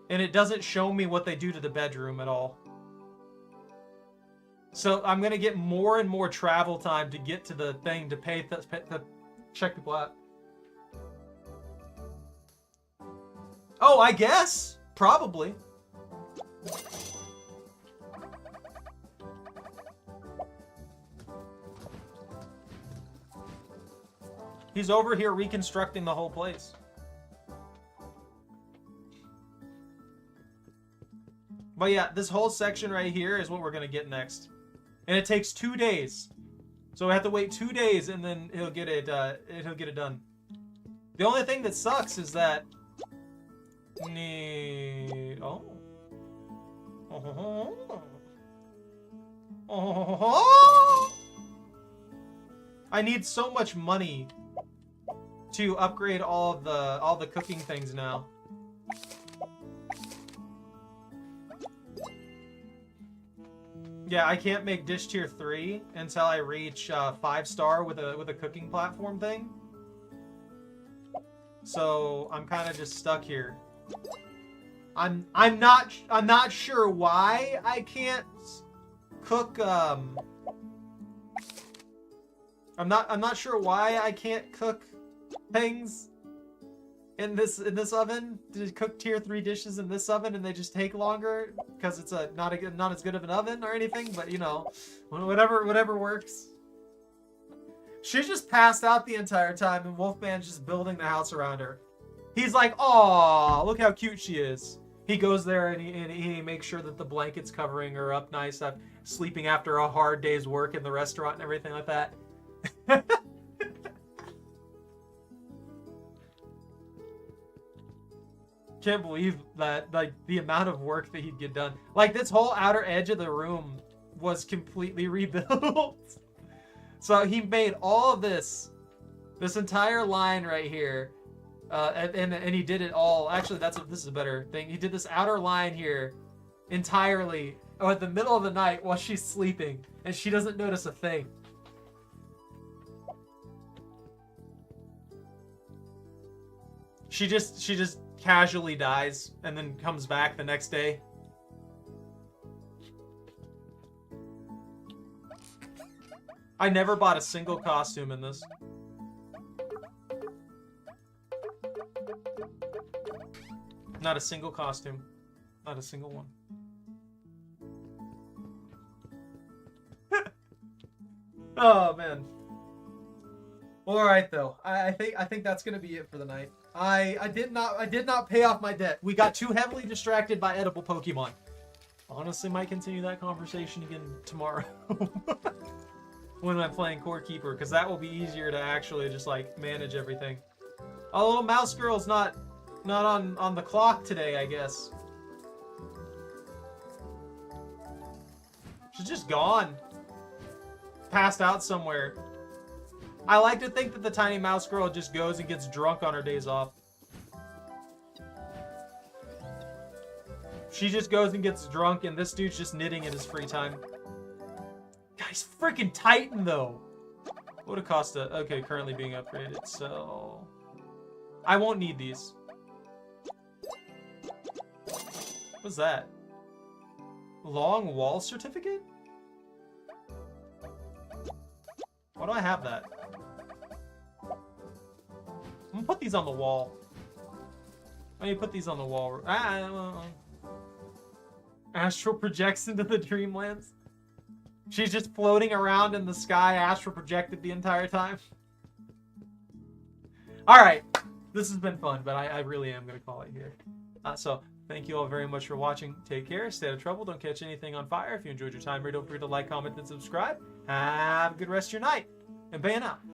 And it doesn't show me what they do to the bedroom at all. So I'm going to get more and more travel time to get to the thing to pay to check people out. Oh, I guess. Probably. He's over here reconstructing the whole place. But yeah, this whole section right here is what we're going to get next. And it takes 2 days. So we have to wait 2 days and then he'll get it done. The only thing that sucks is that I need so much money to upgrade all the cooking things now. Yeah, I can't make dish tier 3 until I reach 5-star with a cooking platform thing. So I'm kind of just stuck here. I'm not sure why I can't cook. I'm not sure why I can't cook things in this oven. To cook tier 3 dishes in this oven and they just take longer because it's not as good of an oven or anything, but you know, whatever works. She just passed out the entire time and Wolfman's just building the house around her. He's like, "Aw, look how cute she is." He goes there and he makes sure that the blanket's covering her up nice, sleeping after a hard day's work in the restaurant and everything like that. Can't believe that, like, the amount of work that he'd get done. Like, this whole outer edge of the room was completely rebuilt. So he made all of this entire line right here, and he did it all. Actually, this is a better thing. He did this outer line here entirely at the middle of the night while she's sleeping, and she doesn't notice a thing. She just casually dies and then comes back the next day. I never bought a single costume in this. Not a single costume. Not a single one. Oh man. All right though. I think that's gonna be it for the night. I did not pay off my debt. We got too heavily distracted by edible Pokemon. Honestly, might continue that conversation again tomorrow when I'm playing Core Keeper, because that will be easier to actually just like manage everything. Oh, little mouse girl's not on the clock today, I guess. She's just gone. Passed out somewhere. I like to think that the tiny mouse girl just goes and gets drunk on her days off. She just goes and gets drunk, and this dude's just knitting in his free time. God Nice freaking Titan, though. What would it cost to... Okay, currently being upgraded, so... I won't need these. What's that? Long wall certificate? Why do I have that? I'm gonna put these on the wall. Let me put these on the wall. Astral projects into the Dreamlands. She's just floating around in the sky, astral projected the entire time. Alright, this has been fun, but I really am going to call it here. So, thank you all very much for watching. Take care, stay out of trouble, don't catch anything on fire. If you enjoyed your time here, don't forget to like, comment, and subscribe. Have a good rest of your night. And Bannith out.